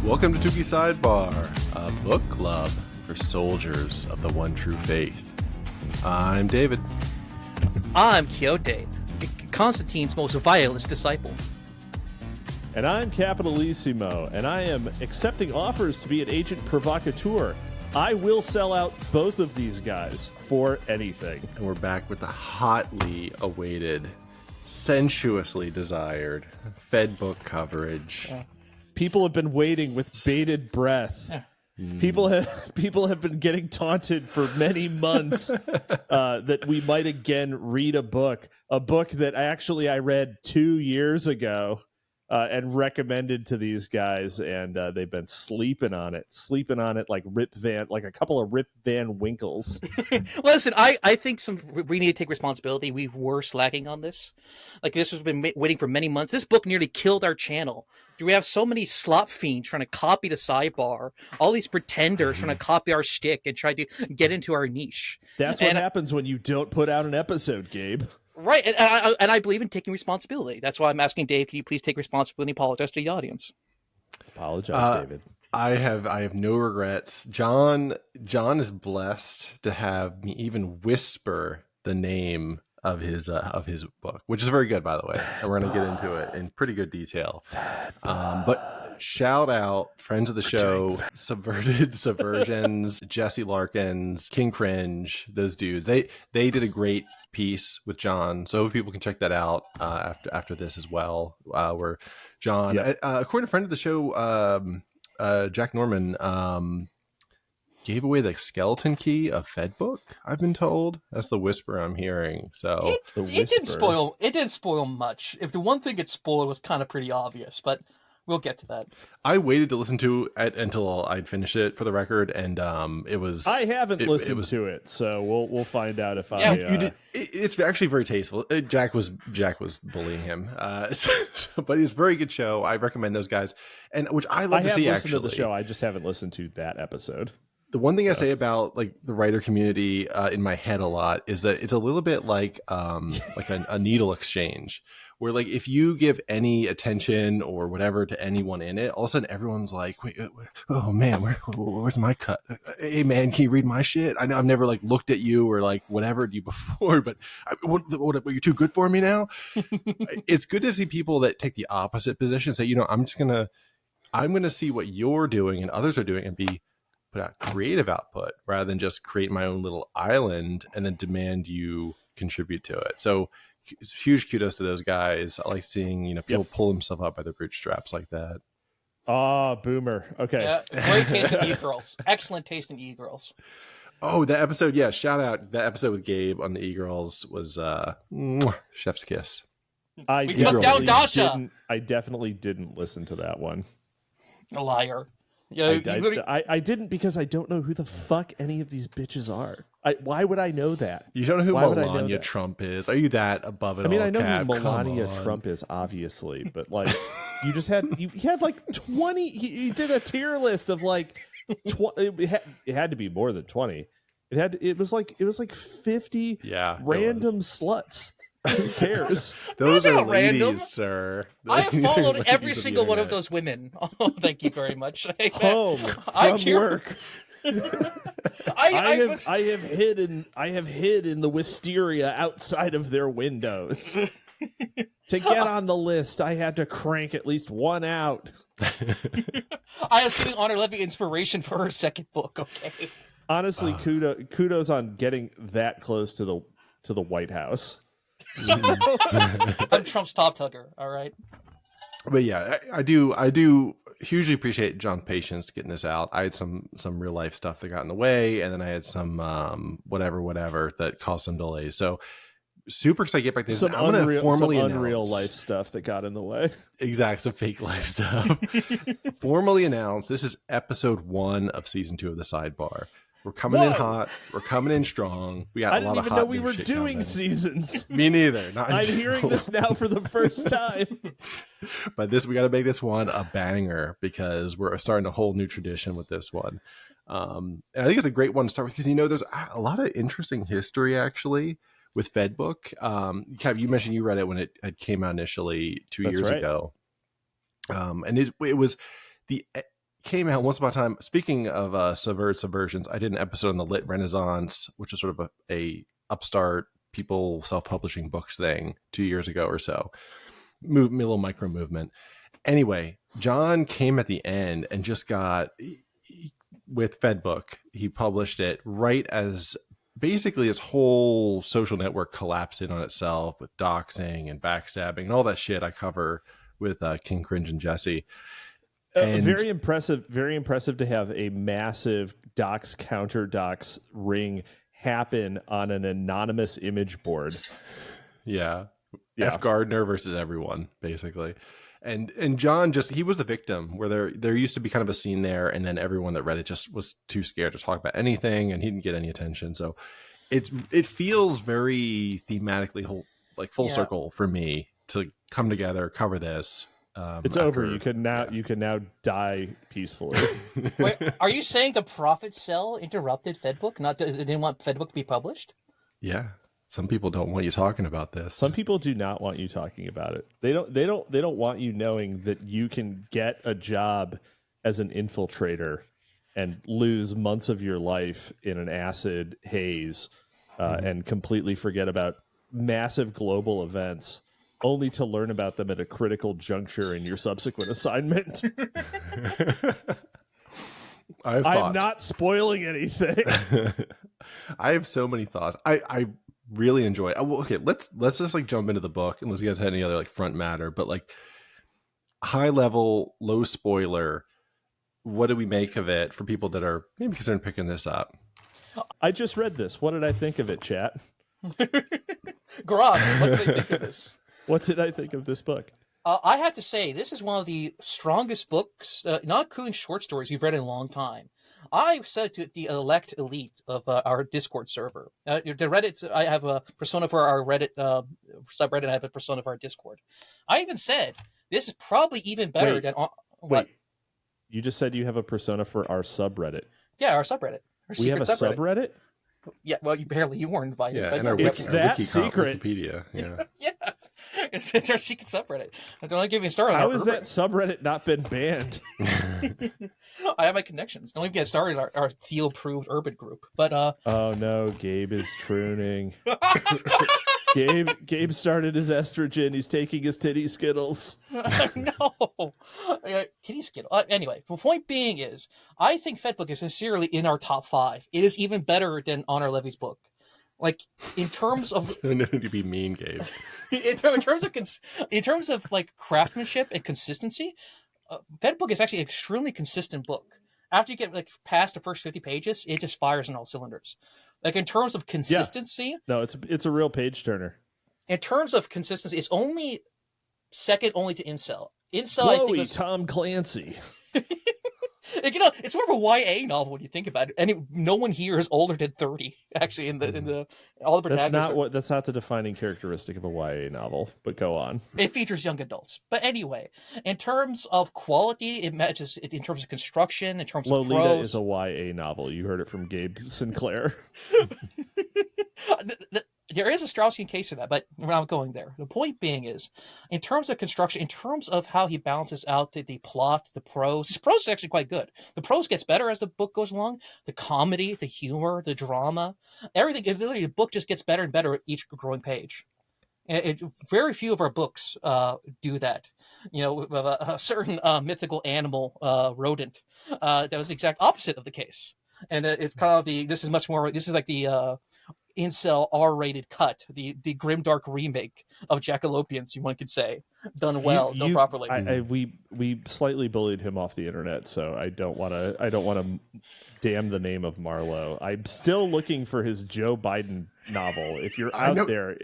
Welcome to TOOKY'S Sidebar, a book club for soldiers of the one true faith. I'm David. I'm Quixote, Constantine's most vilest disciple. And I'm Capitalissimo, and I am accepting offers to be an agent provocateur. I will sell out both of these guys for anything. And we're back with the hotly awaited, sensuously desired Fedbook coverage. Yeah. People have been waiting with bated breath. Yeah. People have been getting taunted for many months that we might again read a book that I read 2 years ago and recommended to these guys, and they've been sleeping on it like a couple of Rip Van Winkles. Listen, I think we need to take responsibility. We were slacking on this. Like, this has been waiting for many months. This book nearly killed our channel. We have so many slop fiends trying to copy the sidebar, all these pretenders trying to copy our shtick and try to get into our niche. That's what happens when you don't put out an episode, Gabe. Right, and I believe in taking responsibility. That's why I'm asking Dave, can you please take responsibility and apologize to the audience? Apologize, David. I have no regrets. John is blessed to have me even whisper the name of his book, which is very good, by the way, and we're going to get into it in pretty good detail. But shout out friends of the show, Subverted Subversions, Jesse Larkins, King Cringe, those dudes. They did a great piece with John, so people can check that out after this as well. Where John, according to friend of the show, Jack Norman, gave away the skeleton key of Fedbook, I've been told. That's the whisper I'm hearing. So it didn't spoil much. If the one thing it spoiled was kind of pretty obvious, but we'll get to that. I waited to listen to it until I'd finished it, for the record, and it was. I haven't listened to it, so we'll find out if you did. It's actually very tasteful. Jack was bullying him, but it's a very good show. I recommend those guys, and which I love to see. I have listened to the show. I just haven't listened to that episode. The one thing I say about like the writer community in my head a lot is that it's a little bit like a needle exchange, where like if you give any attention or whatever to anyone in it, all of a sudden everyone's like, wait, oh man, where's my cut? Hey man, can you read my shit? I know I've never like looked at you or like whatever you before, but what you're too good for me now? It's good to see people that take the opposite position, say, I'm gonna see what you're doing and others are doing and put out creative output rather than just create my own little island and then demand you contribute to it. So huge kudos to those guys. I like seeing, people pull themselves up by their bootstraps like that. Boomer. Okay. Yeah, great taste in e-girls. Excellent taste in e-girls. Oh, that episode. Yeah. Shout out. That episode with Gabe on the e-girls was chef's kiss. We took down Dasha. I definitely didn't listen to that one. A liar. Yeah, I didn't, because I don't know who the fuck any of these bitches are. Why would I know that? You don't know who Melania Trump is? Are you that above it? I mean, I know who Melania Trump is, obviously, but like, you had like 20. You did a tier list of like 20. It had to be more than 20. It was like 50 random sluts. Who cares? Those are ladies, random, sir. I have followed every single one of those women. Oh, thank you very much. Home from work. I have hid in the wisteria outside of their windows. To get on the list, I had to crank at least one out. I was giving Honor Levy inspiration for her second book. Okay. Honestly, kudos on getting that close to the White House. I'm Trump's top tugger. All right. But yeah, I do hugely appreciate John's patience getting this out. I had some real life stuff that got in the way, and then I had some whatever that caused some delays. So super excited to get back to this. Some unreal life stuff that got in the way. Exactly, some fake life stuff. Formally announced. This is episode 1 of season 2 of the Sidebar. We're coming in hot. We're coming in strong. We got a lot of hot. I didn't even know we were doing seasons. Me neither. I'm hearing this now for the first time. But we got to make this one a banger, because we're starting a whole new tradition with this one. And I think it's a great one to start with, because there's a lot of interesting history actually with Fedbook. Kev, you mentioned you read it when it came out initially 2 years ago. And it was came out once upon a time. Speaking of subversions, I did an episode on the Lit Renaissance, which is sort of a upstart people self-publishing books thing 2 years ago or so. Little micro movement. Anyway, John came at the end and just got with Fedbook. He published it right as basically his whole social network collapsed in on itself with doxing and backstabbing and all that shit I cover with King Cringe and Jesse. And very impressive to have a massive dox counter dox ring happen on an anonymous image board. Yeah. F. Gardner versus everyone, basically. And John he was the victim, where there used to be kind of a scene there, and then everyone that read it just was too scared to talk about anything, and he didn't get any attention. So it feels very thematically full circle for me to come together, cover this. It's over. You can now die peacefully. Wait, are you saying the profit cell interrupted Fedbook? They didn't want Fedbook to be published? Yeah. Some people don't want you talking about this. Some people do not want you talking about it. They don't want you knowing that you can get a job as an infiltrator and lose months of your life in an acid haze and completely forget about massive global events, only to learn about them at a critical juncture in your subsequent assignment. I'm not spoiling anything. I have so many thoughts. I really enjoy it. Okay, let's just jump into the book unless you guys had any other front matter, but high level, low spoiler, what do we make of it for people that are maybe considering picking this up? I just read this. What did I think of it, chat? Garage, what did I think of this? What did I think of this book? I have to say, this is one of the strongest books, not including short stories, you've read in a long time. I said to the elect elite of our Discord server, the Reddit, I have a persona for our Reddit subreddit, I have a persona for our Discord. I even said, this is probably even better than... What? Wait, you just said you have a persona for our subreddit. Yeah, our subreddit. We have a subreddit? Yeah, well, you weren't invited. Yeah, but and our it's that secret. Wikipedia. Yeah. Yeah. It's our secret subreddit. I don't give you a start on How has that subreddit not been banned? I have my connections. Don't even get started on our Theo-approved urban group. But oh no, Gabe is trooning. Gabe started his estrogen. He's taking his titty skittles. No, titty skittle. Anyway, the point being is, I think Fedbook is sincerely in our top 5. It is even better than Honor Levy's book. In terms of to be mean, Gabe. in terms of craftsmanship and consistency, Fedbook is actually an extremely consistent book. After you get past the first 50 pages, it just fires on all cylinders. In terms of consistency, no, it's a real page turner. In terms of consistency, it's only second only to Incel. Incel, Chloe, I think, was... Tom Clancy. It's more of a YA novel when you think about it, and no one here is older than 30. Actually, in the all the protagonists. That's not the defining characteristic of a YA novel. But go on. It features young adults. But anyway, in terms of quality, it matches. In terms of construction, in terms of Lolita prose, is a YA novel. You heard it from Gabe Sinclair. There is a Straussian case for that, but we're not going there. The point being is, in terms of construction, in terms of how he balances out the plot, the prose, his prose is actually quite good. The prose gets better as the book goes along. The comedy, the humor, the drama, everything. Literally, the book just gets better and better at each growing page. Very few of our books do that. With a certain mythical animal, rodent, that was the exact opposite of the case. And it's kind of this is like the Incel R-rated cut, the grimdark remake of Jackalopians, one could say, done well, done properly. We slightly bullied him off the internet, so I don't want to damn the name of Marlowe. I'm still looking for his Joe Biden novel. If you're out there,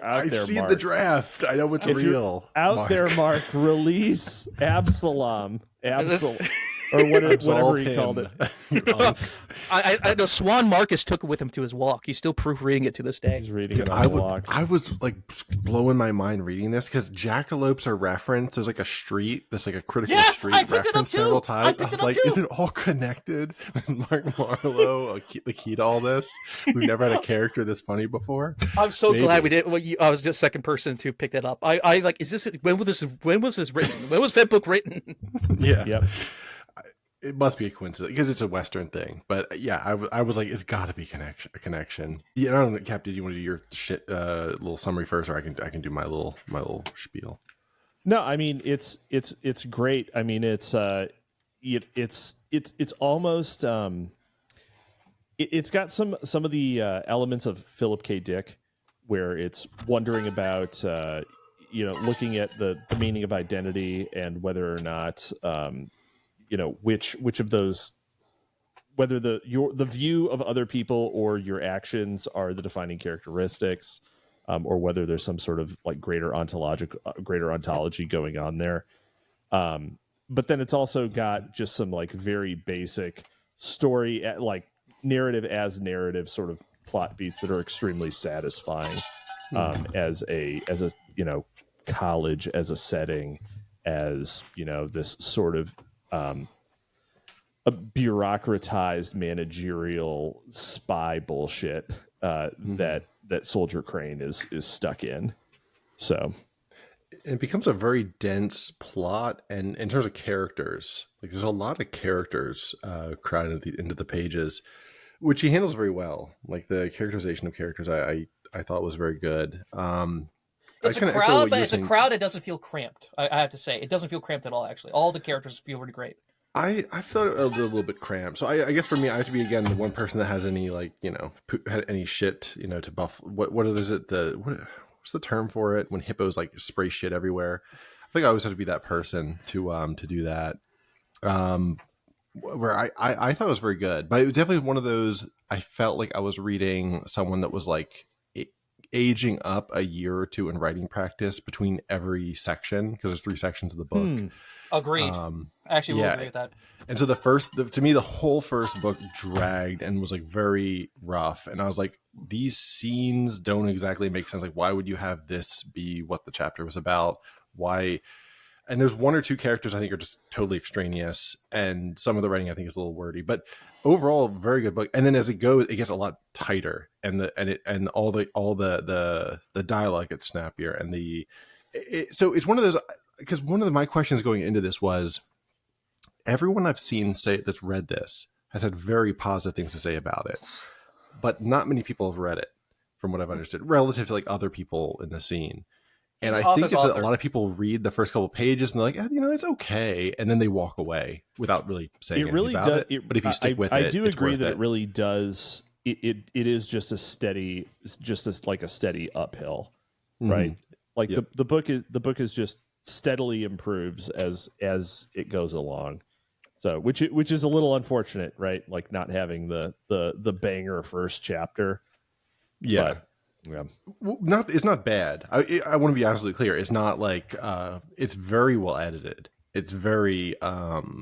I've seen Mark, the draft. I know it's real. Out there, Mark, release Absalom. Or whatever he called it. I know Swan Marcus took it with him to his walk. He's still proofreading it to this day. He's reading it on the walk. I was blowing my mind reading this because jackalopes are referenced. There's a street, a critical street referenced several times. I was like, is it all connected? Mark Marlowe, the key to all this? We've never had a character this funny before. I'm so glad we did. Well, I was the second person to pick that up. Is this when was this written? When was Fedbook written? Yeah. Yep. It must be a coincidence because it's a Western thing. But yeah, I was like, it's got to be a connection. Yeah, I don't know, Cap. Did you want to do your shit little summary first, or I can do my little spiel? No, I mean it's great. I mean it's almost it's got some of the elements of Philip K. Dick, where it's wondering about looking at the meaning of identity and whether or not which of those, whether the view of other people or your actions are the defining characteristics, or whether there's some sort of like greater ontology going on there. But then it's also got just some like very basic story, like narrative sort of plot beats that are extremely satisfying, as a college, as a setting, as this sort of a bureaucratized managerial spy bullshit that Soldier Crane is stuck in. So it becomes a very dense plot, and in terms of characters, like there's a lot of characters crowded into the pages, which he handles very well. Like the characterization of characters, I thought was very good. It's a crowd, but it's a crowd that doesn't feel cramped. I have to say, it doesn't feel cramped at all. Actually, all the characters feel really great. I felt a little bit cramped. So I guess for me, I have to be again the one person that has any had any shit to buff. What is it? What's the term for it when hippos like spray shit everywhere? I think I always have to be that person to do that. Where I thought it was very good, but it was definitely one of those. I felt like I was reading someone that was like aging up a year or two in writing practice between every section, because there's 3 sections of the book. Agreed. Actually, we'll agree with that. And so to me, the whole first book dragged and was like very rough. And I was like, these scenes don't exactly make sense. Like, why would you have this be what the chapter was about? Why? And there's 1 or 2 characters I think are just totally extraneous, and some of the writing I think is a little wordy, but overall very good book. And then as it goes, it gets a lot tighter, and all the dialogue gets snappier, and so it's one of those, because one of my questions going into this was, everyone I've seen that's read this has had very positive things to say about it, but not many people have read it, from what I've understood, relative to like other people in the scene. And I think it's that a lot of people read the first couple of pages and they're like, it's okay, and then they walk away without really saying anything about it. But if you stick with it, I do agree that it really does. It is just a steady uphill, right? Like the book is just steadily improves as it goes along. So which is a little unfortunate, right? Like not having the banger first chapter. Yeah. But, yeah. It's not bad. I want to be absolutely clear. It's not like it's very well edited. It's very well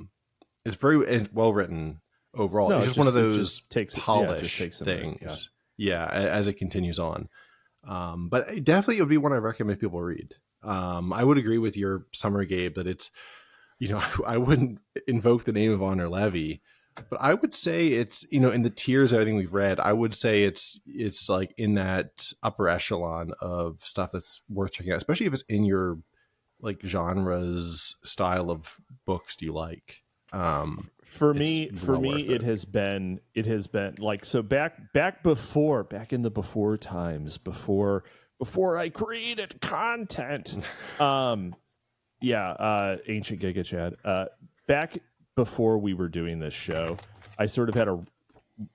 written overall. It's just one of those polished things. Yeah, as it continues on. But definitely it would be one I recommend people read. I would agree with your summary, Gabe, that it's, I wouldn't invoke the name of Honor Levy, but I would say it's, in the tiers of everything we've read, I would say it's like in that upper echelon of stuff that's worth checking out, especially if it's in your like genres style of books do you like. For me, it has been like, so back in the before times, before I created content. Ancient Giga Chad. Back before we were doing this show, I sort of had a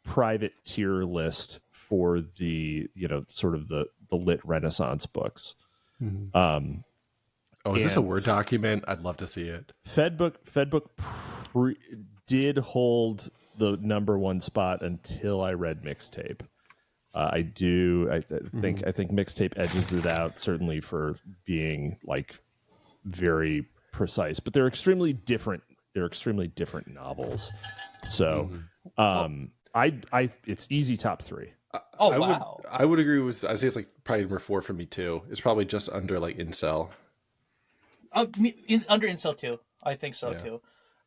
private tier list for the, sort of the lit Renaissance books. Mm-hmm. Is this a Word document? I'd love to see it. Fedbook did hold the number 1 spot until I read Mixtape. I think Mixtape edges it out, certainly for being like very precise, but they're extremely different novels. So it's easy top 3. Wow. I would agree with, I'd say it's like probably number 4 for me too. It's probably just under like Incel. Under Incel too. I think so too.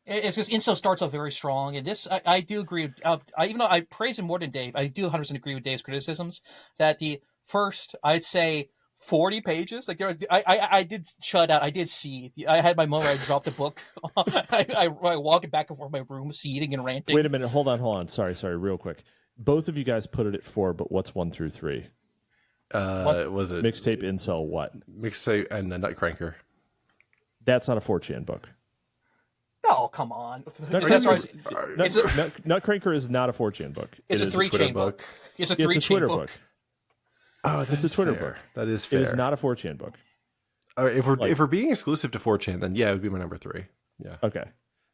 It's because Incel starts off very strong, and this I do agree. Even though I praise him more than Dave, I do 100% agree with Dave's criticisms that the first, I'd say 40 pages. Like I did shut out. I did see. I had my moment where I dropped the book. I walked back and forth my room, seething and ranting. Wait a minute. Hold on. Sorry, real quick. Both of you guys put it at 4, but what's 1 through 3? Was it Mixtape Incel what? Mixtape and the Nutcracker? That's not a 4chan book. Oh, come on. Nutcracker is not a 4chan book. It's a 3chan book. It's a Twitter book. Oh, that's a Twitter book. That is fair. It is not a 4chan book. If we're being exclusive to 4chan, then yeah, it would be my number 3. Yeah. Okay.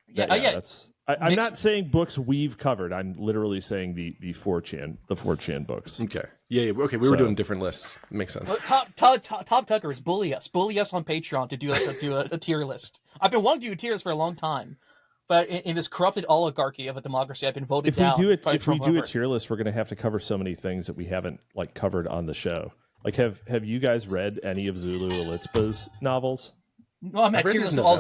Yeah. I'm not saying books we've covered. I'm literally saying the 4chan books. Okay. Yeah. Okay. We were doing different lists. Makes sense. Top Tuckers, bully us on Patreon to do a tier list. I've been wanting to do a tier list for a long time, but in this corrupted oligarchy of a democracy, I've been voted down. If we do a tier list, we're going to have to cover so many things that we haven't covered on the show. Like, have you guys read any of Zulu Alitzpa's novels? No, I'm at tier list of all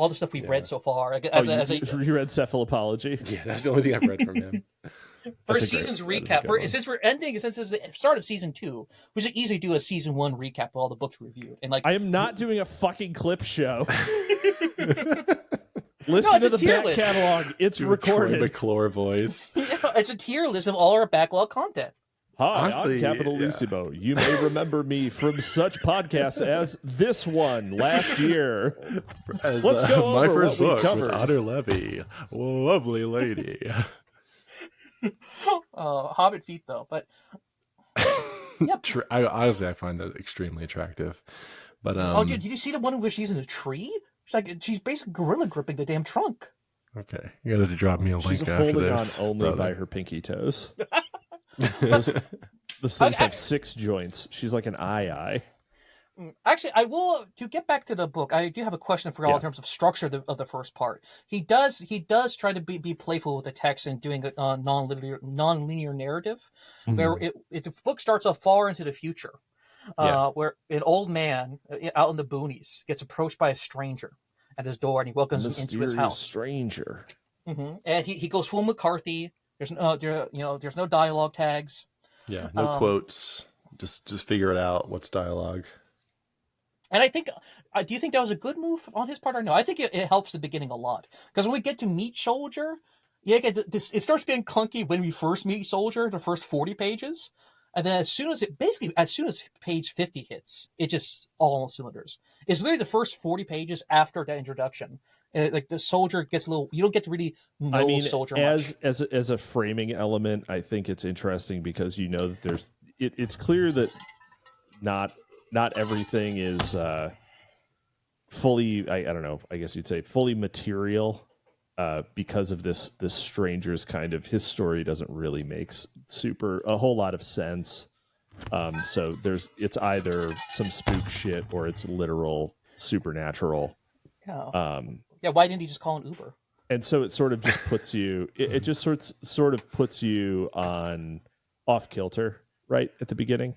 the stuff we've read so far. You read Cephalopology? Yeah, that's the only thing I've read from him. For a season's recap, since this is the start of season 2, we should easily do a season 1 recap of all the books we reviewed. And I am not doing a fucking clip show. Listen to the back catalog. It's recorded. Troy McClure voice. Yeah, it's a tier list of all our backlog content. Hi, I'm Capitalissimo. You may remember me from such podcasts as this one last year. Let's go over my first what we book covered. with Otter Levy, lovely lady. Hobbit feet, though. But yep. I find that extremely attractive. But dude, did you see the one where she's in a tree? She's basically gorilla gripping the damn trunk. Okay, you got to drop me a link She's after holding this. on only by her pinky toes. Those things have 6 joints. She's like an eye. Actually, I will, to get back to the book, I do have a question for y'all in terms of structure of the first part. He does try to be playful with the text and doing a non-linear narrative, where the book starts off far into the future, where an old man out in the boonies gets approached by a stranger at his door, and he welcomes him into his house. Stranger. And he goes full McCarthy. There's no dialogue tags. Yeah, no quotes. Just figure it out. What's dialogue? And I think, do you think that was a good move on his part or no? I think it helps the beginning a lot, because when we get to meet Soldier, it starts getting clunky when we first meet Soldier, the first 40 pages, and then as soon as page 50 hits, it just all on cylinders. It's literally the first 40 pages after that introduction. Like the Soldier gets a little, you don't get to really know Soldier much. As a framing element, I think it's interesting because you know that it's clear that not everything is fully, I don't know, I guess you'd say fully material because of this stranger's kind of, his story doesn't really make a whole lot of sense. So it's either some spook shit or it's literal supernatural. Yeah. Why didn't he just call an Uber? And so it sort of just puts you, it just sort of puts you on off kilter right at the beginning.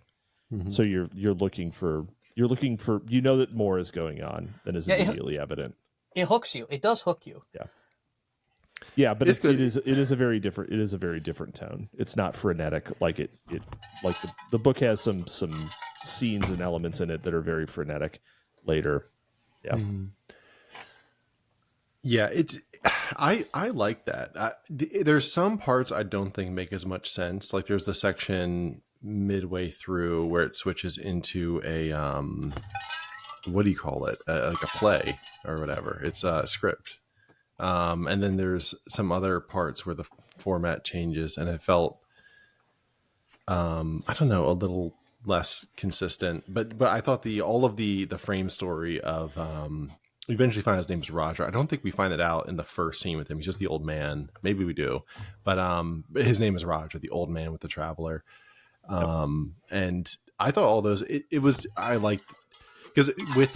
Mm-hmm. So you're looking for you know that more is going on than is immediately evident. It hooks you. It does hook you. Yeah, but it is a very different tone. It's not frenetic like the book has some scenes and elements in it that are very frenetic later. Yeah. Mm. Yeah, I like that. There's some parts I don't think make as much sense. Like there's the section midway through where it switches into a what do you call it? Like a play or whatever. It's a script. And then there's some other parts where the format changes, and it felt I don't know, a little less consistent. But I thought all of the frame story of we eventually find his name is Roger. I don't think we find it out in the first scene with him. He's just the old man. Maybe we do. But his name is Roger, the old man with the traveler. And I thought all those, I liked, because with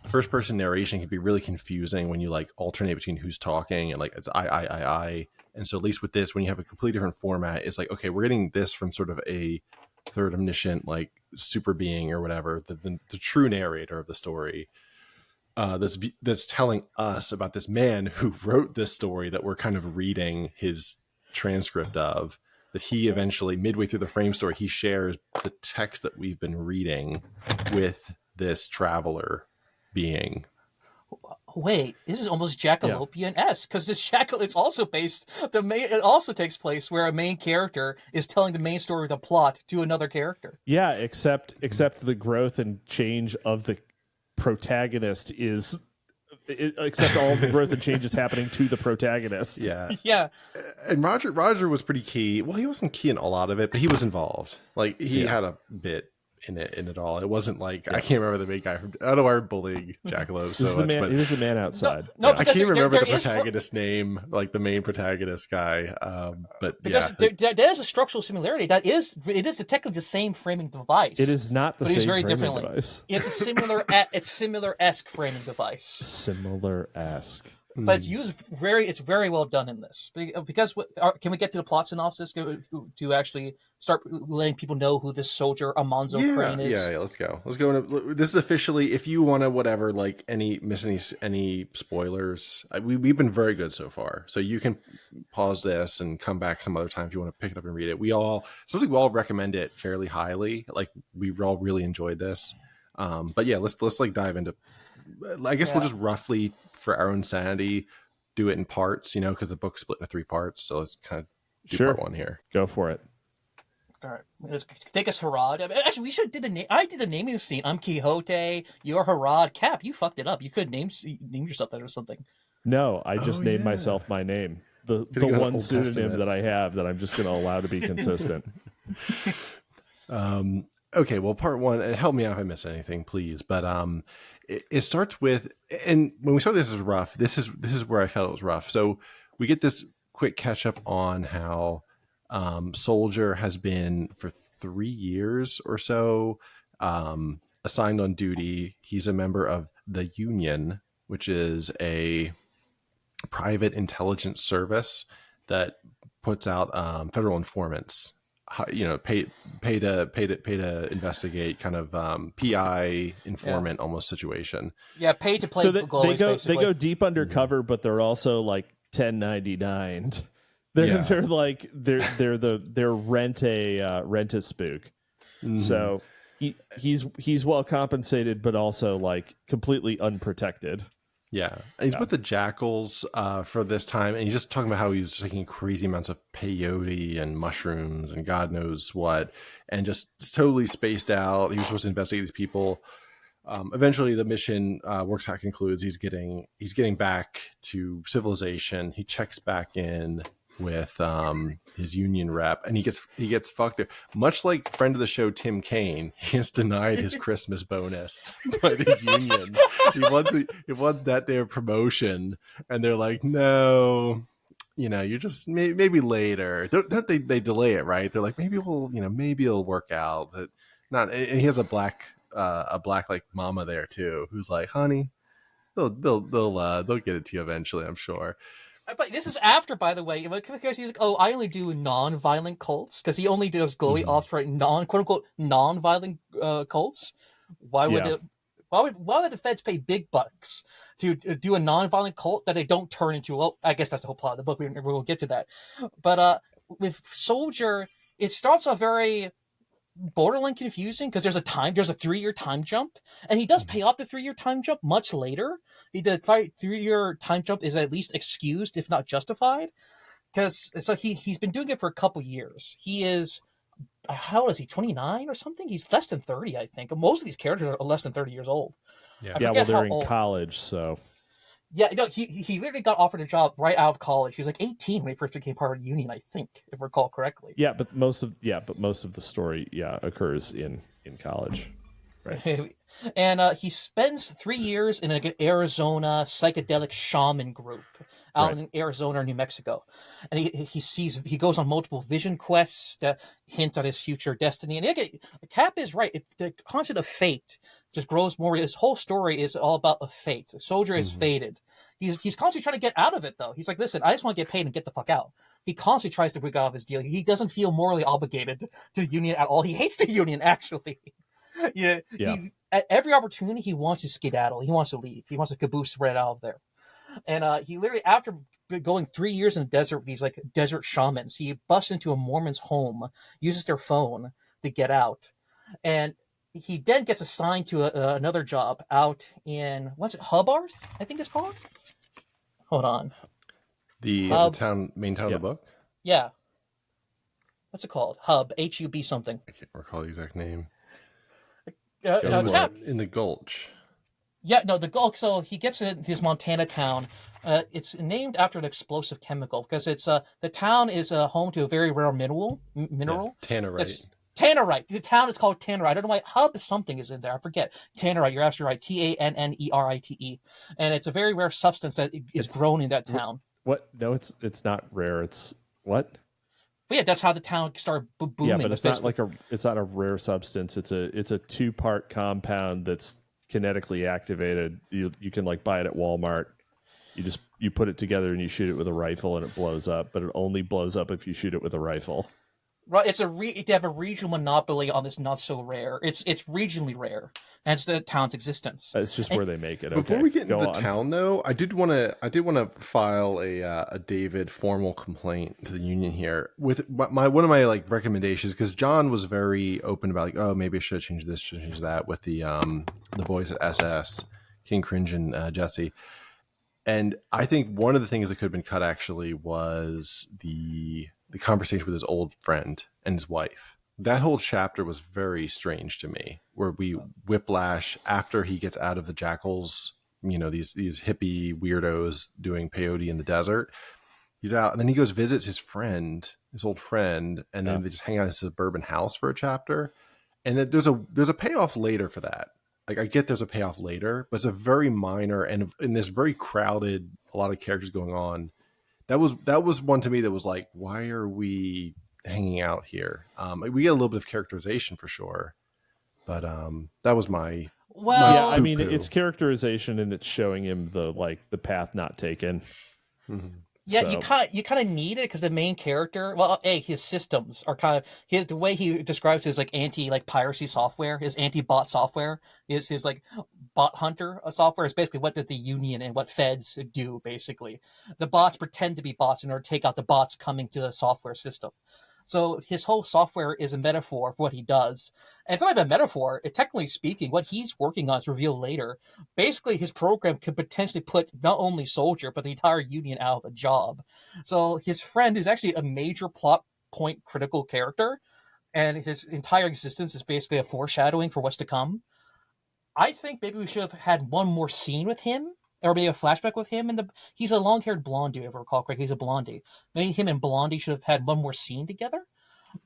first person narration can be really confusing when you like alternate between who's talking and like it's I. And so at least with this, when you have a completely different format, it's like, okay, we're getting this from sort of a third omniscient, like super being or whatever, the true narrator of the story. That's telling us about this man who wrote this story that we're kind of reading his transcript of. that he eventually, midway through the frame story, he shares the text that we've been reading with this traveler being. Wait, this is almost Jackalopian-esque, because it's also based, it also takes place where a main character is telling the main story of the plot to another character. Yeah, except the growth and change of the protagonist is, except all the growth and change is happening to the protagonist. Yeah. Yeah. And Roger was pretty key. Well, he wasn't key in a lot of it, but he was involved. Like, he had a bit in it all. It wasn't like, I can't remember the main guy from, I don't know why I'm bullying Jackalope so much, but he was the man outside. No, I can't remember the protagonist's name, like the main protagonist guy. But because there is a structural similarity. It is technically the same framing device. It is not the but same very framing differently. device. It's a similar-esque framing device. Similar-esque. But it's very well done in this. Because can we get to the plot synopsis to actually start letting people know who this soldier Almanzo Crane is? Yeah, let's go. This is officially, if you want to whatever, like miss any spoilers, we've been very good so far. So you can pause this and come back some other time if you want to pick it up and read it. We all recommend it fairly highly. Like, we've all really enjoyed this. But yeah, let's like dive into. I guess we'll just roughly, for our own sanity, do it in parts, because the book's split into 3 parts. So let's kind of do part 1 here. Go for it. All right, let's take us Harad. Actually, we should did the name. I did the naming scene. I'm Quixote. You're Harad. Cap, you fucked it up. You could name yourself that or something. No, I just named myself my name. The one pseudonym that I have that I'm just going to allow to be consistent. Okay, well, part 1. Help me out if I miss anything, please. But it starts with, and when we saw this is rough. This is where I felt it was rough. So we get this quick catch up on how Soldier has been for 3 years or so assigned on duty. He's a member of the Union, which is a private intelligence service that puts out federal informants. Pay to investigate, kind of PI informant almost situation. Yeah, pay to play. So they go deep undercover, but they're also like 1099. They're rent a spook. Mm-hmm. So he's well compensated, but also like completely unprotected. Yeah, and he's with the Jackals for this time, and he's just talking about how he was taking crazy amounts of peyote and mushrooms and God knows what, and just totally spaced out. He was supposed to investigate these people. Eventually, the mission works out, concludes. He's getting back to civilization. He checks back in with his Union rep, and he gets fucked there. Much like friend of the show Tim Kaine, he is denied his Christmas bonus by the Union. He wants that day of promotion, and they're like, no, you're just maybe later. Don't they delay it, right? They're like, maybe it'll work out. But not. And he has a black like mama there too, who's like, honey, they'll get it to you eventually, I'm sure. But this is after, by the way, because he's like, oh, I only do non-violent cults, because he only does glowy ops for quote-unquote non-violent cults. Why would the feds pay big bucks to do a non-violent cult that they don't turn into? Well, I guess that's the whole plot of the book. We'll get to that. But with Soldier, it starts off very borderline confusing, because there's a 3-year time jump, and he does pay off the 3-year time jump much later. The 3-year time jump is at least excused, if not justified, because he's been doing it for a couple years. He is, how old is he, 29 or something? He's less than 30, I think. Most of these characters are less than 30 years old. Yeah, well, they're in college, so. Yeah, he literally got offered a job right out of college. He was like 18 when he first became part of the Union, I think, if I recall correctly. Yeah, but most of the story, occurs in college, right? And he spends 3 years in an Arizona psychedelic shaman group out in Arizona or New Mexico, and he goes on multiple vision quests that hint at his future destiny. And Cap is right. The concept of fate just grows more. His whole story is all about a fate. The Soldier is fated. He's constantly trying to get out of it, though. He's like, listen, I just want to get paid and get the fuck out. He constantly tries to break out of his deal. He doesn't feel morally obligated to the Union at all. He hates the Union, actually. Yeah. At every opportunity, he wants to skedaddle. He wants to leave. He wants to caboose right out of there. And he literally, after going 3 years in the desert with these like desert shamans, he busts into a Mormon's home, uses their phone to get out, and he then gets assigned to another job out in what's it, Hubarth, I think it's called. Hold on, The Hub. main town of the book. Yeah, what's it called? Hub, HUB something. I can't recall the exact name. In the Gulch. Yeah, no, the Gulch. So he gets in this Montana town. It's named after an explosive chemical because it's the town is home to a very rare mineral. Tannerite. Tannerite. The town is called Tannerite. I don't know why. Hub something is in there. I forget. Tannerite. You're absolutely right. TANNERITE. And it's a very rare substance that is grown in that town. What? No, it's not rare. It's what? But yeah, that's how the town started booming. Yeah, but it's not like it's not a rare substance. It's a 2-part compound that's kinetically activated. You can like buy it at Walmart. You put it together and you shoot it with a rifle and it blows up, but it only blows up if you shoot it with a rifle. Right, they have a regional monopoly on this not so rare. It's regionally rare, and it's the town's existence. It's just where they make it. Okay. Before we get into the town, though, I did want to file a David formal complaint to the union here with one of my like recommendations, because John was very open about like, oh, maybe I should change this, should change that with the boys at SS, King Cringe and Jesse. And I think one of the things that could have been cut actually was the conversation with his old friend and his wife. That whole chapter was very strange to me, where we whiplash after he gets out of the jackals, these hippie weirdos doing peyote in the desert. He's out, and then he goes visits his old friend, and then they just hang out in his suburban house for a chapter. And then there's a payoff later for that. Like, I get there's a payoff later, but it's a very minor, and in this very crowded, a lot of characters going on. That was one to me that was like, why are we hanging out here? We get a little bit of characterization for sure, but that was my I mean, it's characterization and it's showing him the path not taken. Mm-hmm. Yeah, so. you kind of need it because the main character, his systems are kind of the way he describes his like anti piracy software, his anti-bot software, his like bot hunter software is basically what did the union and what feds do. Basically, the bots pretend to be bots in order to take out the bots coming to the software system. So his whole software is a metaphor for what he does. And it's not even a metaphor. Technically speaking, what he's working on is revealed later. Basically, his program could potentially put not only Soldier, but the entire Union out of a job. So his friend is actually a major plot point critical character. And his entire existence is basically a foreshadowing for what's to come. I think maybe we should have had one more scene with him. Or maybe a flashback with him. He's a long-haired blonde dude, if I recall correctly. He's a blondie. Maybe him and Blondie should have had one more scene together.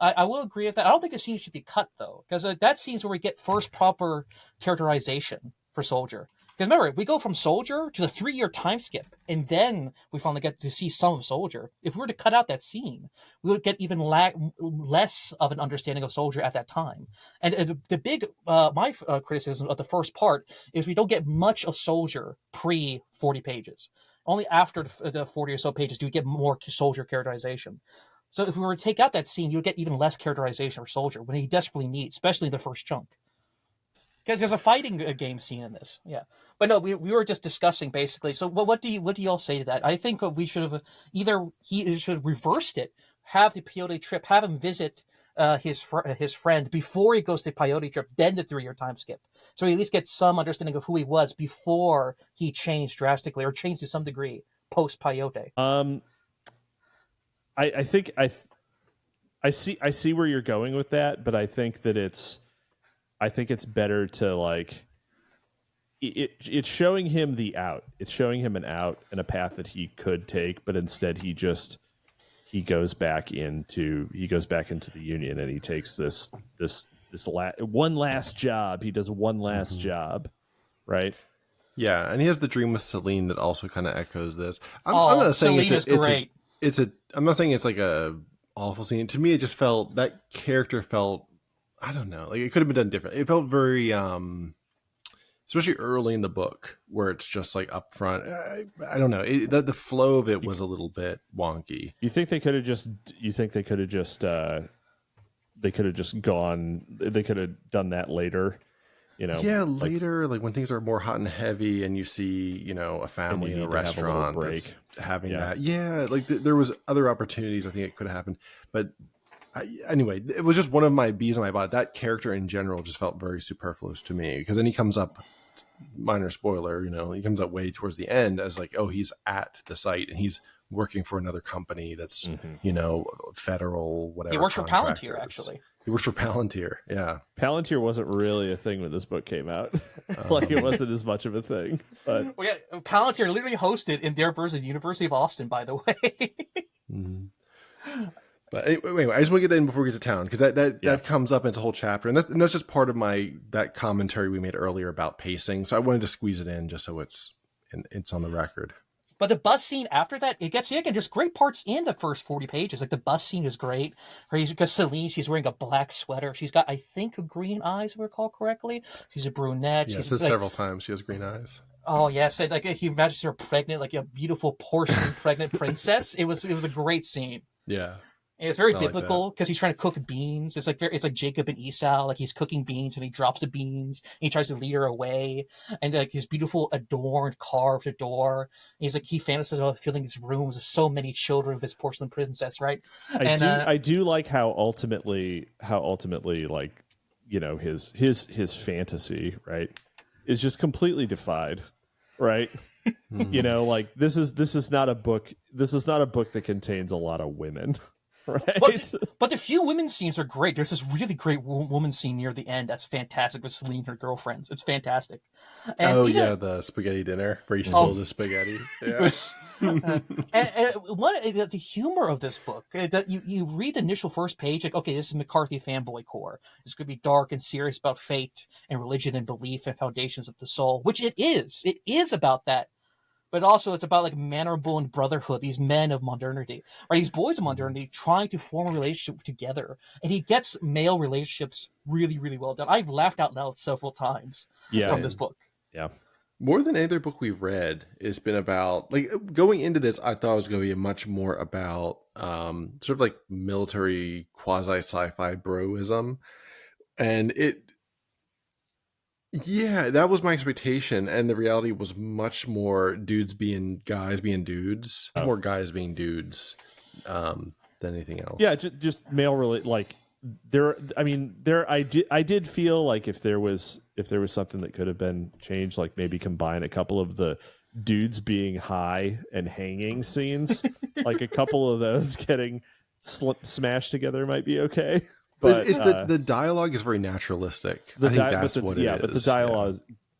I will agree with that. I don't think the scene should be cut, though. Because that scene's where we get first proper characterization for Soldier. Because remember, we go from Soldier to the 3-year time skip. And then we finally get to see some of Soldier. If we were to cut out that scene, we would get even less of an understanding of Soldier at that time. And the big, my criticism of the first part is we don't get much of Soldier pre-40 pages. Only after the 40 or so pages do we get more Soldier characterization. So if we were to take out that scene, you would get even less characterization for Soldier when he desperately needs, especially the first chunk. Because there's a fighting game scene in this, yeah. But no, we were just discussing basically. So what do you all say to that? I think we should have he should have reversed it, have the peyote trip, have him visit his friend before he goes to the peyote trip, then the 3-year time skip. So he at least gets some understanding of who he was before he changed drastically or changed to some degree post peyote. I think I see where you're going with that, but I think that it's better to like it's showing him the out. It's showing him an out and a path that he could take, but instead he goes back into the Union and he takes this one last job. He does one last job, right? Yeah, and he has the dream with Celine that also kind of echoes this. I'm not saying Celine is great. I'm not saying it's like a awful scene. To me, it just felt that character felt. I don't know. Like, it could have been done different. It felt very, especially early in the book, where it's just like up front. I don't know. The flow of it was a little bit wonky. You think they could have just? They could have done that later, Yeah, later, like when things are more hot and heavy, and you see, a family in a restaurant that's having that. Yeah, like there was other opportunities. I think it could have happened, but anyway, it was just one of my bees on my body. That character in general just felt very superfluous to me, because then he comes up, minor spoiler, he comes up way towards the end as like, oh, he's at the site and he's working for another company that's, federal, whatever. He works for Palantir, actually. He works for Palantir, yeah. Palantir wasn't really a thing when this book came out. Like, it wasn't as much of a thing. But Palantir literally hosted in their version University of Austin, by the way. But anyway, I just want to get that in before we get to town, because that comes up in its a whole chapter, and that's just part of that commentary we made earlier about pacing. So I wanted to squeeze it in just so it's on the record. But the bus scene after that, it gets, again, just great parts in the first 40 pages. Like, the bus scene is great. Because Celine, she's wearing a black sweater. She's got, I think, green eyes, if I recall correctly. She's a brunette. Yeah, she's says several times she has green eyes. Oh, yes. And, like, he imagines her pregnant, like a beautiful porcelain pregnant princess. It was a great scene. Yeah. And it's very biblical, because he's trying to cook beans. It's like Jacob and Esau. Like, he's cooking beans and he drops the beans and he tries to lead her away. And like his beautiful adorned carved door. And he's like, he fantasizes about filling his rooms with so many children of his porcelain princess, right? I do like how ultimately like, his fantasy, right, is just completely defied, right? Like this is not a book that contains a lot of women. Right. But the few women scenes are great. There's this really great woman scene near the end that's fantastic with Celine and her girlfriends. It's fantastic. And the spaghetti dinner where he spills his spaghetti. Yeah. The humor of this book, that you read the initial first page, like, okay, this is McCarthy fanboy core. It's going to be dark and serious about fate and religion and belief and foundations of the soul, which it is. It is about that. But also it's about like mannerable and brotherhood, these men of modernity, or these boys of modernity trying to form a relationship together. And he gets male relationships really, really well done. I've laughed out loud several times from this book. Yeah. More than any other book we've read, it's been about, like, going into this, I thought it was going to be much more about sort of like military quasi sci-fi broism. And that was my expectation, and the reality was much more dudes being guys being dudes, more guys being dudes than anything else. Yeah, just male like there. I mean, I did feel like if there was something that could have been changed, like maybe combine a couple of the dudes being high and hanging scenes, like a couple of those getting smashed together might be okay. But the dialogue is very naturalistic. I think that's what it is. But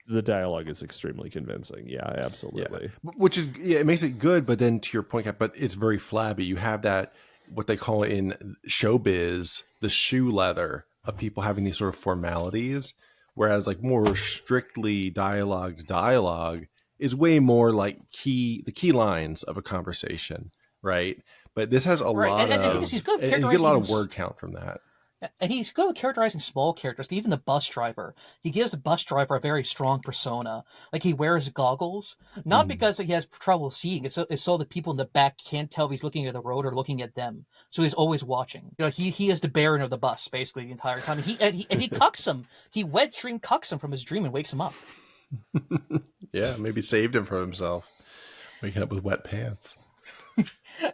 the dialogue is extremely convincing. Yeah, absolutely. Yeah. Which is, it makes it good. But then to your point, but it's very flabby. You have that, what they call in showbiz, the shoe leather of people having these sort of formalities, whereas like more strictly dialogue is way more like the key lines of a conversation, right? But this has a lot of, because he's good at and you get a lot of word count from that. And he's good at characterizing small characters. Even the bus driver, he gives the bus driver a very strong persona. Like, he wears goggles, not because he has trouble seeing. It's so that people in the back can't tell if he's looking at the road or looking at them. So he's always watching. He is the baron of the bus basically the entire time. And he cucks him. He wet dream cucks him from his dream and wakes him up. Yeah, maybe saved him from himself, waking up with wet pants.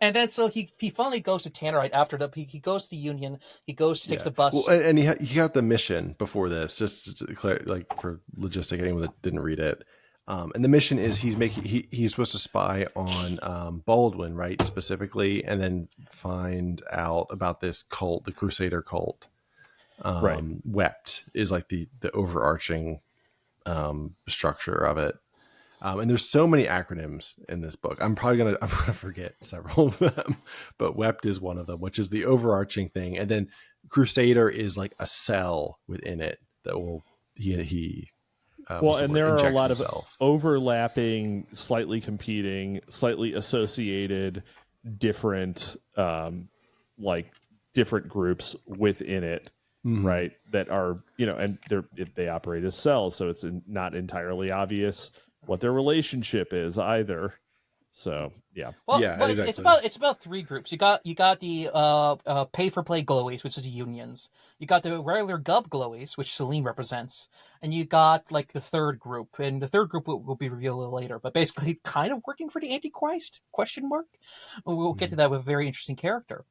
And then so he finally goes to Tannerite after he goes to the Union. He takes the bus. Well, and he got the mission before this, just to clear, like, for logistic, anyone that didn't read it. And the mission is he's supposed to spy on Baldwin, right, specifically, and then find out about this cult, the Crusader cult. Right. Wept is like the overarching structure of it. And there's so many acronyms in this book. I'm gonna forget several of them, but Wept is one of them, which is the overarching thing. And then Crusader is like a cell within it that will and there are a lot of overlapping, slightly competing, slightly associated, different different groups within it. Right, that are, and they operate as cells, so it's not entirely obvious what their relationship is either. So yeah. Well, Yeah, well, exactly. it's about three groups. You got the pay for play glowies, which is the unions. You got the regular gov glowies, which Celine represents, and you got like the third group, and the third group will be revealed a little later. But basically, kind of working for the Antichrist? Question mark. We'll get to that with a very interesting character.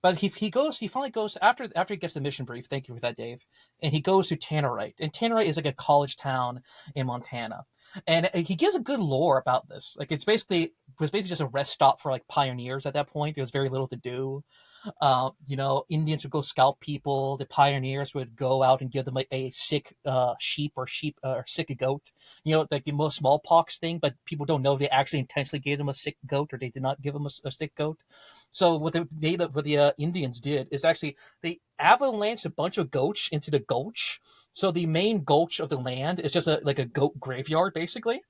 But he finally goes after he gets the mission brief. Thank you for that, Dave. And he goes to Tannerite, and Tannerite is like a college town in Montana, and he gives a good lore about this. Like it was basically just a rest stop for like pioneers at that point. There was very little to do. Indians would go scalp people. The pioneers would go out and give them a sick sheep or sick goat. Like the most smallpox thing, but people don't know they actually intentionally gave them a sick goat or they did not give them a sick goat. So what the Indians did is actually they avalanched a bunch of goats into the gulch. So the main gulch of the land is just like a goat graveyard, basically.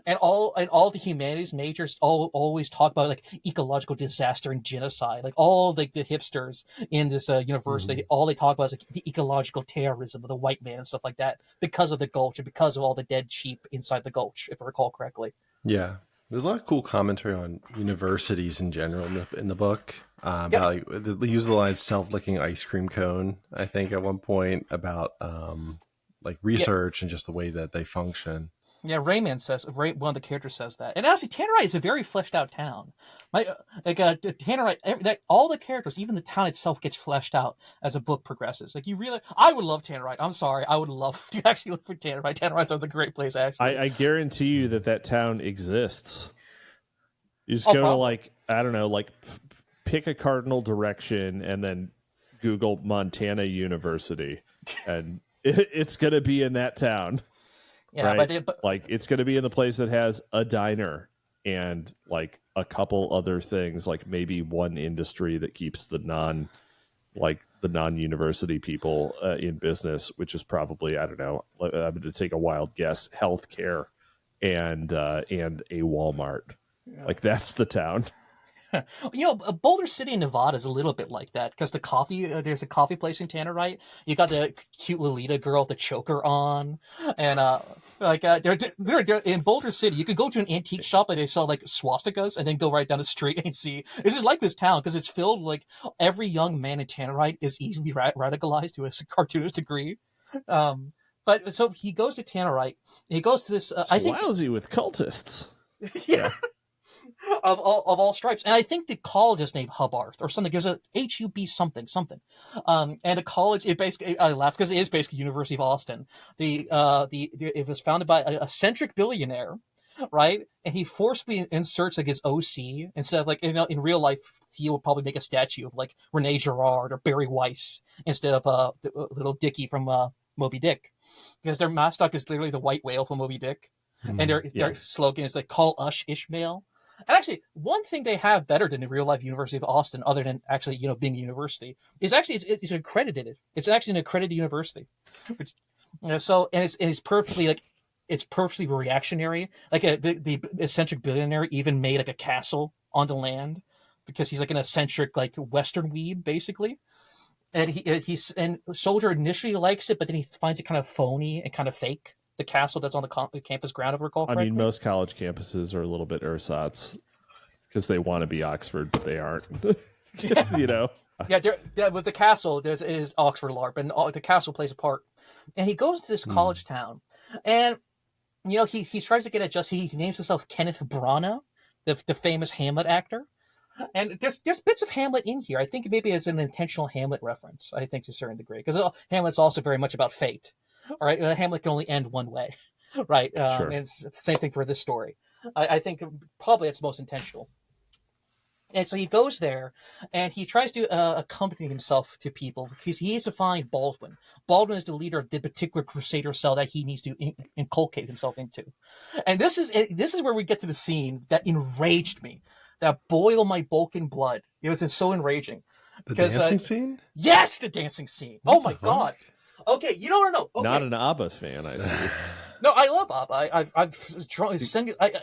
And all the humanities majors always talk about like ecological disaster and genocide. Like all the hipsters in this university, all they talk about is like the ecological terrorism of the white man and stuff like that because of the gulch and because of all the dead sheep inside the gulch, if I recall correctly. Yeah, there's a lot of cool commentary on universities in general in the book. Yeah. About they use the line "self-licking ice cream cone." I think at one point about like research and just the way that they function. Yeah, one of the characters says that, and honestly, Tannerite is a very fleshed out town. Tannerite, all the characters, even the town itself, gets fleshed out as the book progresses. Like I would love Tannerite. I'm sorry, I would love to actually live for Tannerite. Tannerite sounds like a great place, actually. I guarantee you that town exists. You just go to like, I don't know, like pick a cardinal direction and then Google Montana University, and it's going to be in that town. Yeah, right? But like it's going to be in the place that has a diner and like a couple other things, like maybe one industry that keeps the non-university people in business, which is probably, I don't know, I'm going to take a wild guess, healthcare and a Walmart. Yeah. Like that's the town. Boulder City, Nevada is a little bit like that because there's a coffee place in Tannerite. You got the cute Lolita girl with the choker on, and they're in Boulder City. You could go to an antique shop and they sell like swastikas, and then go right down the street and see. It's just like this town because it's filled like every young man in Tannerite is easily radicalized to a cartoonist degree. But so he goes to Tannerite. He goes to this. I think lousy with cultists. Yeah. Of all stripes, and I think the college is named Hubbard or something. There's a HUB something, and the college it basically I laugh because it is basically University of Austin. It was founded by a eccentric billionaire, right? And he forcibly inserts like his OC instead of like in real life. Theo would probably make a statue of like Rene Girard or Barry Weiss instead of little Dickie from Moby Dick, because their mascot is literally the white whale from Moby Dick, and their slogan is like "Call Us Ishmael." And actually, one thing they have better than the real life University of Austin, other than actually, being a university, is actually it's accredited. It's actually an accredited university, which, it's purposely reactionary. Like the eccentric billionaire even made like a castle on the land because he's like an eccentric like Western weeb basically. And Soldier initially likes it, but then he finds it kind of phony and kind of fake. The castle that's on the campus ground, if I recall correctly. I mean, most college campuses are a little bit ersatz because they want to be Oxford, but they aren't. Yeah, with the castle, it is Oxford LARP, and the castle plays a part. And he goes to this college town, and he tries to get adjusted. He names himself Kenneth Branagh, the famous Hamlet actor. And there's bits of Hamlet in here. I think maybe it's an intentional Hamlet reference. I think to a certain degree because Hamlet's also very much about fate. All right, Hamlet can only end one way, right? Sure. And it's the same thing for this story. I think probably it's most intentional. And so he goes there, and he tries to accompany himself to people because he needs to find Baldwin. Baldwin is the leader of the particular crusader cell that he needs to inculcate himself into. And this is where we get to the scene that enraged me, that boiled my Balkan blood. It was so enraging. The dancing scene? Yes, the dancing scene. What my God. Okay, you don't know. Okay. Not an ABBA fan, I see. No, I love ABBA.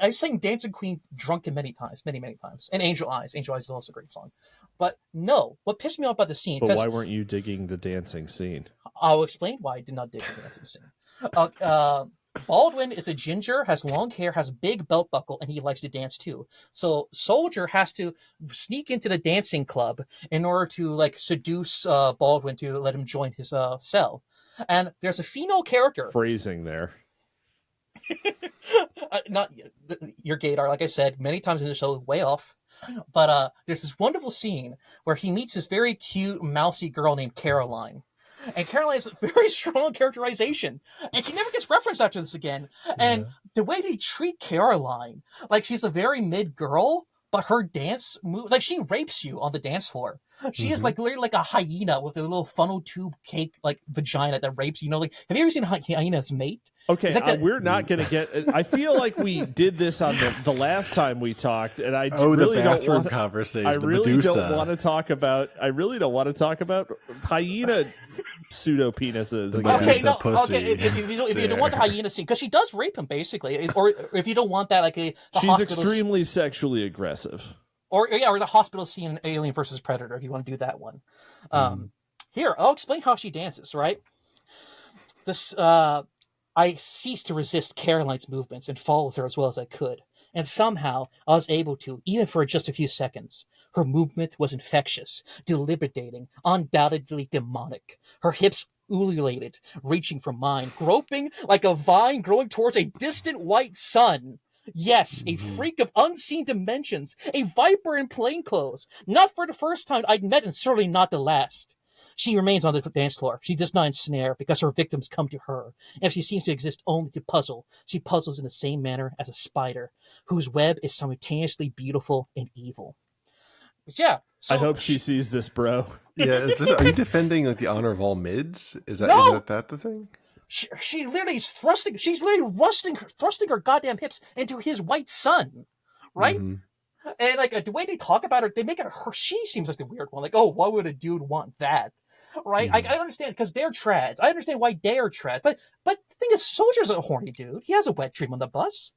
I sang Dancing Queen drunken many times. And Angel Eyes. Angel Eyes is also a great song. But no, what pissed me off about the scene... But why weren't you digging the dancing scene? I'll explain why I did not dig the dancing scene. Baldwin is a ginger, has long hair, has a big belt buckle, and he likes to dance too. So Soldier has to sneak into the dancing club in order to like seduce Baldwin to let him join his cell. And there's a female character. Phrasing there. Not your gaydar, like I said many times in the show, way off. But there's this wonderful scene where he meets this very cute, mousy girl named Caroline. And Caroline has a very strong characterization. And she never gets referenced after this again. And the way they treat Caroline, like she's a very mid girl, but her dance move, like she rapes you on the dance floor. She is like literally like a hyena with a little funnel tube cake like vagina that rapes you. You know, like have you ever seen a hyena's mate? Okay, we're not going to get. I feel like we did this on the last time we talked, and I really the bathroom don't want. Conversation. I really Medusa. don't want to talk about. I really don't want to talk about hyena pseudo penises. Okay, no, okay. If you don't want the hyena scene, because she does rape him basically, or if you don't want that, like she's extremely sexually aggressive. Or the hospital scene in Alien versus Predator, if you want to do that one. Here, I'll explain how she dances. Right. This. I ceased to resist Caroline's movements and follow her as well as I could. And somehow, I was able to, even for just a few seconds. Her movement was infectious, deliberating, undoubtedly demonic. Her hips ululated, reaching for mine, groping like a vine growing towards a distant white sun. Yes, a freak of unseen dimensions, a viper in plain clothes. Not for the first time I'd met, and certainly not the last. She remains on the dance floor. She does not ensnare because her victims come to her. And if she seems to exist only to puzzle, she puzzles in the same manner as a spider, whose web is simultaneously beautiful and evil. But yeah. So, I hope she sees this, bro. Yeah, are you defending like the honor of all mids? Is that the thing? She literally is thrusting. She's literally thrusting her goddamn hips into his white sun, right? Mm-hmm. And like the way they talk about her, they make it her. She seems like the weird one. Like, oh, why would a dude want that? Right? Mm-hmm. I understand because they're trads. I understand why they're trad. But the thing is, Soldier's a horny dude. He has a wet dream on the bus.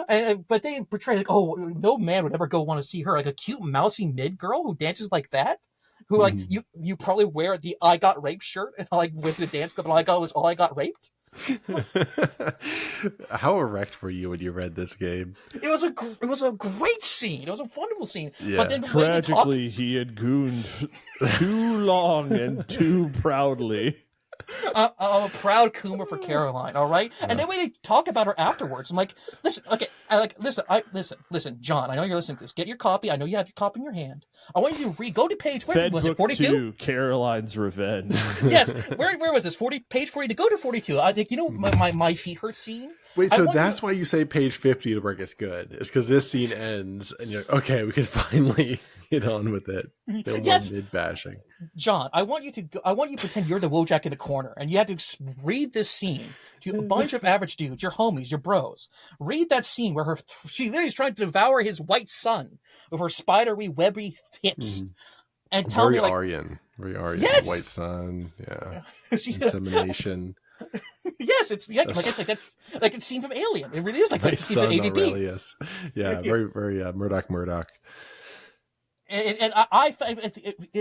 But they portray like, oh, no man would ever go want to see her, like a cute mousy mid girl who dances like that. Who like you probably wear the "I got raped" shirt and like with the dance club and all I got was "all I got raped." How erect were you when you read this game? It was a great scene. It was a wonderful scene. Yeah. But then tragically, he had gooned too long and too proudly. I'm a proud coomer for Caroline, all right? And then when they talk about her afterwards, I'm like, listen, okay, listen, John, I know you're listening to this. Get your copy. I know you have your copy in your hand. I want you to go to page, where was it, 42? Caroline's Revenge. Yes, where was this? Page 40, to go to 42. I think, my feet hurt scene. Wait, so that's why you say page 50 to work it's good. It's because this scene ends and you're like, okay, we can finally get on with it. No more mid-bashing. John, I want you to pretend you're the Wojak in the corner, and you have to read this scene to a bunch of average dudes, your homies, your bros. Read that scene where she literally is trying to devour his white sun with her spidery, webby hips. And tell me, like, very Aryan. Yes! White sun, yeah. Insemination. Yes, it's like that's like it's seen from Alien. It really is like that scene from AVP. Aurelius. Yeah, very, very Murdoch. And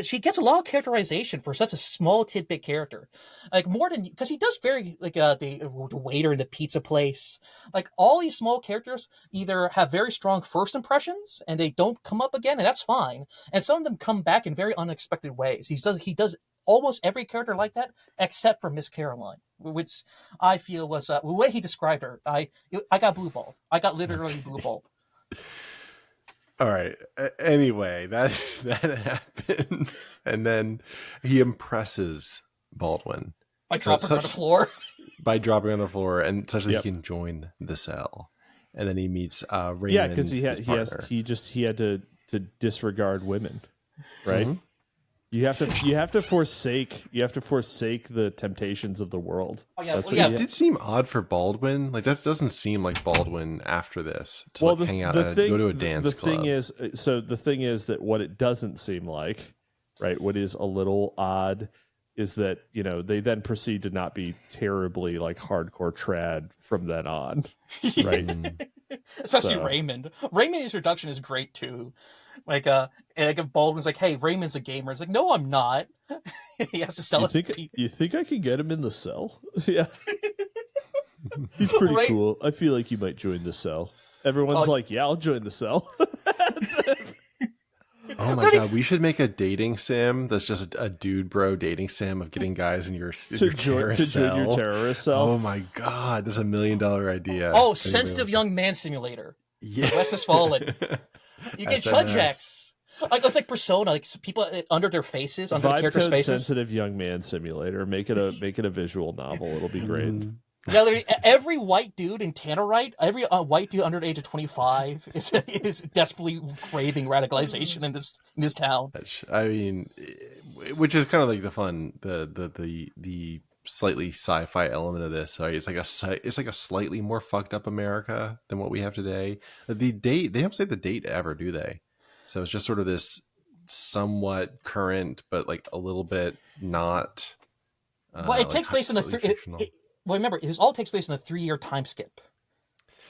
she gets a lot of characterization for such a small tidbit character, like more than because he does very like the waiter in the pizza place, like all these small characters either have very strong first impressions and they don't come up again, and that's fine, and some of them come back in very unexpected ways. He does almost every character like that except for Miss Caroline, which I feel was the way he described her. I got blue balled. I got literally blue balled. All right. Anyway, that happens, and then he impresses Baldwin by dropping her on the floor. By dropping on the floor, and such that he can join the cell, and then he meets Raymond. Yeah, because he had to disregard women, right? Mm-hmm. You have to forsake the temptations of the world. Oh, yeah. It did seem odd for Baldwin. Like that doesn't seem like Baldwin after this to hang out and go to a dance club. The thing is that what it doesn't seem like, right? What is a little odd is that they then proceed to not be terribly like hardcore trad from then on, right? Especially Raymond. Raymond's introduction is great too. Like if Baldwin's like, hey, Raymond's a gamer. It's like, no, I'm not. He has to sell You think I can get him in the cell? Yeah. He's pretty Right. cool. I feel like you might join the cell. Everyone's like, yeah, I'll join the cell. Oh my god, we should make a dating sim that's just a dude bro dating sim of getting guys in your terrorist cell. Join your terrorist cell. Oh my god, that's $1 million idea. Oh, sensitive young man simulator. Yeah. West has fallen. You get SMS. chudjacks. Like it's like Persona, like people under their faces, under the Vibe characters' code faces. sensitive young man simulator. Make it a visual novel. It'll be great. Yeah, literally, every white dude in Tannerite, every white dude under the age of 25 is desperately craving radicalization in this town. I mean, which is kind of like the fun, the slightly sci-fi element of this. Right? It's like a slightly more fucked up America than what we have today. The date, they don't say the date ever, do they? So it's just sort of this somewhat current, but like a little bit not. Well, it takes place in well, remember, it all takes place in a 3-year time skip.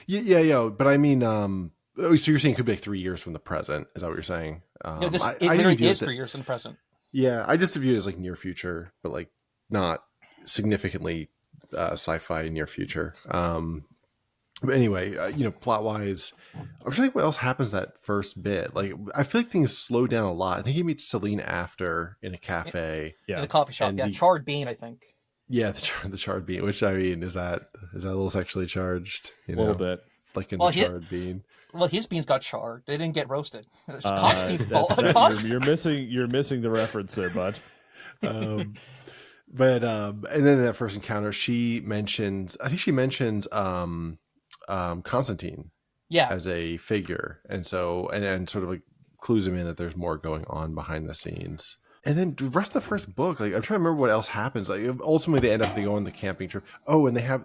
Yeah. But I mean, so you're saying it could be like 3 years from the present? Is that what you're saying? No, it literally is 3 years in the present. Yeah, I just view it as like near future, but like not significantly sci-fi near future. But anyway, plot wise, I'm trying to think what else happens that first bit. Like, I feel like things slow down a lot. I think he meets Celine after in a cafe, in the coffee shop. Yeah, charred bean, I think. Yeah, the charred bean. Which I mean, is that a little sexually charged? A little bit, like in the charred bean. Well, his beans got charred. They didn't get roasted. You're missing the reference there, bud. But and then in that first encounter, she mentions Constantine, as a figure, and so and sort of like clues him in that there's more going on behind the scenes. And then the rest of the first book, like I'm trying to remember what else happens. Like ultimately they go on the camping trip. Oh, and they have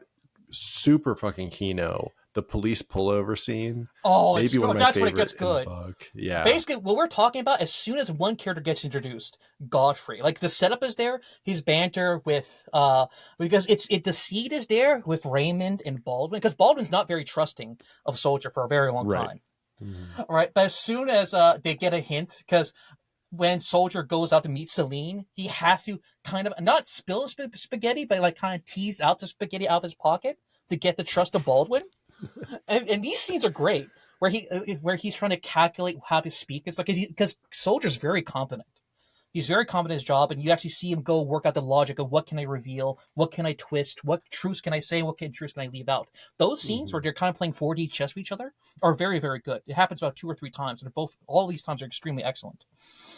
super fucking Kino, the police pullover scene. Oh, maybe one of my that's when it favorites gets good. in the book. Yeah. Basically, what we're talking about, as soon as one character gets introduced, Godfrey, like the setup is there. His banter with because the seed is there with Raymond and Baldwin, because Baldwin's not very trusting of Soldier for a very long time. Mm-hmm. All right, but as soon as they get a hint, because when Soldier goes out to meet Celine, he has to kind of not spill spaghetti, but like kind of tease out the spaghetti out of his pocket to get the trust of Baldwin. and these scenes are great, where he's trying to calculate how to speak. It's like because Soldier's very competent. He's very competent in his job, and you actually see him go work out the logic of what can I reveal, what can I twist, what truths can I say, what truths can I leave out. Those scenes where they're kind of playing 4D chess with each other are very, very good. It happens about 2 or 3 times, and all these times are extremely excellent.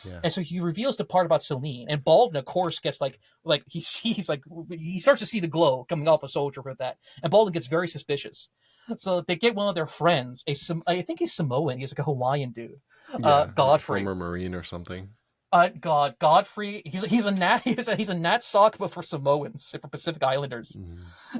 Yeah. And so he reveals the part about Celine, and Baldwin, of course, gets like he starts to see the glow coming off a Soldier with that, and Baldwin gets very suspicious. So they get one of their friends, I think he's Samoan, he's like a Hawaiian dude, Godfrey, former Marine or something. Godfrey, he's a Nat sock, but for Samoans, for Pacific Islanders.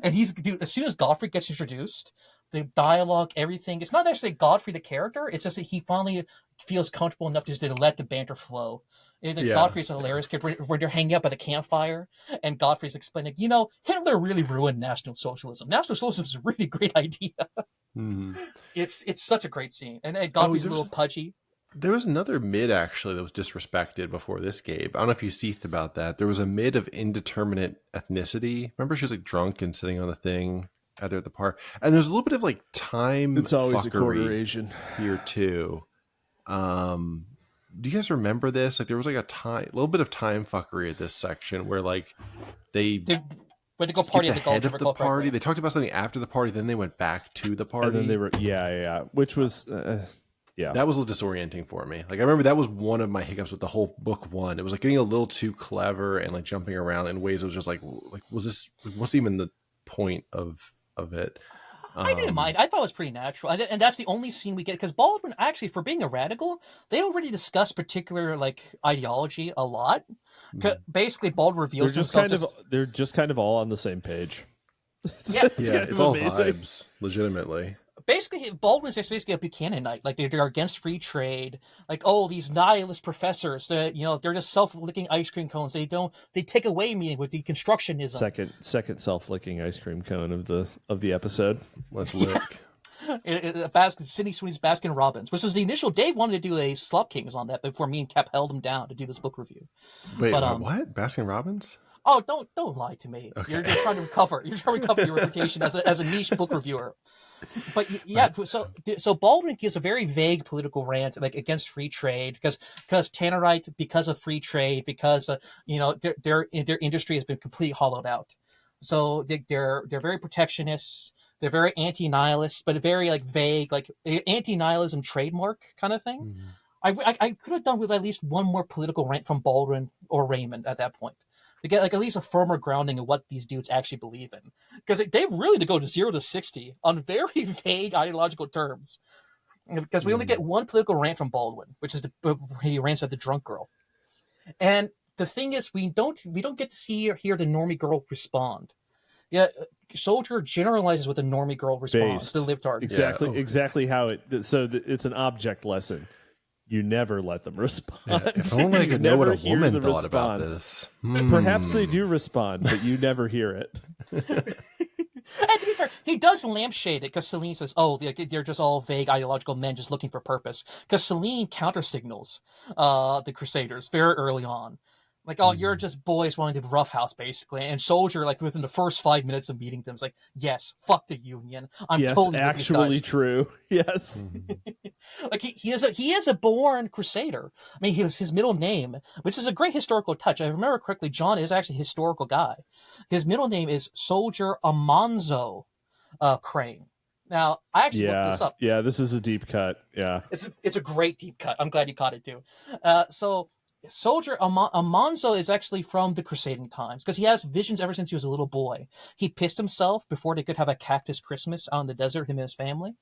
And as soon as Godfrey gets introduced, the dialogue, everything, it's not necessarily Godfrey the character, it's just that he finally feels comfortable enough just to let the banter flow. Godfrey's a hilarious character where they're hanging out by the campfire, and Godfrey's explaining, Hitler really ruined National Socialism. National Socialism is a really great idea. It's such a great scene. And Godfrey's a little pudgy. There was another mid, actually, that was disrespected before this, Gabe. I don't know if you seethed about that. There was a mid of indeterminate ethnicity. Remember, she was like drunk and sitting on the thing out there at the park. And there's a little bit of like time. It's always a quarter Asian here too. Do you guys remember this? Like there was like a little bit of time fuckery at this section where like they went to go party at the head of the party. They talked about something after the party, then they went back to the party. And then they were which was that was a little disorienting for me. Like I remember that was one of my hiccups with the whole book one. It was like getting a little too clever and like jumping around in ways that was just like what's even the point of it? I didn't mind. I thought it was pretty natural. And that's the only scene we get, because Baldwin, actually, for being a radical, they don't really discuss particular like ideology a lot. Basically, Baldwin reveals they're just kind of all on the same page. It's all vibes, legitimately. Basically, Baldwin's just basically a Buchananite. Like they're against free trade. Like, oh, these nihilist professors, they're just self-licking ice cream cones. They take away meaning with deconstructionism. Second self-licking ice cream cone of the episode. Let's lick. Sydney Sweeney's Baskin Robbins, which was the initial. Dave wanted to do a Slop Kings on that before me and Cap held him down to do this book review. Wait, what? Baskin Robbins? Oh, don't lie to me. Okay. You're trying to recover. You're trying to recover your reputation as a niche book reviewer. But yeah, so Baldwin gives a very vague political rant like against free trade because Tannerite, because of free trade, because their industry has been completely hollowed out. So they're very protectionist. They're very anti-nihilist, but very like vague, like anti-nihilism trademark kind of thing. I could have done with at least one more political rant from Baldwin or Raymond at that point to get like at least a firmer grounding of what these dudes actually believe in, because they've really to go to 0 to 60 on very vague ideological terms. Because we only get one political rant from Baldwin, which is he rants at the drunk girl, and the thing is we don't get to see or hear the normie girl respond. Yeah, Soldier generalizes what the normie girl responds to the libtard. Exactly how it. So it's an object lesson. You never let them respond. Yeah, if only I could know what a woman thought about this. Perhaps they do respond, but you never hear it. And to be fair, he does lampshade it because Celine says, "Oh, they're just all vague ideological men just looking for purpose." Because Celine countersignals the Crusaders very early on, like, "Oh, you're just boys wanting to roughhouse, basically." And Soldier, like within the first 5 minutes of meeting them, is like, "Yes, fuck the Union. I'm totally actually true. Yes." Like he is a born crusader. I mean, his middle name, which is a great historical touch. I remember correctly, John is actually a historical guy. His middle name is Soldier Amanzo Crane. Now, I actually looked this up. Yeah, this is a deep cut. Yeah, it's a great deep cut. I'm glad you caught it too. So Soldier Amanzo is actually from the Crusading times because he has visions ever since he was a little boy. He pissed himself before they could have a cactus Christmas out in the desert, him and his family,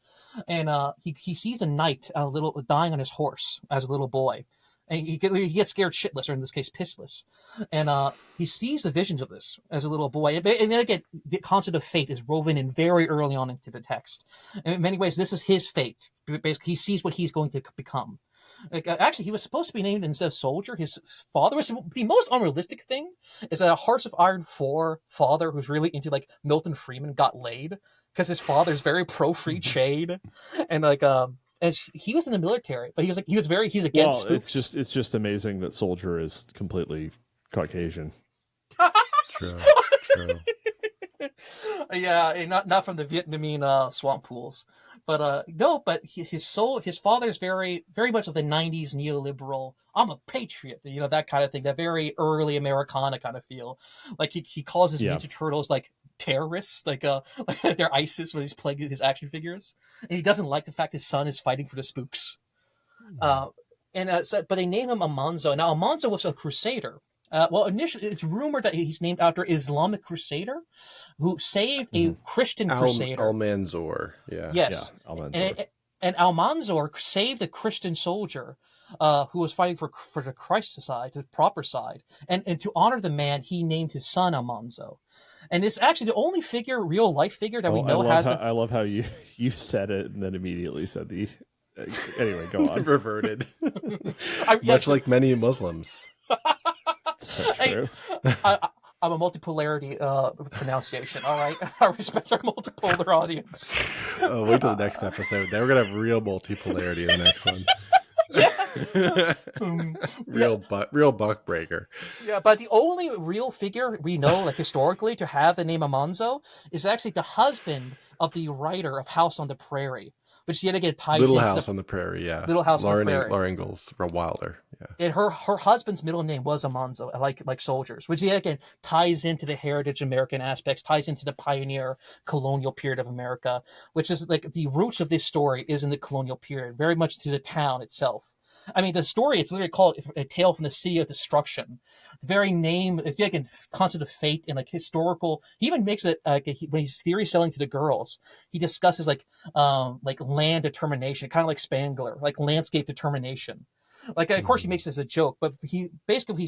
and he sees a knight dying on his horse as a little boy, and he gets scared shitless, or in this case pissless, and he sees the visions of this as a little boy, and then again the concept of fate is woven in very early on into the text. And in many ways, this is his fate. Basically, he sees what he's going to become. Like, actually, he was supposed to be named instead of Soldier. His father was the most unrealistic thing. Is that a Hearts of Iron 4 father who's really into like Milton Freeman got laid because his father's very pro free trade, and like and he was in the military, but he's against spooks. It's just amazing that Soldier is completely Caucasian. True. Yeah, not from the Vietnamese swamp pools. But no, but his father is very, very much of the 90s neoliberal, I'm a patriot, that kind of thing, that very early Americana kind of feel. Like he calls his Ninja Turtles like terrorists, like they're ISIS when he's playing his action figures. And he doesn't like the fact his son is fighting for the spooks. But they name him Amanzo. Now, Amanzo was a crusader. Well, initially, it's rumored that he's named after Islamic crusader who saved a Christian crusader. Almanzor, yeah. Yes. Yeah, Almanzor. And Almanzor saved a Christian soldier who was fighting for the Christ side, the proper side. And to honor the man, he named his son Almanzo. And it's actually the only real life figure that we know has... I love how you said it and then immediately said the... Anyway, go on. Reverted. Much like many Muslims. So true. I'm a multipolarity pronunciation, all right? I respect our multipolar audience. Oh, wait till the next episode. Then we're going to have real multipolarity in the next one. Real buck breaker. Yeah, but the only real figure we know, like historically, to have the name Amanzo is actually the husband of the writer of House on the Prairie, which yet again ties Little into House on the Prairie, yeah. Little House on the Prairie. Laura Ingalls Wilder, yeah. And her husband's middle name was Amanzo, like Soldiers, which yet again ties into the heritage American aspects, ties into the pioneer colonial period of America, which is like the roots of this story is in the colonial period, very much to the town itself. I mean, the story, it's literally called A Tale from the City of Destruction. The very name, it's like a concept of fate and like historical. He even makes it when he's theory selling to the girls. He discusses like land determination, kind of like Spangler, like landscape determination. Like, of course, he makes this a joke, but he's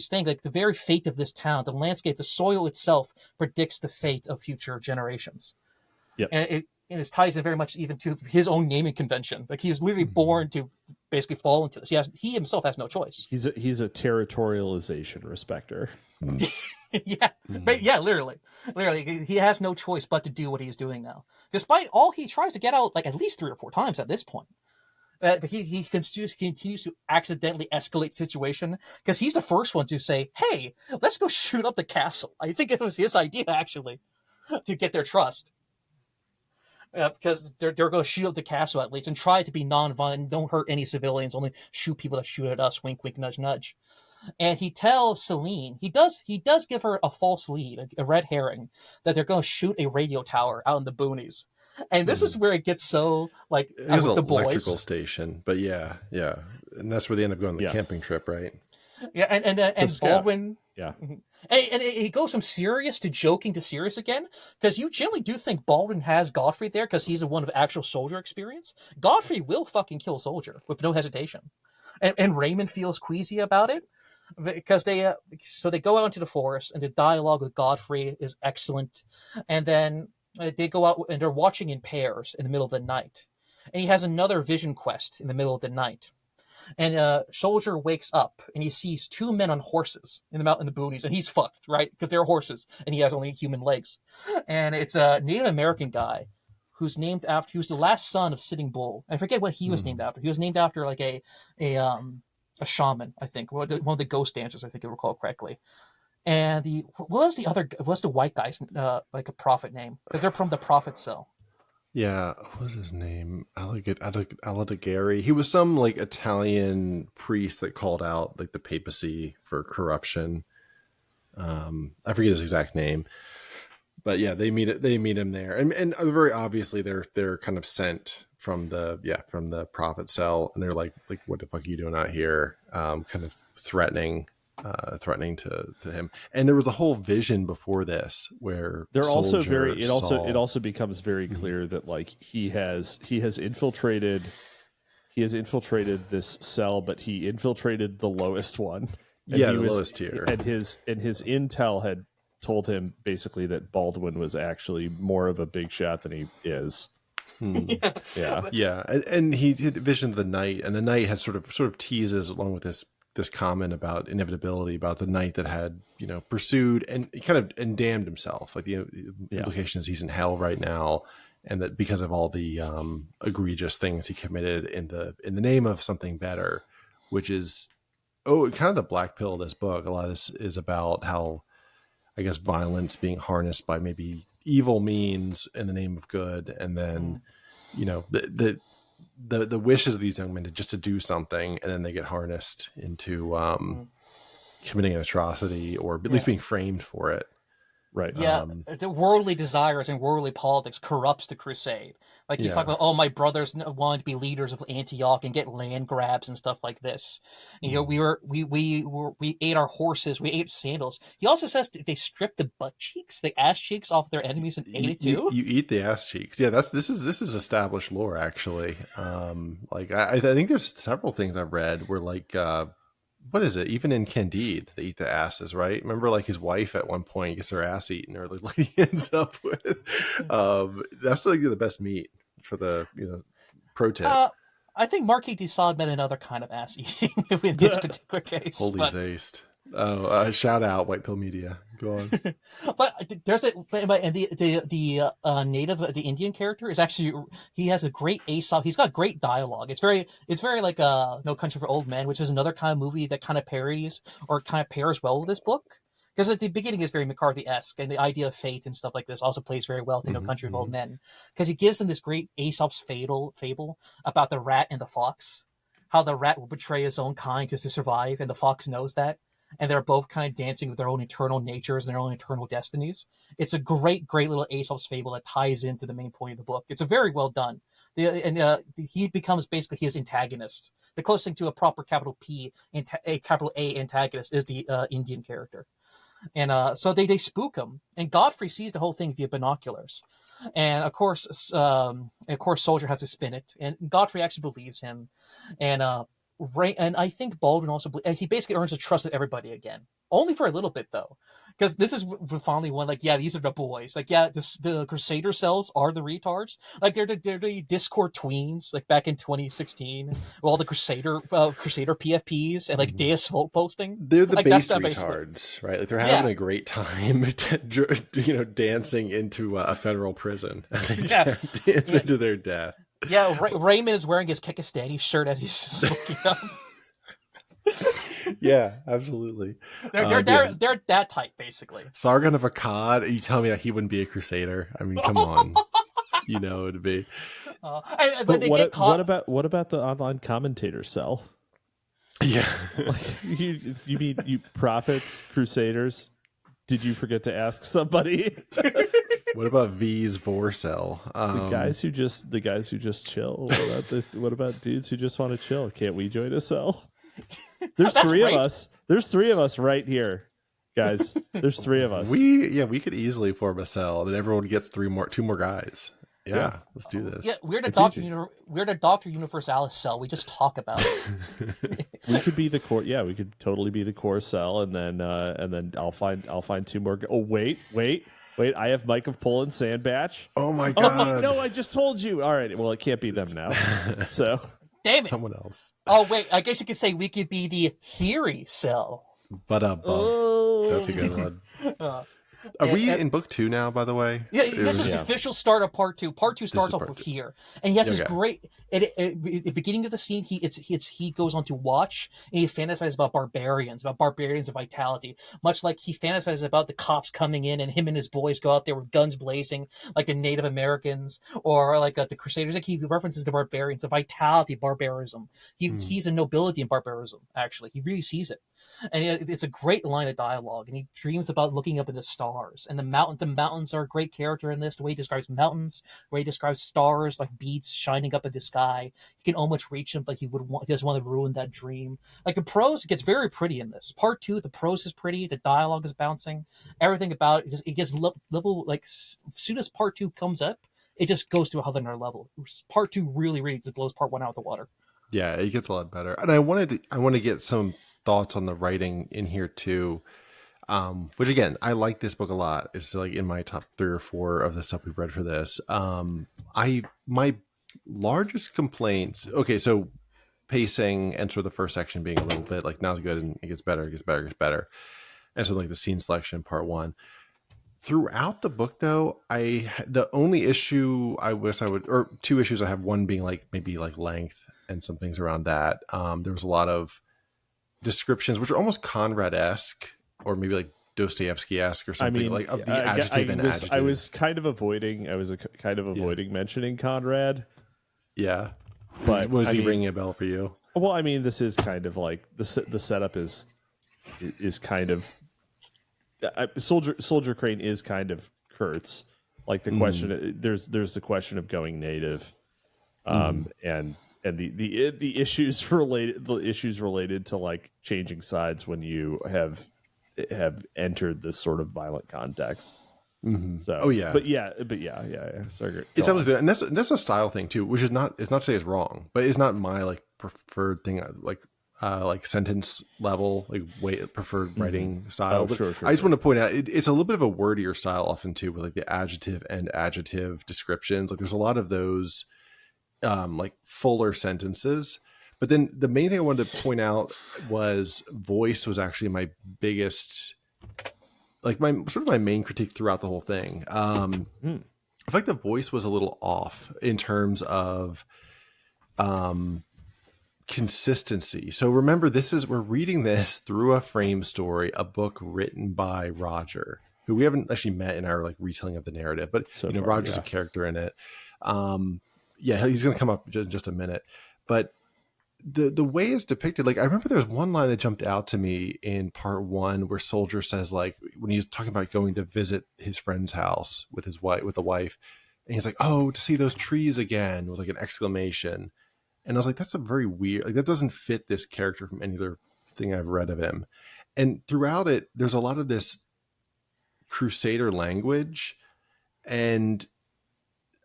saying like the very fate of this town, the landscape, the soil itself predicts the fate of future generations. Yeah, and this ties in very much even to his own naming convention. Like, he is literally born to basically fall into this. He himself has no choice. He's a territorialization respecter. Yeah, but yeah, literally, he has no choice but to do what he's doing now. Despite all, he tries to get out like at least 3 or 4 times at this point. He continues to accidentally escalate the situation because he's the first one to say, "Hey, let's go shoot up the castle." I think it was his idea actually to get their trust. Because they're going to shoot up the castle at least and try to be non-violent, don't hurt any civilians, only shoot people that shoot at us. Wink, wink, nudge, nudge. And he tells Celine, he does give her a false lead, a red herring, that they're going to shoot a radio tower out in the boonies. And this is where it gets so like it was with an the boys. electrical station, but yeah, and that's where they end up going on the camping trip, right? Yeah, and Baldwin. Yeah. And it goes from serious to joking to serious again, because you generally do think Baldwin has Godfrey there because he's the one of actual soldier experience. Godfrey will fucking kill a soldier with no hesitation. And Raymond feels queasy about it because they go out into the forest, and the dialogue with Godfrey is excellent. And then they go out and they're watching in pairs in the middle of the night. And he has another vision quest in the middle of the night. And Soldier wakes up and he sees two men on horses in the boonies, and he's fucked, right? Because they're horses and he has only human legs. And it's a Native American guy who's named after, he was the last son of Sitting Bull. I forget what he was named after. He was named after like a shaman, I think, one of the ghost dancers, I think I recall correctly. And what's the white guy's like a prophet name? Because they're from the prophet cell. Yeah, what was his name? Alighieri. He was some like Italian priest that called out like the papacy for corruption. I forget his exact name, but yeah, they meet him there, and very obviously they're kind of sent from the prophet cell, and they're like what the fuck are you doing out here? Kind of threatening to him. And there was a whole vision before this where they're also very it also becomes very clear that like he has infiltrated this cell, but he infiltrated the lowest one. And the lowest tier. And his intel had told him basically that Baldwin was actually more of a big shot than he is. Yeah. And he visioned the night, and the night has sort of teases along with this comment about inevitability, about the knight that had, pursued and damned himself. Like the implication is he's in hell right now, and that because of all the egregious things he committed in the name of something better, which is kind of the black pill of this book. A lot of this is about how, I guess, violence being harnessed by maybe evil means in the name of good, and then the wishes of these young men to do something, and then they get harnessed into committing an atrocity, or at least being framed for it. Right. Yeah, the worldly desires and worldly politics corrupts the crusade. Like he's talking about, my brothers wanted to be leaders of Antioch and get land grabs and stuff like this. And, we ate our horses, we ate sandals. He also says they stripped the butt cheeks, the ass cheeks off their enemies and ate it too. You eat the ass cheeks. Yeah, this is established lore actually. I think there's several things I've read where like. What is it? Even in Candide, they eat the asses, right? Remember, like his wife at one point gets her ass eaten, or like he ends up with. That's like the best meat for the pro tip. I think Marquis de Sade meant another kind of ass eating in this particular case. Holy Zaste. Oh, shout out White Pill Media. Go on. But there's the Indian character is actually, he has a great Aesop. He's got great dialogue. It's very like No Country for Old Men, which is another kind of movie that kind of parodies or kind of pairs well with this book. Because at the beginning is very McCarthy-esque, and the idea of fate and stuff like this also plays very well to No Country for Old Men. Because he gives them this great Aesop's fable about the rat and the fox. How the rat will betray his own kind just to survive, and the fox knows that. And they're both kind of dancing with their own eternal natures and their own eternal destinies. It's a great little Aesop's fable that ties into the main point of the book. It's a very well done. He becomes basically his antagonist. The closest thing to a proper capital P, a capital A antagonist is the Indian character. And so they spook him. And Godfrey sees the whole thing via binoculars. And of course, Soldier has to spin it. And Godfrey actually believes him. And I think Baldwin also he basically earns the trust of everybody again, only for a little bit though, because this is finally one like, these are the boys, like the Crusader cells are the retards, like they're the Discord tweens, like back in 2016, with all the Crusader PFPs and like Deus Volt posting. They're the like, base retards, right? Like they're having a great time, dancing into a federal prison as they dance into their death. Yeah, Raymond is wearing his Kekistani shirt as he's just looking up. Yeah, absolutely. They're that type, basically. Sargon of Akkad, you tell me that he wouldn't be a crusader? I mean, come on. You know it'd be. But they get caught. What about the online commentator cell? Yeah. You mean you prophets, crusaders? Did you forget to ask somebody? What about V's Vorcell? The guys who just chill. What about dudes who just want to chill? Can't we join a cell? There's three of us. There's three of us right here, guys. There's three of us. We could easily form a cell, and everyone gets two more guys. Yeah, let's do this. Yeah, we're the Doctor Universalis cell. We just talk about it. We could be the core. Yeah, we could totally be the core cell, and then I'll find two more. Oh wait. I have Mike of Poland Sandbatch. Oh my god! No, I just told you. All right. Well, it can't be them now. So damn it. Someone else. Oh wait, I guess you could say we could be the theory cell. But that's a good one. Are we in book 2 now, by the way? Yeah, this is the official start of part 2. Part 2 starts off with here. And he has this great... At the beginning of the scene, he goes on to watch, and he fantasizes about barbarians of vitality. Much like he fantasizes about the cops coming in, and him and his boys go out there with guns blazing, like the Native Americans, or like the Crusaders. Like he references the barbarians, the vitality, barbarism. He sees a nobility in barbarism, actually. He really sees it. And it's a great line of dialogue, and he dreams about looking up at the stars. And the mountains are a great character in this. The way he describes mountains, the way he describes stars like beads shining up at the sky. He can almost reach them, but he doesn't want to ruin that dream. Like the prose gets very pretty in this. Part 2, the prose is pretty, the dialogue is bouncing, everything about it gets level. Like as soon as part 2 comes up, it just goes to another level. Part 2 really just blows part 1 out of the water. Yeah, it gets a lot better. And I want to get some thoughts on the writing in here too, which again, I like this book a lot. It's like in my top 3 or 4 of the stuff we've read for this. My largest complaints, okay, so pacing and sort of the first section being a little bit like not as good, and it gets better, and so like the scene selection part 1 throughout the book, though, the only issue I wish I would, or 2 issues I have, one being like maybe like length and some things around that. There was a lot of descriptions which are almost Conrad-esque, or maybe like Dostoevsky-esque or something, like of the adjective and adjective. I was kind of avoiding mentioning Conrad. Yeah, but was he ringing a bell for you? Well, I mean, this is kind of like the setup is kind of Soldier Crane is kind of Kurtz. Like the question, there's the question of going native, and the issues related to like changing sides when you have entered this sort of violent context. So, but yeah. Sorry, it's absolutely, and that's a style thing too, which is not to say it's wrong, but it's not my like preferred thing, like sentence level, like preferred writing style. Sure. I just want to point out it's a little bit of a wordier style often too, with like the adjective and adjective descriptions. Like there's a lot of those like fuller sentences. But then the main thing I wanted to point out was voice was actually my biggest, like my main critique throughout the whole thing. I feel like the voice was a little off in terms of consistency. So remember, we're reading this through a frame story, a book written by Roger, who we haven't actually met in our like retelling of the narrative, but Roger's a character in it. He's going to come up in just a minute, but the way it's depicted, like I remember there was one line that jumped out to me in part 1 where Soldier says, like when he's talking about going to visit his friend's house with the wife, and he's like, "Oh, to see those trees again," with like an exclamation. And I was like, that's a very weird, like that doesn't fit this character from any other thing I've read of him. And throughout it, there's a lot of this crusader language, and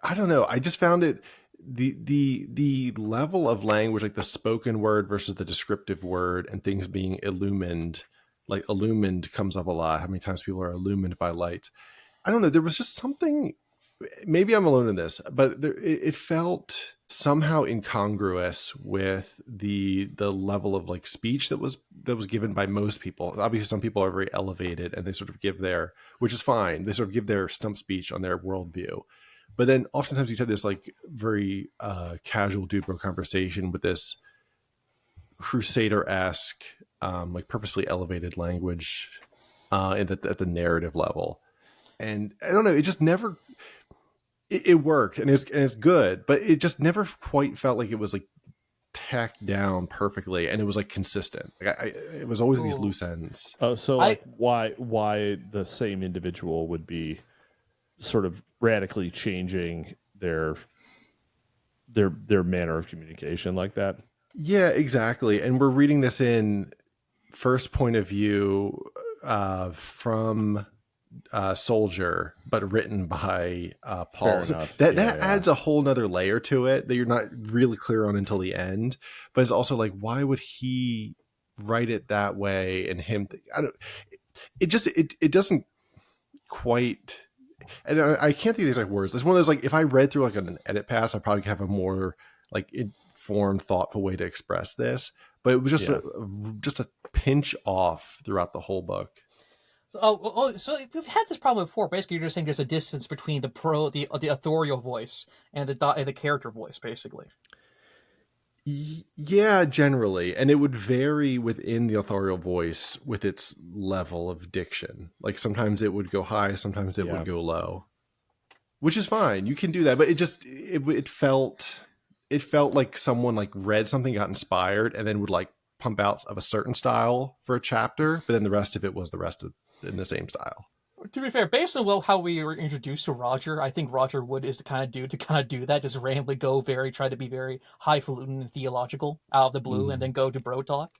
I don't know, I just found it, the level of language, like the spoken word versus the descriptive word, and things being illumined, like illumined comes up a lot. How many times people are illumined by light? I don't know. There was just something, maybe I'm alone in this, but it felt somehow incongruous with the level of like speech that was given by most people. Obviously some people are very elevated and they sort of give which is fine. They sort of give their stump speech on their worldview. But then oftentimes you have this like very casual dude bro conversation with this crusader-esque, like purposefully elevated language at the narrative level. And I don't know, it just never, it worked and it's good, but it just never quite felt like it was like tacked down perfectly, and it was like consistent. Like it was always these loose ends. Oh, so like why the same individual would be sort of radically changing their manner of communication like that? Yeah, exactly. And we're reading this in first point of view from Soldier, but written by Paul. So that adds a whole nother layer to it that you're not really clear on until the end. But it's also like, why would he write it that way? And him, it doesn't quite. And I can't think of these like words. It's one of those like, if I read through like an edit pass, I probably could have a more like informed, thoughtful way to express this. But it was just a pinch off throughout the whole book. So we've had this problem before. Basically, you're just saying there's a distance between the authorial voice and the character voice, basically. Yeah, generally, and it would vary within the authorial voice with its level of diction. Like sometimes it would go high, sometimes it would go low, which is fine. You can do that, but it felt like someone like read something, got inspired, and then would like pump out of a certain style for a chapter, but then the rest of it was the rest of in the same style. To be fair, based on how we were introduced to Roger, I think Roger Wood is the kind of dude to kind of do that, just randomly try to be very highfalutin and theological out of the blue, and then go to bro talk.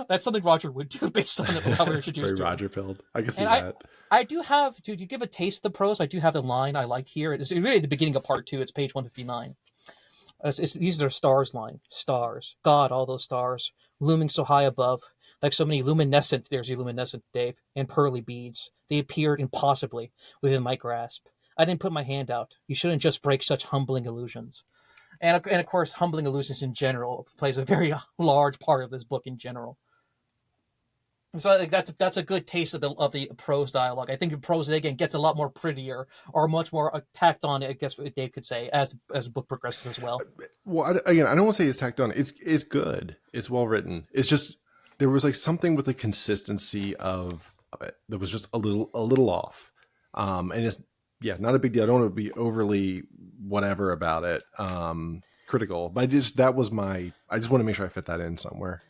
That's something Roger would do based on how we were introduced to him. Roger filled. I can see that. I do have, to give a taste of the prose, I do have the line I like here. It's really at the beginning of part 2. It's page 159. These are stars line. Stars. God, all those stars, looming so high above, like so many there's your luminescent, Dave, and pearly beads. They appeared impossibly within my grasp. I didn't put my hand out. You shouldn't just break such humbling illusions. And of course, humbling illusions in general plays a very large part of this book in general. So I think that's a good taste of the prose dialogue. I think the prose again gets a lot more prettier, or much more tacked on, I guess what Dave could say, as the book progresses as well. Well, again, I don't want to say it's tacked on. It's good. It's well written. It's just there was like something with the consistency of it that was just a little off. And it's not a big deal. I don't want to be overly whatever about it, critical. But I just want to make sure I fit that in somewhere.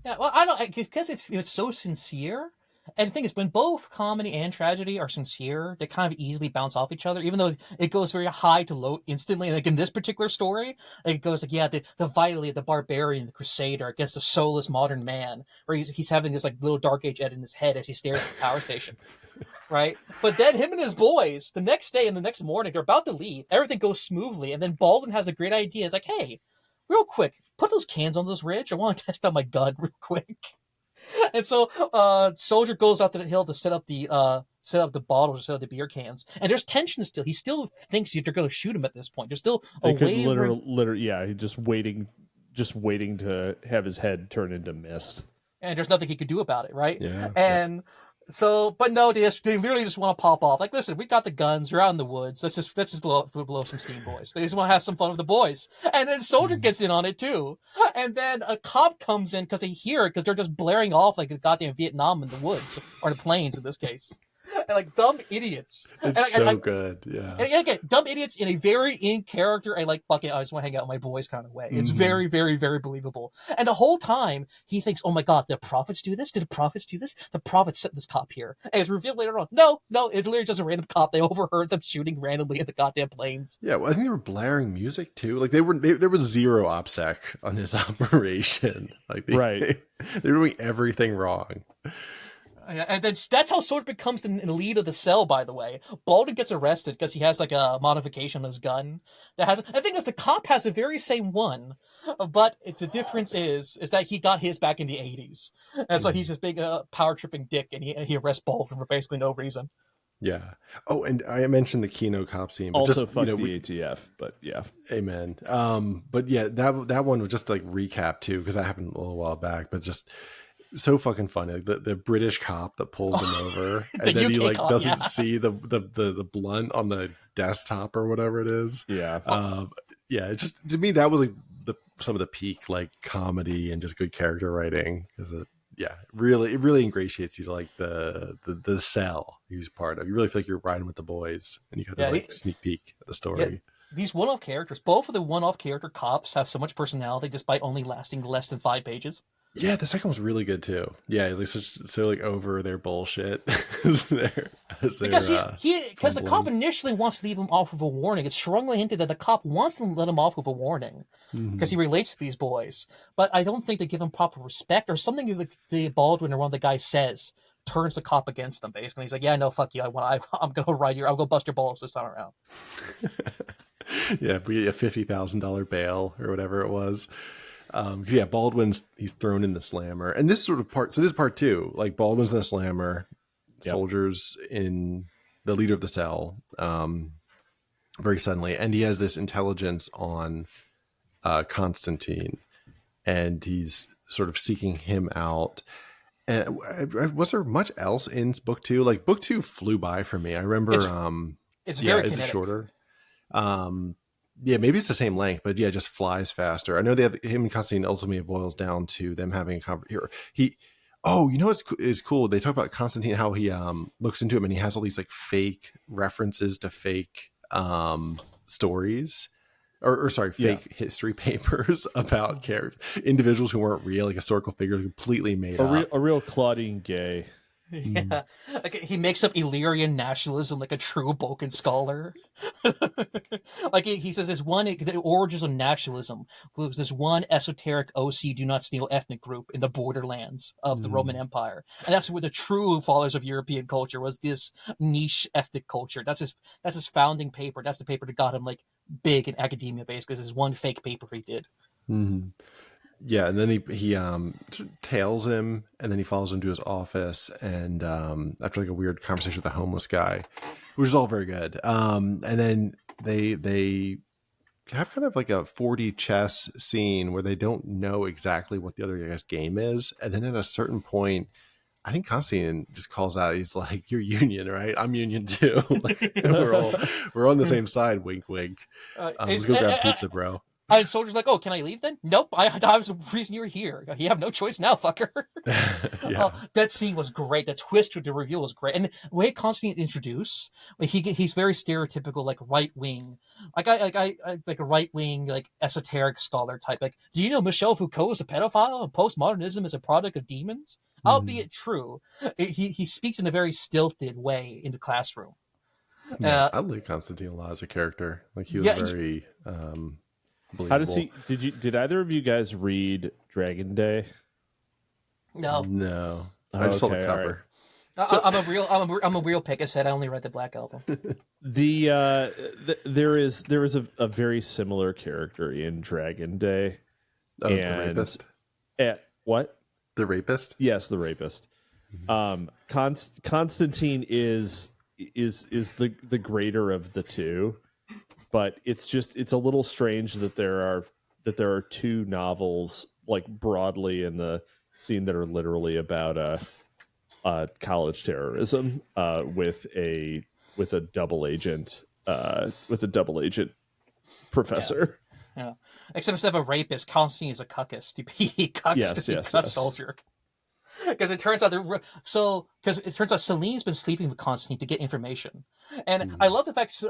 Yeah, well, I don't, because it's so sincere. And the thing is, when both comedy and tragedy are sincere, they kind of easily bounce off each other, even though it goes very high to low instantly. Like in this particular story, it goes like, the vitally, the barbarian, the crusader against the soulless modern man, where he's having this like little dark age edit in his head as he stares at the power station. Right? But then him and his boys, the next day and the next morning, they're about to leave. Everything goes smoothly. And then Baldwin has a great idea. It's like, hey, real quick, put those cans on this ridge. I want to test out my gun real quick. And so Soldier goes out to the hill to set up the bottles, set up the beer cans. And there's tension still. He still thinks they're going to shoot him at this point. There's still a wave. He's just waiting to have his head turn into mist. And there's nothing he could do about it, right? Yeah. And so, but no, they literally just want to pop off. Like, listen, we got the guns. You're out in the woods. Let's just blow some steam, boys. They just want to have some fun with the boys. And then Soldier gets in on it too. And then a cop comes in because they hear it because they're just blaring off like a goddamn Vietnam in the woods or the plains in this case. And like dumb idiots. It's good, yeah. And again, dumb idiots in a very in character and like fucking I just want to hang out with my boys kind of way. It's very, very, very believable. And the whole time he thinks, oh my god, did the prophets do this? Did the prophets do this? The prophets sent this cop here. And it's revealed later on. No, it's literally just a random cop. They overheard them shooting randomly in the goddamn plains. Yeah, well, I think they were blaring music too. Like there was zero OPSEC on this operation. Like they were doing everything wrong. And then that's how Soldier becomes the lead of the cell, by the way. Baldwin gets arrested because he has like a modification on his gun. I think the cop has the very same one, but the difference is that he got his back in the 80s. And so he's this big power tripping dick and he arrests Baldwin for basically no reason. Yeah. Oh, and I mentioned the Kino cop scene. But also, fuck the ATF, but yeah. Amen. But yeah, that one was just like recap too, because that happened a little while back, but just so fucking funny. Like the British cop that pulls him over, and then he UK like cop, doesn't yeah. see the blunt on the desktop or whatever it is. Yeah. Yeah. It just, to me, that was like some of the peak like comedy and just good character writing. Because it really ingratiates you to like the cell he's part of. You really feel like you're riding with the boys, and you got this like sneak peek at the story. Yeah. These one-off characters, both of the one-off character cops have so much personality despite only lasting less than 5 pages. Yeah, the second was really good too. Yeah, like so like over their bullshit because the cop initially wants to leave him off with a warning. It's strongly hinted that the cop wants to let him off with a warning because he relates to these boys. But I don't think they give him proper respect, or something that the Baldwin or one of the guys says turns the cop against them. Basically, he's like, "Yeah, no, fuck you. I'm gonna ride your. I'll go bust your balls this time around." Yeah, we get a $50,000 bail or whatever it was. Baldwin's he's thrown in the slammer, and this sort of part. So this is part 2. Like Baldwin's in the slammer, soldiers in the leader of the cell, very suddenly, and he has this intelligence on Constantine, and he's sort of seeking him out. And was there much else in book 2? Like book 2 flew by for me. I remember it's very is it shorter? Maybe it's the same length, but it just flies faster. I know they have him and Constantine ultimately boils down to them having a conversation. It's cool. They talk about Constantine, how he looks into him and he has all these like fake references to fake stories. Fake history papers about individuals who weren't real, like historical figures completely made up. A real Claudine Gay. Yeah, like he makes up Illyrian nationalism like a true Balkan scholar. Like he says, the origins of nationalism. There's one esoteric OC do not steal ethnic group in the borderlands of the Roman Empire, and that's what the true followers of European culture was. This niche ethnic culture. That's his founding paper. That's the paper that got him like big in academia, basically. This is one fake paper he did. Mm-hmm. Yeah, and then he tails him, and then he follows him to his office, and after like a weird conversation with the homeless guy, which is all very good. And then they have kind of like a 4D chess scene where they don't know exactly what the other guy's game is, and then at a certain point, I think Constantine just calls out. He's like, "You're Union, right? I'm Union too. Like, we're on the same side. Wink, wink. Let's go grab pizza, bro." And Soldier's like, "Oh, can I leave then?" "Nope, I was the reason you were here. You have no choice now, fucker." That scene was great. The twist to the reveal was great, and the way Constantine introduced, like he's very stereotypical, like right wing, like a right wing, like esoteric scholar type. Like, do you know Michel Foucault is a pedophile and postmodernism is a product of demons? Albeit true, he speaks in a very stilted way in the classroom. I like Constantine a lot as a character. Like he was very. Believable. How does he? Did either of you guys read Dragon Day? No. I just saw the cover. Right. So, I'm a real Pegashead. I only read the Black Album. There is a very similar character in Dragon Day. Oh, the rapist. What? The rapist? Yes, the rapist. Constantine is the greater of the two. But it's a little strange that there are 2 novels like broadly in the scene that are literally about college terrorism with a double agent professor. Yeah. Except instead of a rapist, Constantine is a cuckist. He cucks Soldier. Because it turns out Celine's been sleeping with Constantine to get information, and I love the fact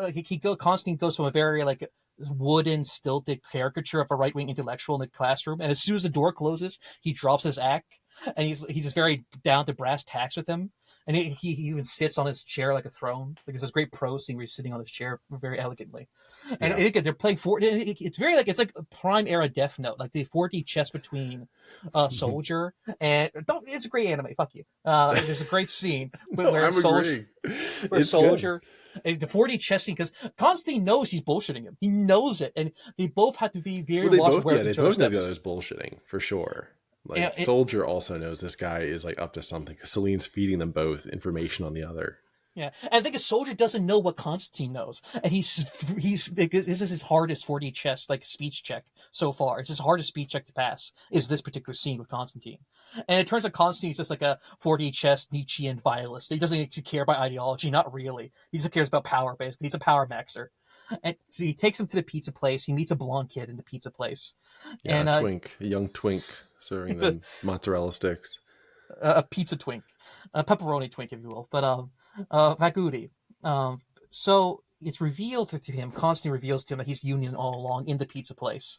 Constantine goes from a very like wooden, stilted caricature of a right wing intellectual in the classroom, and as soon as the door closes, he drops his act, and he's just very down to brass tacks with him, and he even sits on his chair like a throne. Like there's this great prose scene where he's sitting on his chair very elegantly, and again they're playing it's very like a prime era Death Note, like the 4D chess between Soldier and it's a great anime. Fuck you. There's a great scene where Soldier. The 4D chess scene, because Constantine knows he's bullshitting him. He knows it, and they both have to be very watchful. They both know the other's bullshitting for sure. Like Soldier also knows this guy is like up to something because Celine's feeding them both information on the other. Yeah, and I think a soldier doesn't know what Constantine knows, and this is his hardest 4D chess like speech check so far. It's his hardest speech check to pass. Is this particular scene with Constantine, and it turns out Constantine's just like a 4D chess Nietzschean nihilist. He doesn't care about ideology, not really. He just cares about power. Basically, he's a power maxer. And so he takes him to the pizza place. He meets a blonde kid in the pizza place, Yeah, and a young twink serving them mozzarella sticks. A pizza twink, a pepperoni twink, if you will. But Vagudi. So it's revealed to him, Constantine reveals to him that he's Union all along in the pizza place,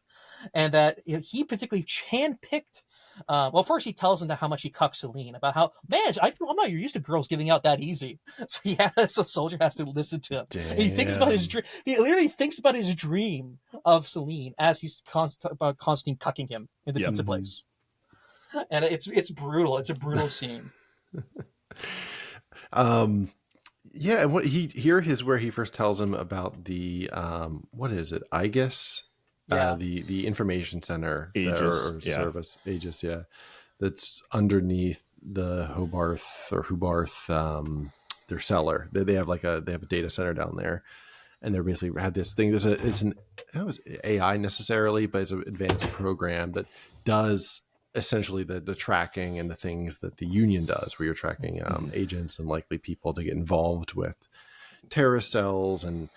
and that he particularly handpicked. Well, first he tells him that how much he cucks Celine, about how, man, I'm not used to girls giving out that easy. So Soldier has to listen to him. And he thinks about his dream. He literally thinks about his dream of Celine as he's about Constantine cucking him in the pizza place. And it's brutal. It's a brutal scene. Yeah, and what is where he first tells him about the what is it? IGUS, the information center Aegis, service Aegis, that's underneath the Hubarth, their cellar. They have a data center down there, and they're basically had this thing. It's AI necessarily, but it's an advanced program that does essentially the tracking and the things that the Union does, where you're tracking agents and likely people to get involved with terrorist cells. And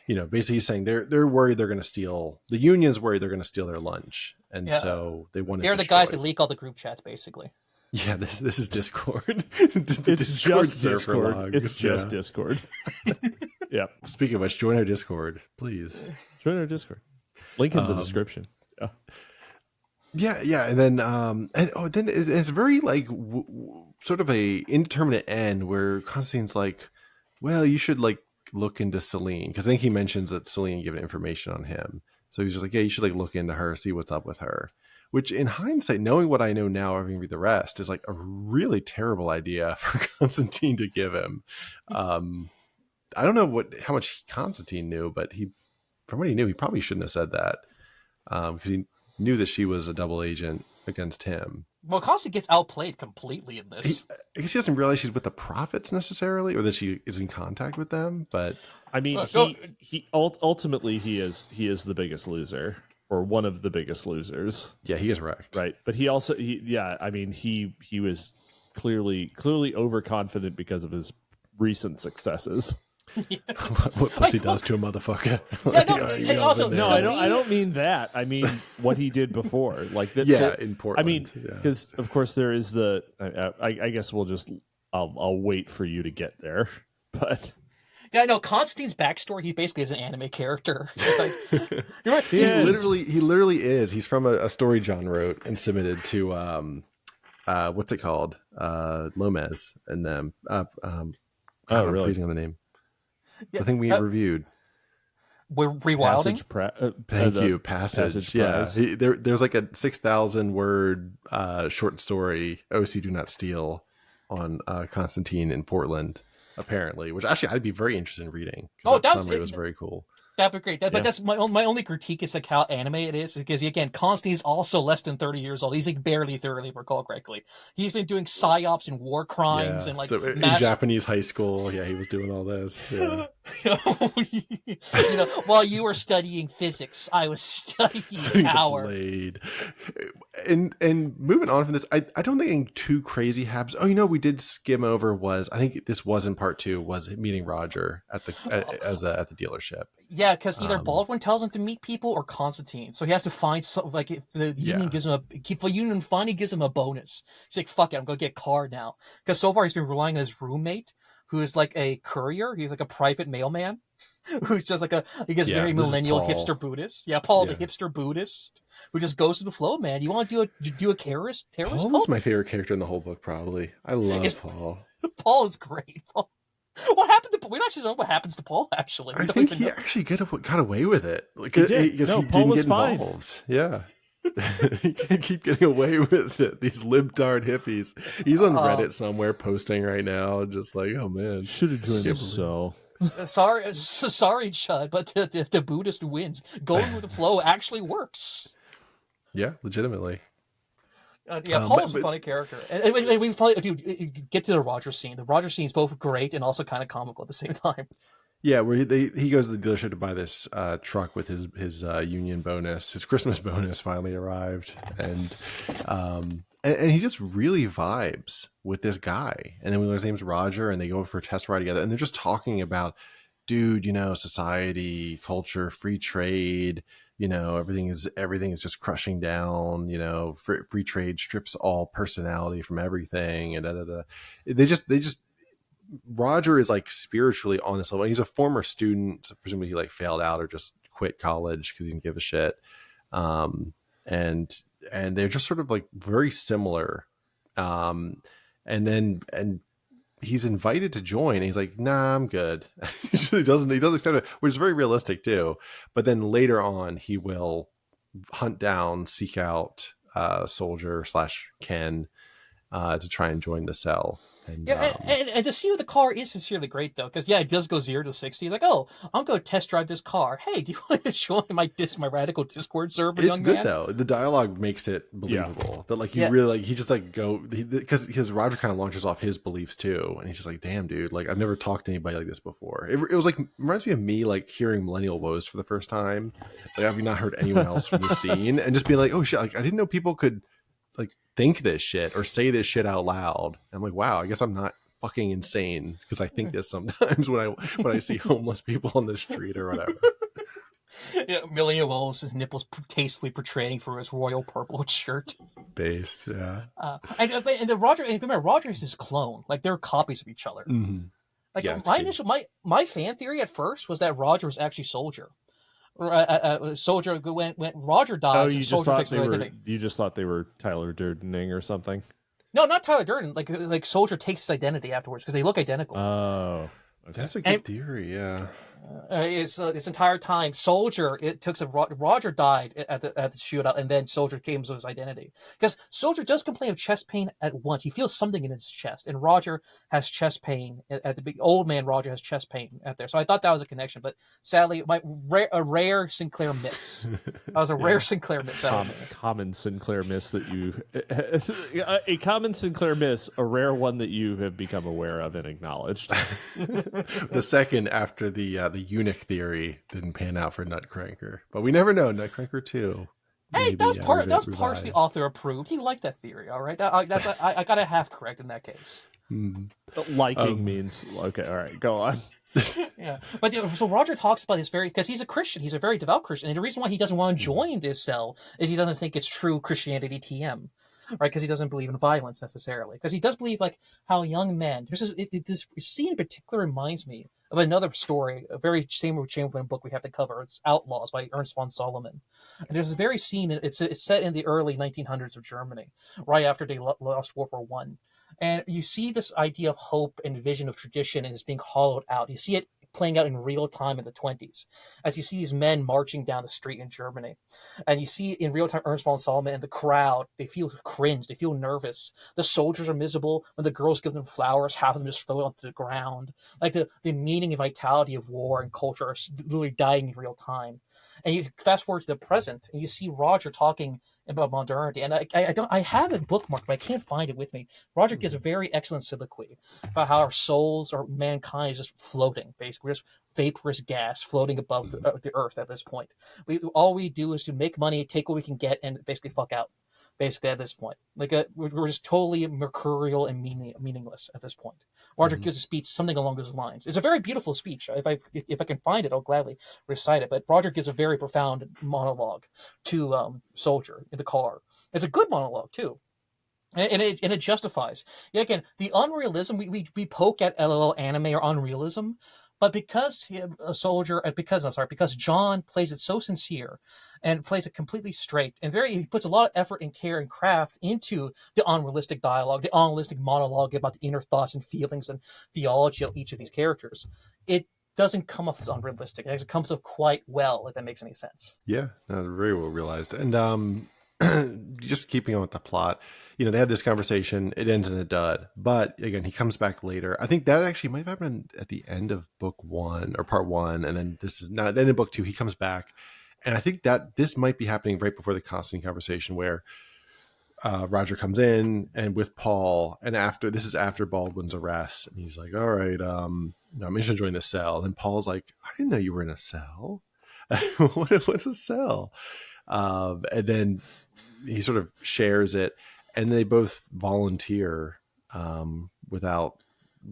basically he's saying they're worried they're going to steal, the Union's worried they're going to steal their lunch, and so they want to they're the guys that leak all the group chats, basically. Yeah, this is Discord. It's just Discord. It's just Discord. Yeah. Speaking of which, join our Discord, please. Join our Discord. Link in the description. Yeah, and then then it's very like sort of a indeterminate end where Constantine's like, well, you should like look into Celine, because I think he mentions that Celine given information on him, so he's just like, yeah, you should like look into her, see what's up with her. Which, in hindsight, knowing what I know now, having read the rest, is like a really terrible idea for Constantine to give him. I don't know how much Constantine knew, but from what he knew, he probably shouldn't have said that, because he knew that she was a double agent against him. Well, Constantine gets outplayed completely in this. I guess he doesn't realize she's with the prophets necessarily, or that she is in contact with them. But I mean, ultimately he is the biggest loser, or one of the biggest losers. Yeah, he is wrecked. Right, but he also he was clearly overconfident because of his recent successes. What pussy does to a motherfucker. I don't mean that. I mean what he did before. Like that's in Portland. I mean, because of course there is the. I guess I'll wait for you to get there, but. Yeah, no, Constantine's backstory, he basically is an anime character. Like, you're right. He literally is. He's from a story John wrote and submitted to what's it called? Lomez and them. I'm freezing on the name. Yeah, the thing we reviewed. We're rewilding. Thank you. Passage. Yeah. There's like a 6,000 word short story, OC Do Not Steal, on Constantine in Portland, apparently, which actually I'd be very interested in reading. That summary was very cool. That'd be great. But that's my only critique is like how anime it is, because again, Constantine's also less than 30 years old. He's like barely 30, if I recall correctly. He's been doing psyops and war crimes and like in Japanese high school. Yeah, he was doing all this. Yeah. While you were studying physics, I was studying power. And moving on from this, I don't think anything too crazy happens. Oh, we did skim over I think this was in part 2, was meeting Roger at the dealership. Yeah, because either Baldwin tells him to meet people or Constantine, so he has to find something. Like if the Union gives him the Union finally gives him a bonus. He's like, "Fuck it, I'm gonna get a car now." Because so far he's been relying on his roommate, who is like a courier. He's like a private mailman, who's just like very millennial hipster Buddhist. Yeah, Paul, the hipster Buddhist, who just goes with the flow. Man, you want to do a terrorist? Paul was my favorite character in the whole book. Probably, I love Paul. Paul is great. What happened to? We don't actually know what happens to Paul. Actually, I think he actually got away with it. Like, he didn't get involved. Yeah. He can't keep getting away with it. These libtard hippies. He's on Reddit somewhere posting right now, just like, oh man, should have joined so. Sorry, Chud, but the Buddhist wins. Going with the flow actually works. Yeah, legitimately. Paul's a funny character, and we probably get to the Roger scene. The Roger scene is both great and also kind of comical at the same time. Yeah, where he goes to the dealership to buy this truck with his union bonus. His Christmas bonus finally arrived, and he just really vibes with this guy. And then we learn his name's Roger, and they go for a test ride together, and they're just talking about, dude, society, culture, free trade. Everything is just crushing down. Free trade strips all personality from everything, and They just Roger is like spiritually on this level. He's a former student, so presumably he like failed out or just quit college because he didn't give a shit. And they're just sort of like very similar. And he's invited to join. And he's like, nah, I'm good. He doesn't accept it, which is very realistic too. But then later on, he will seek out Soldier / Ken to try and join the cell. And the scene with the car is sincerely great though, because it does go 0 to 60. Like, oh, I'm going to test drive this car. Hey, do you want to join my radical Discord server? It's good though. The dialogue makes it believable. That like you really like he just like go because Roger kind of launches off his beliefs too, and he's just like, damn, dude, like I've never talked to anybody like this before. It was like reminds me of me like hearing Millennial Woes for the first time. Like I've not heard anyone else from the scene, and just being like, oh shit, like I didn't know people could like think this shit or say this shit out loud. And I'm like, wow, I guess I'm not fucking insane because I think this sometimes when I see homeless people on the street or whatever. Millennial Woes, his nipples tastefully portraying through his royal purple shirt. Based, yeah. And the Roger, and remember, Roger is his clone. Like they're copies of each other. Mm-hmm. Like my fan theory at first was that Roger was actually Soldier. Soldier when Roger dies. Oh, you just thought they were Tyler Durdening or something? No, not Tyler Durden. Like Soldier takes his identity afterwards because they look identical. Oh, okay. That's a good theory. Yeah. This entire time, Soldier Roger died at the shootout, and then Soldier came to his identity because Soldier does complain of chest pain at once. He feels something in his chest, and Roger has chest pain at the big old man. Roger has chest pain out there, so I thought that was a connection. But sadly, a rare Sinclair miss. That was a rare Sinclair miss. Common Sinclair miss that you a common Sinclair miss, a rare one that you have become aware of and acknowledged. The second after the eunuch theory didn't pan out for Nutcracker, but we never know. Nutcracker 2. Hey, that's partially author approved. He liked that theory. All right, I got a half correct in that case. Liking means okay. All right, go on. Yeah, but so Roger talks about this because he's a Christian. He's a very devout Christian, and the reason why he doesn't want to join this cell is he doesn't think it's true Christianity TM. Right, because he doesn't believe in violence necessarily. Because he does believe like how young men. This scene in particular reminds me of another story, a very Samuel Chamberlain book we have to cover. It's Outlaws by Ernst von Solomon. And there's a very scene. It's set in the early 1900s of Germany, right after they lost World War I. And you see this idea of hope and vision of tradition, and it's being hollowed out. You see it playing out in real time in the 20s as you see these men marching down the street in Germany, and you see in real time Ernst von Salome and the crowd. They feel cringe, they feel nervous. The soldiers are miserable. When the girls give them flowers, half of them just float onto the ground. Like the meaning and vitality of war and culture are literally dying in real time. And you fast forward to the present, and you see Roger talking about modernity. And I have it bookmarked, but I can't find it with me. Roger gives a very excellent soliloquy about how our souls or mankind is just floating, basically. We're just vaporous gas floating above the earth at this point. All we do is to make money, take what we can get, and basically fuck out. Basically, at this point, we're just totally mercurial and meaningless at this point. Roger gives a speech, something along those lines. It's a very beautiful speech. If I can find it, I'll gladly recite it. But Roger gives a very profound monologue to Soldier in the car. It's a good monologue too. And it justifies. Yeah, again, the unrealism, we poke at LOL anime or unrealism, but because John plays it so sincere and plays it completely straight and he puts a lot of effort and care and craft into the unrealistic dialogue, the unrealistic monologue about the inner thoughts and feelings and theology of each of these characters, it doesn't come off as unrealistic. It actually comes off quite well, if that makes any sense. Yeah, very well realized. And just keeping on with the plot, they have this conversation. It ends in a dud. But again, he comes back later. I think that actually might have happened at the end of book 1 or part 1. And then then in book 2, he comes back. And I think that this might be happening right before the Constantine conversation, where Roger comes in and with Paul, and this is after Baldwin's arrest, and he's like, all right, I'm just to join the cell. And Paul's like, I didn't know you were in a cell. What's a cell? And then he sort of shares it, and they both volunteer without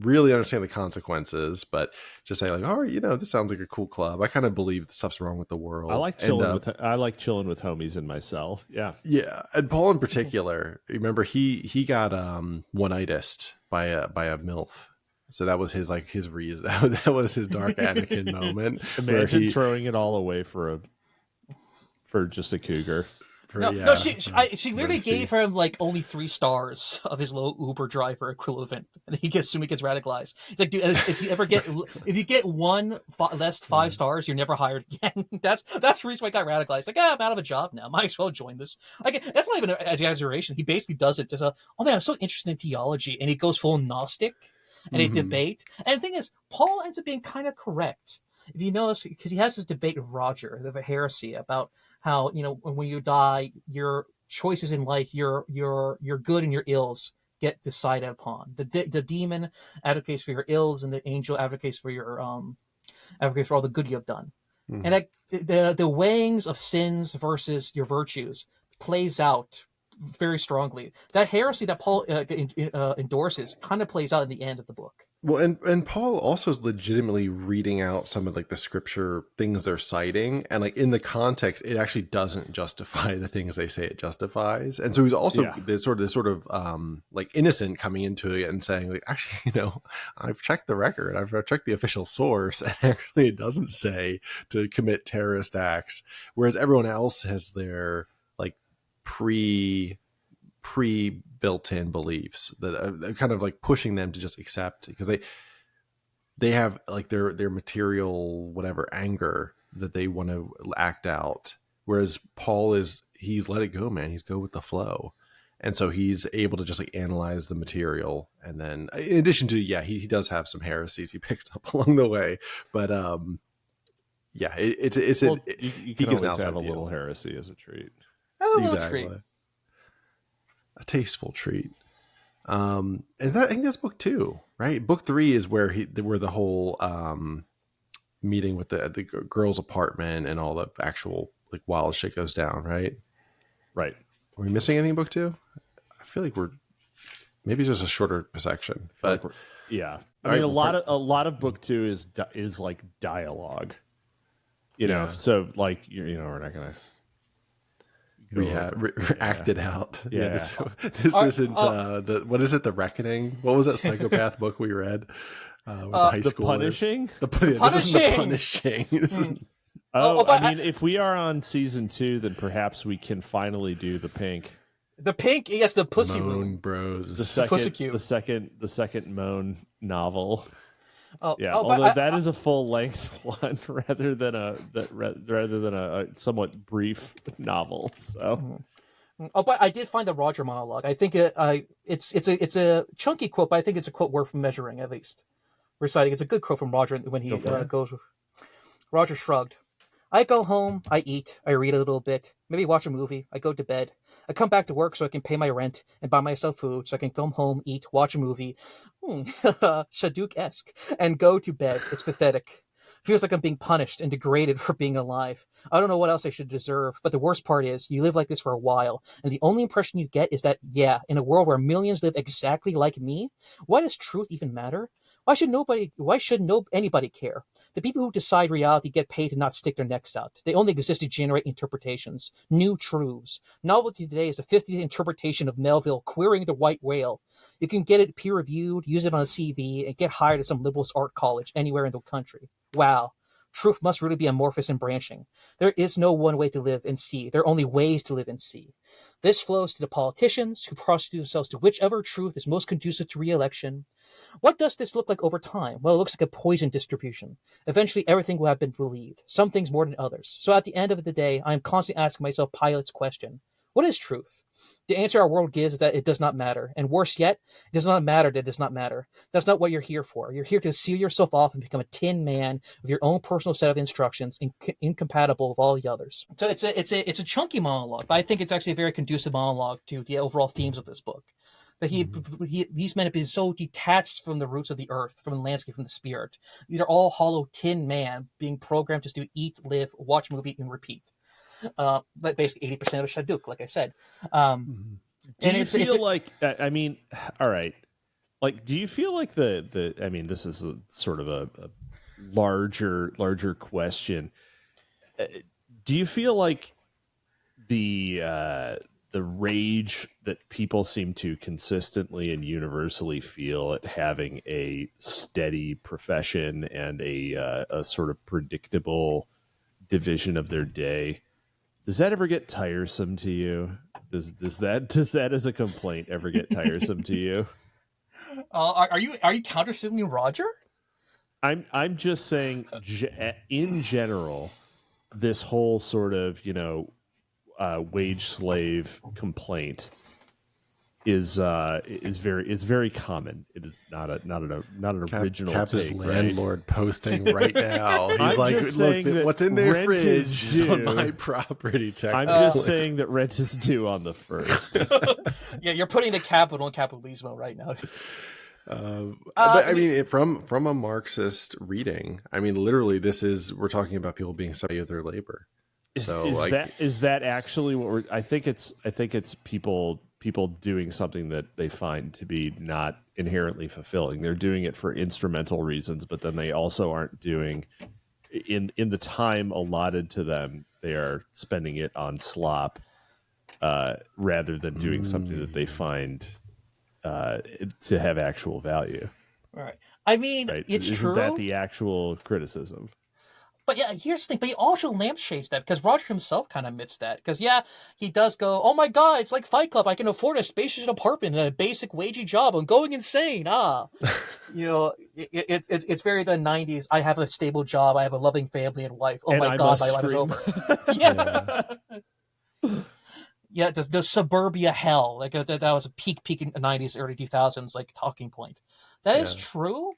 really understanding the consequences, but just say like, all right, this sounds like a cool club. I kind of believe the stuff's wrong with the world. I like chilling with homies in my cell. Yeah. Yeah. And Paul in particular, remember he got one-itis by a MILF. So that was his reason. That was his dark Anakin moment. Imagine throwing it all away for just a cougar. No, she literally gave him like only 3 stars of his low Uber driver equivalent, and he gets radicalized. It's like, dude, if you get one less 5 stars, you're never hired again. That's the reason why I got radicalized. Like, I'm out of a job now. Might as well join this. Like, that's not even an exaggeration. He basically does it just oh man, I'm so interested in theology, and he goes full Gnostic, and they debate. And the thing is, Paul ends up being kind of correct. If you notice, because he has this debate with Roger, the heresy, about how, when you die, your choices in life, your good and your ills get decided upon. The demon advocates for your ills, and the angel advocates for your advocates for all the good you have done. Mm-hmm. And the weighings of sins versus your virtues plays out very strongly. That heresy that Paul endorses kind of plays out in the end of the book. Well, and Paul also is legitimately reading out some of like the scripture things they're citing, and like in the context, it actually doesn't justify the things they say it justifies. And so he's also this sort of like innocent coming into it and saying like, actually, I've checked the record, I've checked the official source, and actually it doesn't say to commit terrorist acts, whereas everyone else has their like built-in beliefs that are kind of like pushing them to just accept, because they have like their material whatever anger that they want to act out, whereas Paul he's let it go, man. He's go with the flow, and so he's able to just like analyze the material. And then in addition to he does have some heresies he picked up along the way, but you can always have a little heresy as a treat. Exactly. A tasteful treat. I think that's book 2, right? Book 3 is where the whole meeting with the girl's apartment and all the actual like wild shit goes down, right? Right. Are we missing anything in book 2? I feel like maybe it's just a shorter section, but I mean, a lot of book 2 is like dialogue, so like we're not gonna act it out. This isn't what is it? The Reckoning. What was that psychopath book we read? High school. Punishing. The Punishing. This is. I mean, if we are on season 2, then perhaps we can finally do the pink. The pink, yes, the Pussy Moan Room. Bros. The second Moan novel. Although that is a full length one rather than a somewhat brief novel. So, but I did find the Roger monologue. I think it's a chunky quote, but I think it's a quote worth measuring, at least reciting. It's a good quote from Roger when he goes. Roger shrugged. I go home, I eat, I read a little bit, maybe watch a movie, I go to bed. I come back to work so I can pay my rent and buy myself food so I can come home, eat, watch a movie, Seduction-esque, and go to bed. It's pathetic. Feels like I'm being punished and degraded for being alive. I don't know what else I should deserve, but the worst part is you live like this for a while, and the only impression you get is that, in a world where millions live exactly like me, why does truth even matter? Why should anybody care? The people who decide reality get paid to not stick their necks out. They only exist to generate interpretations, new truths. Novelty today is the 50th interpretation of Melville querying the white whale. You can get it peer-reviewed, use it on a CV, and get hired at some liberal art college anywhere in the country. Wow. Truth must really be amorphous and branching. There is no one way to live and see. There are only ways to live and see. This flows to the politicians who prostitute themselves to whichever truth is most conducive to re-election. What does this look like over time? Well, it looks like a poison distribution. Eventually, everything will have been relieved, some things more than others. So at the end of the day, I am constantly asking myself Pilate's question. What is truth? The answer our world gives is that it does not matter. And worse yet, it does not matter that it does not matter. That's not what you're here for. You're here to seal yourself off and become a tin man with your own personal set of instructions, incompatible with all the others. So it's a chunky monologue, but I think it's actually a very conducive monologue to the overall themes of this book. That these men have been so detached from the roots of the earth, from the landscape, from the spirit. These are all hollow tin man being programmed just to eat, live, watch a movie, and repeat. Like basically 80% of Shaduk, like I said. Do you feel like, I mean, all right. Like, do you feel like I mean, this is sort of a larger question. Do you feel like the rage that people seem to consistently and universally feel at having a steady profession and a sort of predictable division of their day, does that ever get tiresome to you? Does that as a complaint ever get tiresome to you? Are you countersuing Roger? I'm just saying in general, this whole sort of wage slave complaint is very common. It is not an original Cap take. is landlord right? posting right now. He's like, look, what's in their fridge is on my property. I'm just saying that rent is due on the 1st. Yeah, you're putting the capital in capitalismo right now. But I mean, from a Marxist reading, I mean, literally, we're talking about people being separated of their labor. Is that actually what I think it's people doing something that they find to be not inherently fulfilling. They're doing it for instrumental reasons, but then they also aren't doing in the time allotted to them. They are spending it on slop rather than doing something that they find to have actual value. Right. I mean, right? It's Isn't true. that the actual criticism? But yeah, here's the thing. But he also lampshades that because Roger himself kind of admits that. Because yeah, he does go, "Oh my God, it's like Fight Club. I can afford a spacious apartment and a basic wagey job. I'm going insane." It's very the '90s. I have a stable job. I have a loving family and wife. Oh and my God, my life is over. Yeah, the suburbia hell. Like that was a peak in the '90s, early 2000s, like talking point. That is true.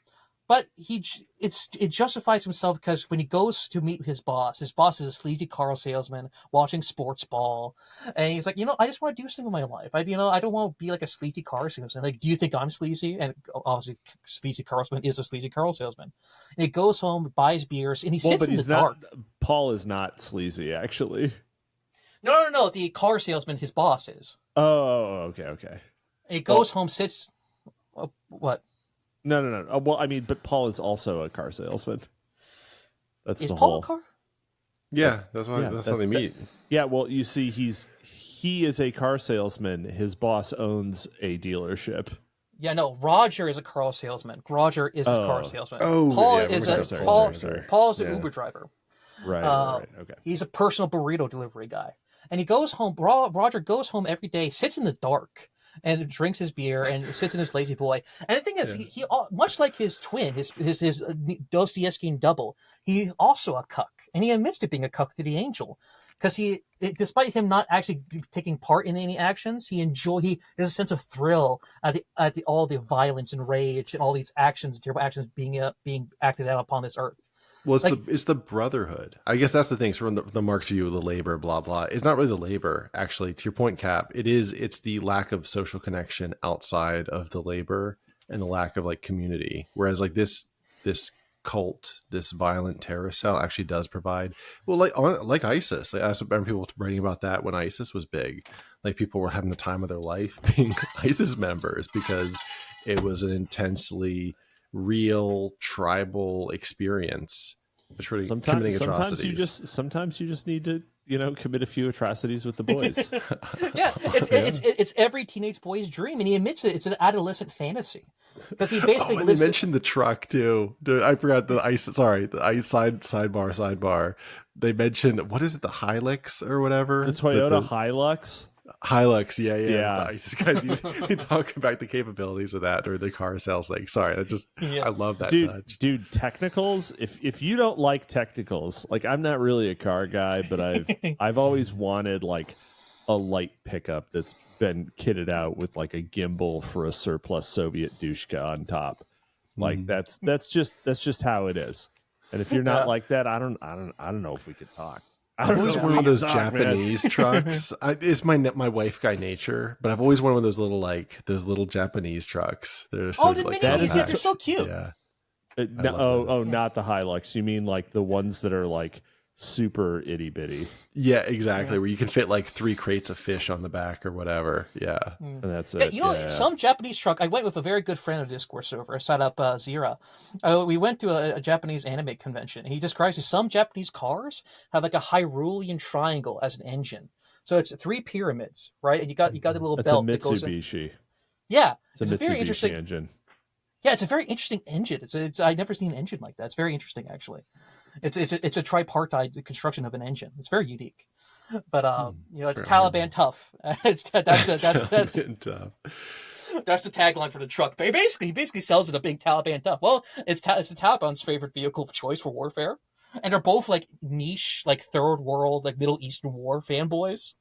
But it justifies himself because when he goes to meet his boss is a sleazy car salesman watching sports ball, and he's like, I just want to do something with my life. I don't want to be like a sleazy car salesman. Like, do you think I'm sleazy? And obviously, sleazy car salesman is a sleazy car salesman. And he goes home, buys beers, and he sits in the dark. Paul is not sleazy, actually. No. The car salesman, his boss is. Oh, okay. And he goes home, sits. What? No. Well, I mean, but Paul is also a car salesman. That's is the Paul whole. A car? Yeah, that's how they meet. Yeah, well, you see, he is a car salesman. His boss owns a dealership. Yeah, no. Roger is a car salesman. Roger is a car salesman. Oh, Paul yeah, is sorry. Paul is the Uber driver. Right. Okay. He's a personal burrito delivery guy, and he goes home. Roger goes home every day, sits in the dark, and drinks his beer and sits in his lazy boy. And the thing is, he much like his twin, his Dostoevskian double, he's also a cuck, and he admits to being a cuck to the angel, because despite him not actually taking part in any actions, there's a sense of thrill at all the violence and rage and all these terrible actions being acted out upon this earth. Well, it's the brotherhood. I guess that's the thing. So from the Marx view of the labor, blah blah. It's not really the labor, actually. To your point, Cap, it's the lack of social connection outside of the labor and the lack of like community. Whereas like this cult, this violent terrorist cell actually does provide. Well, like ISIS. Like, I remember people writing about that when ISIS was big. Like people were having the time of their life being ISIS members because it was an intensely real tribal experience. Committing atrocities. Sometimes you just need to commit a few atrocities with the boys. Yeah, it's every teenage boy's dream, and he admits it. It's an adolescent fantasy because he basically lives. You mentioned the truck too. I forgot the ice. Sorry, the ice sidebar. They mentioned, what is it, the Hilux or whatever? The Toyota Hilux. Hilux, yeah. The ISIS guys, they talk about the capabilities of that or the car sales thing. Sorry, I love that touch. Dude, technicals. If you don't like technicals, like I'm not really a car guy, but I've always wanted like a light pickup that's been kitted out with like a gimbal for a surplus Soviet douchka on top. Like that's just how it is. And if you're not like that, I don't know if we could talk. I've always wanted one of those Japanese trucks. It's my wife guy nature, but I've always wanted one of those little Japanese trucks. They're so, the minis, they're so cute. Yeah. Not the Hilux. You mean like the ones that are like super itty bitty? Yeah, exactly. Where you can fit like 3 crates of fish on the back or whatever. Yeah, and that's it. Some Japanese truck. I went with a very good friend of Discourse server. I set up Zira. We went to a Japanese anime convention. He describes some Japanese cars have like a Hyrulean triangle as an engine. So it's 3 pyramids, right? And you got the little belt that goes in. Mitsubishi. Yeah, it's a very interesting engine. Yeah, it's a very interesting engine. It's I've never seen an engine like that. It's very interesting, actually. It's a tripartite construction of an engine. It's very unique. But it's Taliban tough. That's the tagline for the truck. But he basically sells it a big Taliban tough. Well, it's the Taliban's favorite vehicle of choice for warfare, and they're both like niche, like third world, like Middle Eastern war fanboys.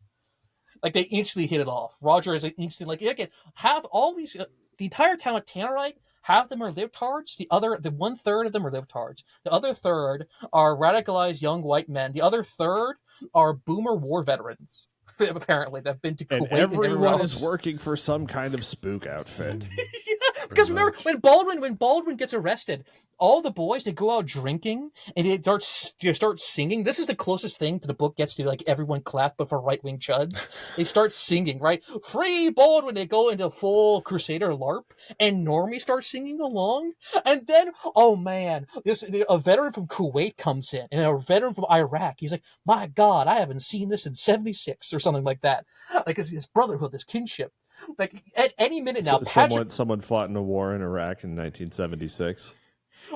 Like they instantly hit it off. Roger is instantly like, again, have all these the entire town of Tannerite. Half of them are libtards. The 1/3 of them are libtards. The other third are radicalized young white men. The other third are boomer war veterans. Apparently, they've been to Kuwait. And everyone is working for some kind of spook outfit. Yeah, because remember when Baldwin gets arrested, all the boys, they go out drinking and they start singing. This is the closest thing to the book gets to like everyone clap, but for right-wing chuds. They start singing, right? Free Baldwin. They go into full crusader LARP, and Normie starts singing along. And then, oh man, a veteran from Kuwait comes in, and a veteran from Iraq. He's like, my God, I haven't seen this in 76 or something like that. Like this brotherhood, this kinship. Like at any minute now, someone fought in a war in Iraq in 1976.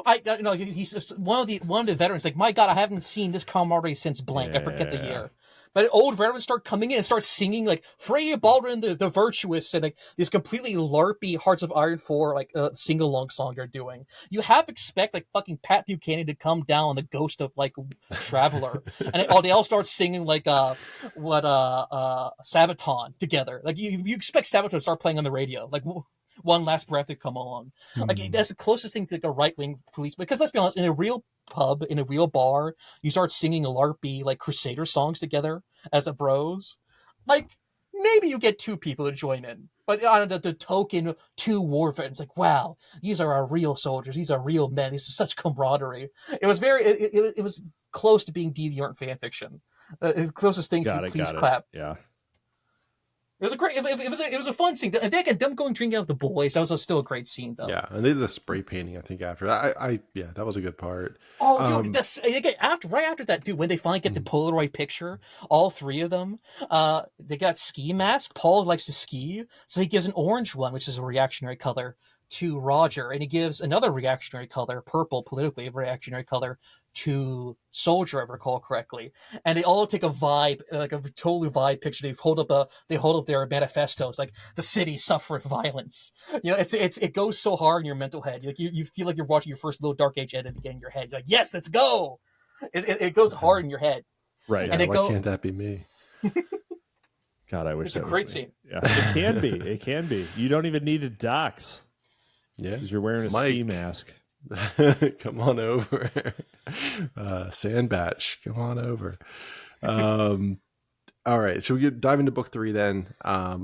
He's one of the veterans. Like, my God, I haven't seen this camaraderie since blank. I forget the year. But old veterans start coming in and start singing like Freya Baldwin the Virtuous and like this completely LARPy Hearts of Iron 4 like sing-along song they're doing. You have to expect like fucking Pat Buchanan to come down on the ghost of like Traveler, and they all start singing like Sabaton together. Like you expect Sabaton to start playing on the radio like One Last Breath to come along. Like that's the closest thing to like a right-wing police. Because let's be honest, in a real pub, in a real bar, you start singing LARPy like Crusader songs together as a bros. Like maybe you get 2 people to join in, but on the token 2 war veterans, like wow, these are our real soldiers. These are real men. This is such camaraderie. It was very. It was close to being deviant fan fiction. The closest thing to please clap. Yeah. It was a great. It was a fun scene. And again, them going drinking out with the boys. That was still a great scene, though. Yeah, and they did the spray painting. I think after that was a good part. Oh, dude, right after that, dude, when they finally get the Polaroid picture, all 3 of them, they got ski masks. Paul likes to ski, so he gives an orange one, which is a reactionary color, to Roger, and he gives another reactionary color, purple, politically reactionary color, to Soldier, if I recall correctly. And they all take a vibe, like a totally vibe picture. They hold up their manifestos, like the city suffereth violence. You know, it goes so hard in your mental head. Like you feel like you're watching your first Little Dark Age edit again in your head. You're like, yes, let's go. It goes hard in your head. Right. And why can't that be me? God, I wish it's a great scene. Yeah, it can be. It can be. You don't even need a dox. Yeah, because you're wearing a ski mask. Come on over. Sandbatch, come on over. All right, so we dive into book 3 then.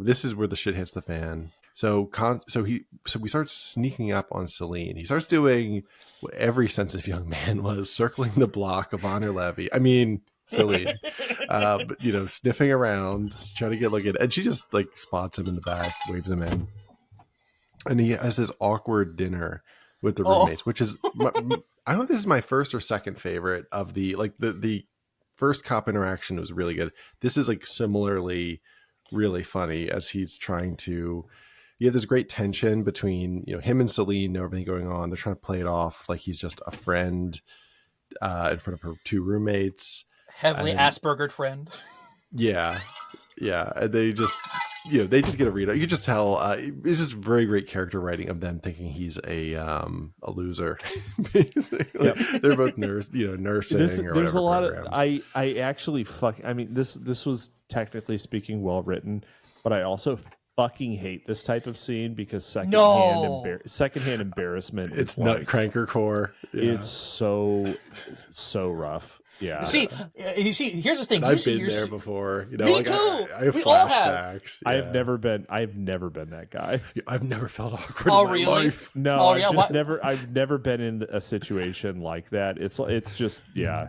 This is where the shit hits the fan. So we start sneaking up on Celine. He starts doing what every sensitive young man was, circling the block of honor levy. I mean, Celine, but sniffing around, trying to get look at, and she just like spots him in the back, waves him in, and he has this awkward dinner with the roommates, which is I don't know if this is my first or second favorite of the first cop interaction was really good. This is like similarly really funny as he's trying to. You have this great tension between him and Celine and everything going on. They're trying to play it off like he's just a friend in front of her 2 roommates, heavily Aspergered friend. Yeah, and they just they just get a read. You can just tell it's just very great character writing of them thinking he's a loser. Basically, Yep. they're both nursing. There's a lot programs. of I actually this was technically speaking well written, but I also fucking hate this type of scene because secondhand embarrassment. It's nutcracker core. Yeah. It's so rough. Yeah. See, here's the thing. I've been there before. Me too. I have We all have. flashbacks. I've Yeah. never been that guy. I've never felt awkward in my really? life. No, Oh, yeah, I've never been in a situation like that. It's just yeah.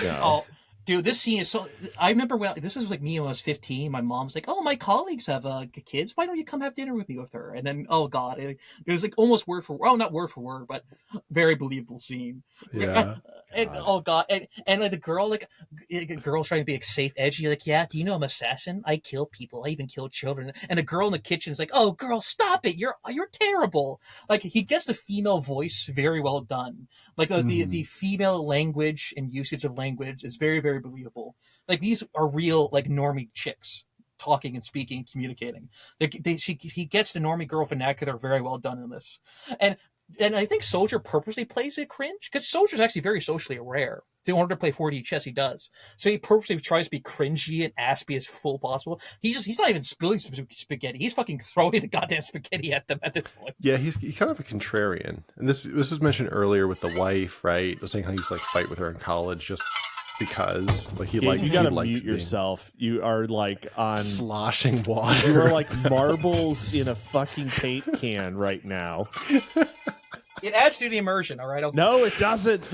No. Oh, dude, this scene is so. I remember when this was like me when I was 15. My mom's like, "Oh, my colleagues have kids. Why don't you come have dinner with me with her?" And then, oh god, it was like almost word for not word for word, but very believable scene. Yeah. And, oh god, and like the girl, like a girl's trying to be like safe, edgy, like, yeah, do you know I'm an assassin? I kill people. I even kill children. And the girl in the kitchen is like, oh, girl, stop it. You're terrible. Like he gets the female voice very well done. Like the female language and usage of language is very, very believable. Like these are real like normie chicks talking and speaking and communicating. He gets the normie girl vernacular very well done in this. And I think Soldier purposely plays it cringe because Soldier's actually very socially aware. In order to play 4D chess, he does. So he purposely tries to be cringy and aspy as full possible. He's not even spilling spaghetti. He's fucking throwing the goddamn spaghetti at them at this point. Yeah, he's kind of a contrarian. And this was mentioned earlier with the wife, right? Was saying how he used to like fight with her in college just because like he likes. You gotta mute yourself. You are like on sloshing water. You are like marbles in a fucking paint can right now. It adds to the immersion, all right? Okay. No, it doesn't.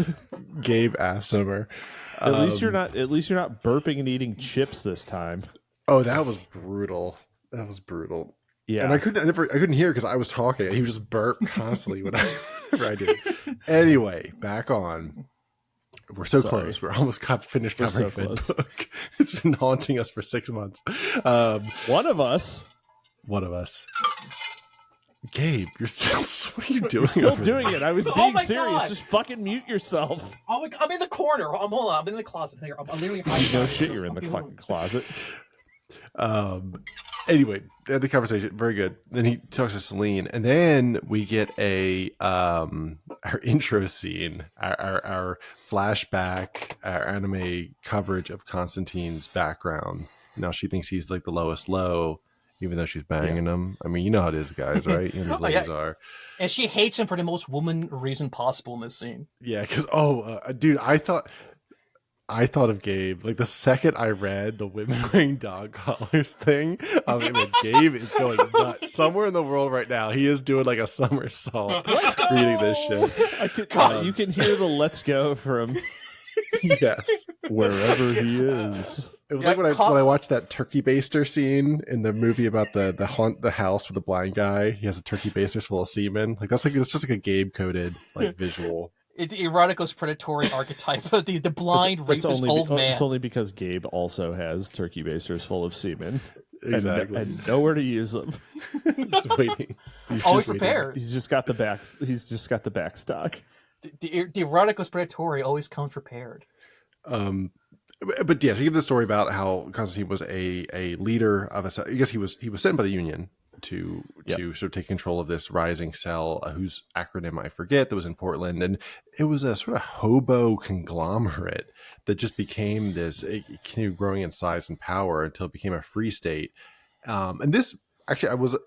Gabe Assemer. At least you're not burping and eating chips this time. Oh, that was brutal. That was brutal. Yeah, and I couldn't hear because I was talking. He would just burp constantly whenever I did. Anyway, back on. We're so close. We're almost finished covering Fedbook. It's been haunting us for 6 months. One of us. Gabe, you're still. What are you doing? You're still doing it. I was being serious. God. Just fucking mute yourself. Oh my God, I'm in the corner. Hold on. I'm in the closet. Here, I'm literally hiding. No shit, you're in the fucking closet. Anyway, the conversation very good. Then he talks to Celine, and then we get our intro scene, our flashback, our anime coverage of Constantine's background. Now she thinks he's like the lowest low, even though she's banging him. I mean, you know how it is, guys, right? You know, these ladies are. And she hates him for the most woman reason possible in this scene. Yeah, because dude, I thought of Gabe like the second I read the women wearing dog collars thing. I was like, man, Gabe is going nuts somewhere in the world right now. He is doing like a somersault. Let's go! Reading this shit. You can hear the "let's go" from yes, wherever he is. It was like when I watched that turkey baster scene in the movie about the haunt the house with the blind guy. He has a turkey baster full of semen. Like it's just like a Gabe coded like visual. The eroticos predatory archetype of the blind rapist old man. It's only because Gabe also has turkey basters full of semen. Exactly. And nowhere to use them. He's waiting. Always prepared. He's just got the back stock. The eroticos predatory always comes prepared. But yeah, to give the story about how Constantine was a leader of a. I guess he was sent by the Union to sort of take control of this rising cell, whose acronym I forget, that was in Portland, and it was a sort of hobo conglomerate that just became this. It continued growing in size and power until it became a free state. And this actually, I was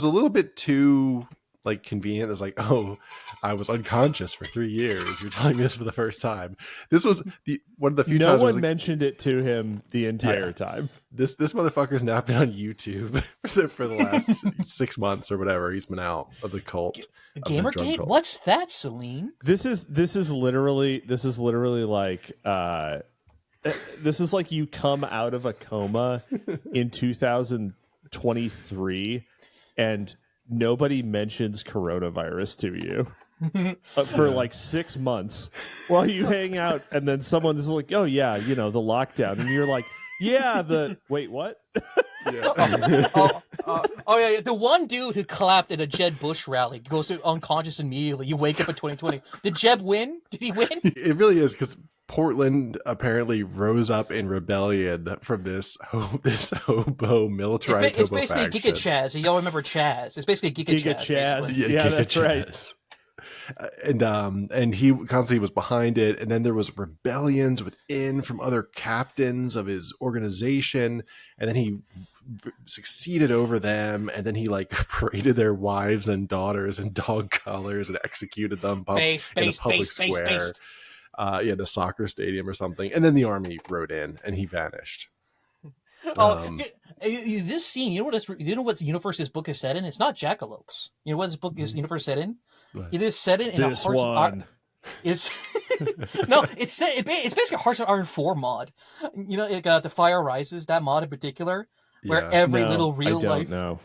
a little bit too like convenient. It's like, oh, I was unconscious for 3 years. You're telling me this for the first time. This was one of the few times no one mentioned it to him the entire time. This motherfucker's now been on YouTube for the last 6 months or whatever. He's been out of the cult. Gamergate? What's that, Celine? This is literally like this is like you come out of a coma in 2023 and nobody mentions coronavirus to you for like 6 months while you hang out, and then someone is like, oh yeah, you know, the lockdown, and you're like, yeah, wait, what? Yeah. Yeah, the one dude who clapped at a Jeb Bush rally goes unconscious immediately. You wake up in 2020. Did Jeb win? Did he win? It really is, because Portland apparently rose up in rebellion from this hobo militarized It's hobo basically faction. Giga Chaz. Y'all remember Chaz? It's basically Giga Chaz. Chaz. Yeah, Giga that's Chaz. right. And he constantly was behind it, and then there was rebellions within from other captains of his organization, and then he succeeded over them, and then he like paraded their wives and daughters in dog collars and executed them in a public square. The soccer stadium or something, and then the army rode in and he vanished. This scene, you know what the universe this book is set in? It's not Jackalopes. You know what this book is universe set in? It is set in This one. It's no, it's basically a Hearts of Iron 4 mod. You know, it got the Fire Rises, that mod in particular, where every little real life. No.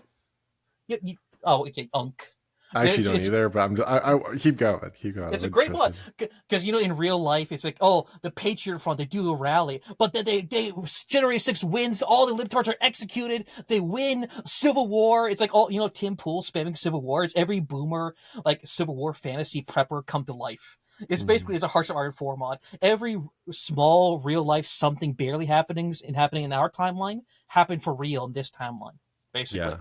Okay, Unk. I actually don't either, but I keep going. It's a great mod because you know in real life it's like, oh, the Patriot Front, they do a rally, but then they January 6 wins, all the libtards are executed, they win Civil War. It's like all Tim Pool spamming Civil War. It's every boomer like Civil War fantasy prepper come to life. It's basically it's a Hearts of Iron 4 mod. Every small real life something barely happening in our timeline happened for real in this timeline, basically.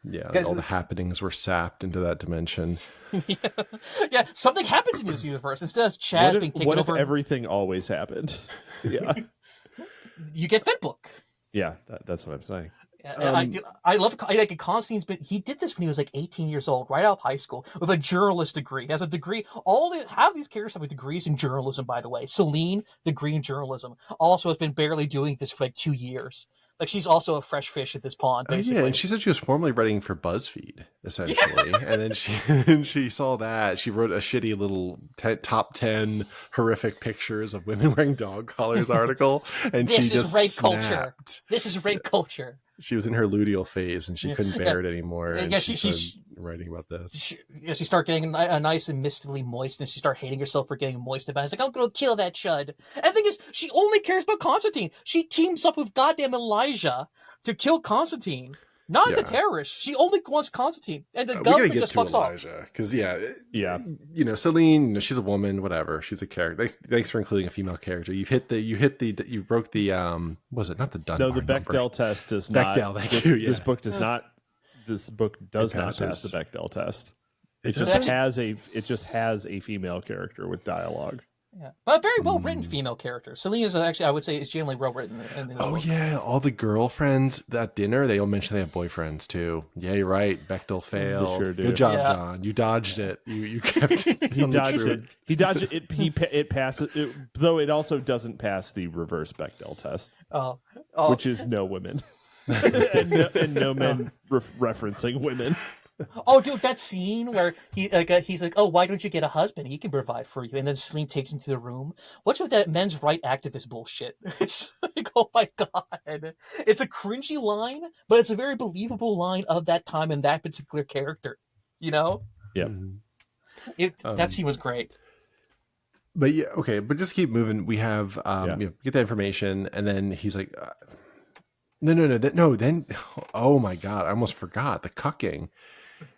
Yeah, all the happenings were sapped into that dimension. Yeah, something happens in this universe. Instead of Chaz being taken over... What if everything always happened? Yeah. You get Fedbook. Yeah, that's what I'm saying. I love Constantine's, but he did this when he was like 18 years old, right out of high school, with a journalist degree. He has a degree. Half these characters have degrees in journalism, by the way. Celine, degree in journalism, also has been barely doing this for like 2 years. Like she's also a fresh fish at this pond, basically. Yeah, and she said she was formerly writing for BuzzFeed, essentially. And then she saw that. She wrote a shitty little top 10 horrific pictures of women wearing dog collars article. And This she is just rape snapped. culture. This is rape culture. She was in her luteal phase and she couldn't bear it anymore. And yeah, she started writing about this. She started getting a nice and mistily moist, and she started hating herself for getting moist about it. It's like, I'm going to kill that chud. And the thing is, she only cares about Constantine. She teams up with goddamn Elijah to kill Constantine, not the terrorists. She only wants Constantine. And the government just fucks off. Because, Celine, she's a woman, whatever. She's a character. Thanks for including a female character. You broke the, was it not the Dunbar? No, the Bechdel number. Test does not. Bechdel, thank you. This book does not. This book does not pass the Bechdel test. It just has a female character with dialogue. Yeah, but a very well written female character. Celine is actually, I would say, is generally well written. Yeah, all the girlfriends at dinner, they all mention they have boyfriends too. Yeah, you're right. Bechdel failed. They sure do. Good job, John. You dodged it. You kept. He dodged it. He dodged it. It passes. Though it also doesn't pass the reverse Bechdel test, which is no women and no men referencing women. Oh, dude, that scene where he's like, oh, why don't you get a husband? He can provide for you. And then Celine takes him to the room. What's with that men's right activist bullshit? It's like, oh my God. It's a cringy line, but it's a very believable line of that time and that particular character. You know? Yeah. That scene was great. But yeah, okay, but just keep moving. We have, get that information, and then he's like, then, oh my God, I almost forgot the cucking.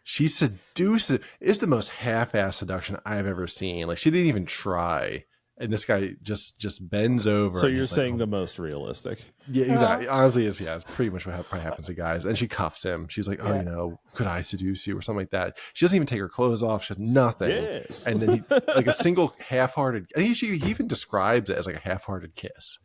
She seduces. It's the most half-ass seduction I've ever seen. Like she didn't even try, and this guy just bends over. So you're saying the most realistic? Yeah, exactly. Honestly, it's pretty much what probably happens to guys. And she cuffs him. She's like, could I seduce you or something like that? She doesn't even take her clothes off. She has nothing. Yes. And then he like a single half-hearted. I think he even describes it as like a half-hearted kiss.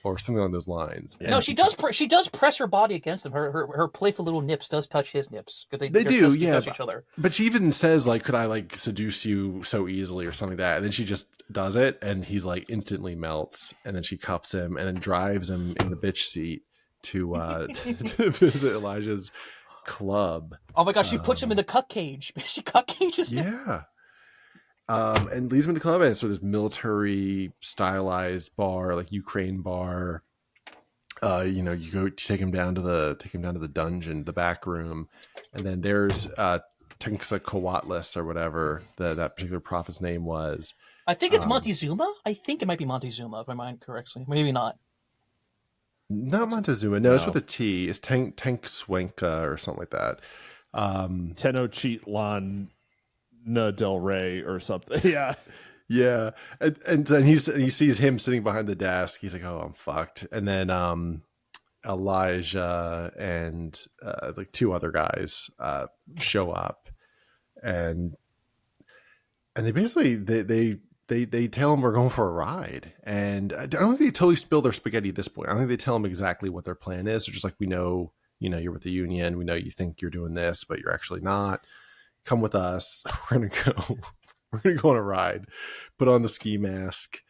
Or something along those lines. No, she does. She does press her body against him. Her playful little nips does touch his nips because they do. Touch each other. But she even says like, "Could I like seduce you so easily?" or something like that. And then she just does it, and he's like instantly melts. And then she cuffs him, and then drives him in the bitch seat to visit Elijah's club. Oh my gosh, she puts him in the cuck cage. She cuck cages him. Yeah. And leads him to the club, and so this military stylized bar, like Ukraine bar. You take him down to the dungeon, the back room, and then there's Tenksa or whatever that particular prophet's name was. I think it's Montezuma. I think it might be Montezuma, if I mind correctly. Maybe not. Not Montezuma. No, it's with a T. It's Tank Swenka or something like that. Tenochtitlan Del Rey or something. Yeah. Yeah, and then he sees him sitting behind the desk. He's like, "Oh, I'm fucked." And then Elijah and like two other guys show up, and they basically they tell him we're going for a ride. And I don't think they totally spill their spaghetti at this point. I don't think they tell him exactly what their plan is. They're just like, we know, you're with the Union. We know you think you're doing this, but you're actually not. Come with us. We're gonna go. We're gonna go on a ride. Put on the ski mask.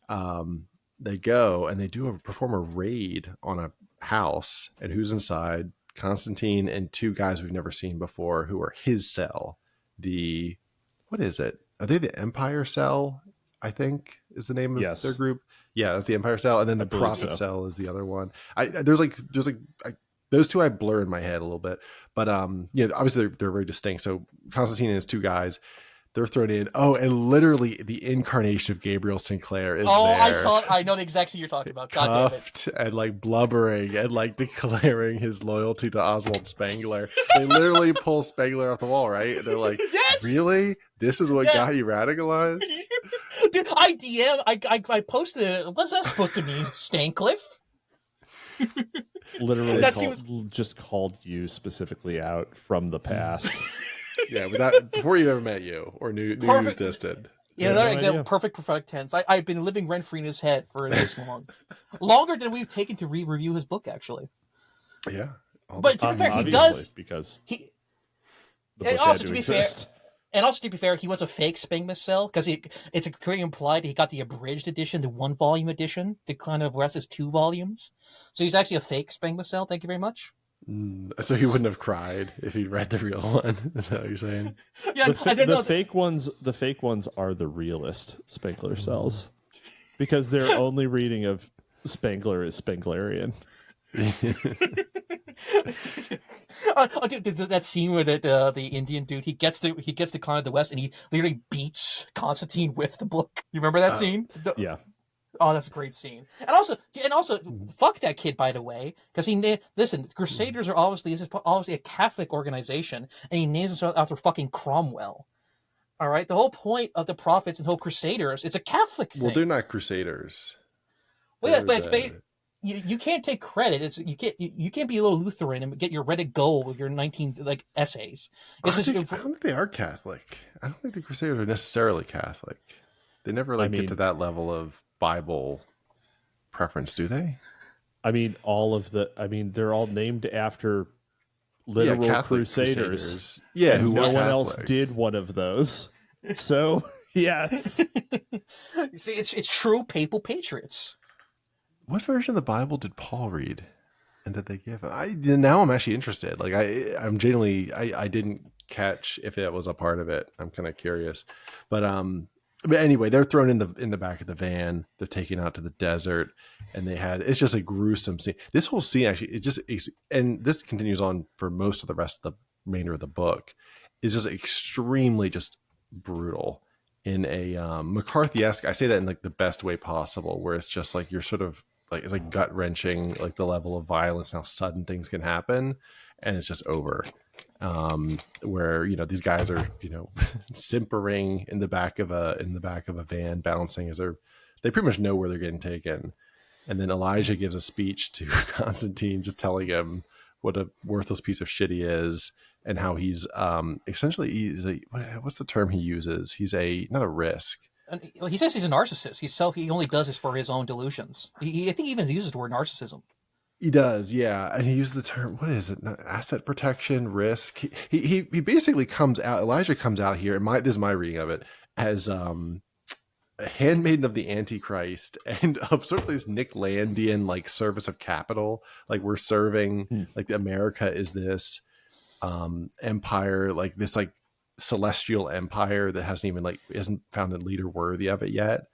They go and they perform a raid on a house. And who's inside? Constantine and two guys we've never seen before, who are his cell. What is it? Are they the Empire Cell? I think is the name of their group. Yeah, that's the Empire Cell, and then the Prophet Cell is the other one. There's like those two I blur in my head a little bit, but obviously they're very distinct. So Constantine and his two guys, they're thrown in. Oh, and literally the incarnation of Gabriel Sinclair is there. I saw it. I know the exact scene you're talking about. God cuffed damn it. And like blubbering and like declaring his loyalty to Oswald Spengler. They literally pull Spengler off the wall, right? They're like, yes! Really? This is what got you radicalized? Dude, I posted it. What's that supposed to mean? Stancliffe? Literally just called you specifically out from the past. Yeah, but that before you ever met you or knew you existed. Yeah, another example, perfect tense. I've been living rent-free in his head for this long. Longer than we've taken to review his book, actually. Yeah. But to be fair, he does. Because the book and also, to be exist. Fair, and also, to be fair, he was a fake Spengler cell, because it's clearly implied he got the abridged edition, the 1-volume edition, the kind of rest is 2 volumes. So he's actually a fake Spengler cell. Thank you very much. So he wouldn't have cried if he'd read the real one. Is that what you're saying? Yeah, the fake ones are the realist Spengler cells, because their only reading of Spengler is Spenglerian. That scene where the Indian dude he gets to Clan of the West and he literally beats Constantine with the book. You remember that scene? Yeah. Oh, that's a great scene. And also, fuck that kid, by the way, because listen, Crusaders are obviously a Catholic organization, and he names himself after fucking Cromwell. All right, the whole point of the Prophets and whole Crusaders, it's a Catholic thing. Well, they're not Crusaders. Well, yeah, but you can't take credit. You can't be a little Lutheran and get your Reddit goal with your 19 essays. I don't think they are Catholic. I don't think the Crusaders are necessarily Catholic. They never get to that level of Bible preference, do they? I mean, they're all named after literal crusaders. Yeah, who no one else did one of those. So yes, you see, it's true papal patriots. What version of the Bible did Paul read, and did they give? Now I'm actually interested. Like I'm genuinely I didn't catch if that was a part of it. I'm kind of curious, but anyway, they're thrown in the back of the van. They're taken out to the desert, and it's just a gruesome scene. This whole scene actually, and this continues on for most of the rest of the remainder of the book, is just extremely just brutal in a McCarthy-esque. I say that in like the best way possible, where it's just like you're sort of like it's like gut wrenching, like the level of violence, and how sudden things can happen, and it's just over. Where these guys are simpering in the back of a van, bouncing as they pretty much know where they're getting taken. And then Elijah gives a speech to Constantine, just telling him what a worthless piece of shit he is, and how he's essentially what's the term he uses? He's not a risk. And he says he's a narcissist. He only does this for his own delusions. I think he even uses the word narcissism. He does, yeah, and he used the term. What is it? Asset protection, risk. He basically comes out. Elijah comes out here, and this is my reading of it, as a handmaiden of the Antichrist, and of sort of this Nick Landian like service of capital. Like we're serving, like America is this empire, like this like celestial empire that hasn't found a leader worthy of it yet.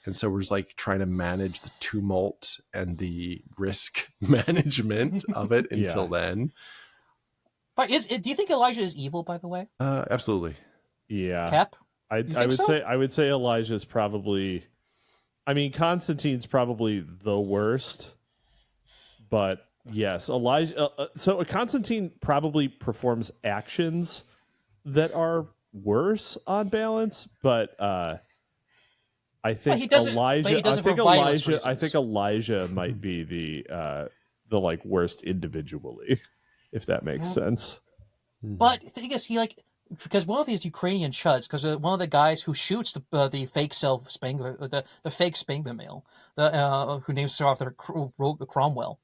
And so we're just like trying to manage the tumult and the risk management of it until then. But do you think Elijah is evil, by the way? Absolutely. Yeah. Cap? I would say Elijah's probably, Constantine's probably the worst, but yes, Elijah. So Constantine probably performs actions that are worse on balance, but I think he doesn't. Elijah. But he doesn't I think for violence Elijah. I reasons. think Elijah might be the like worst individually, if that makes sense. But the thing is, because one of these Ukrainian chuds, because one of the guys who shoots the fake Spangler, the fake Spangler male, who names himself after Cromwell,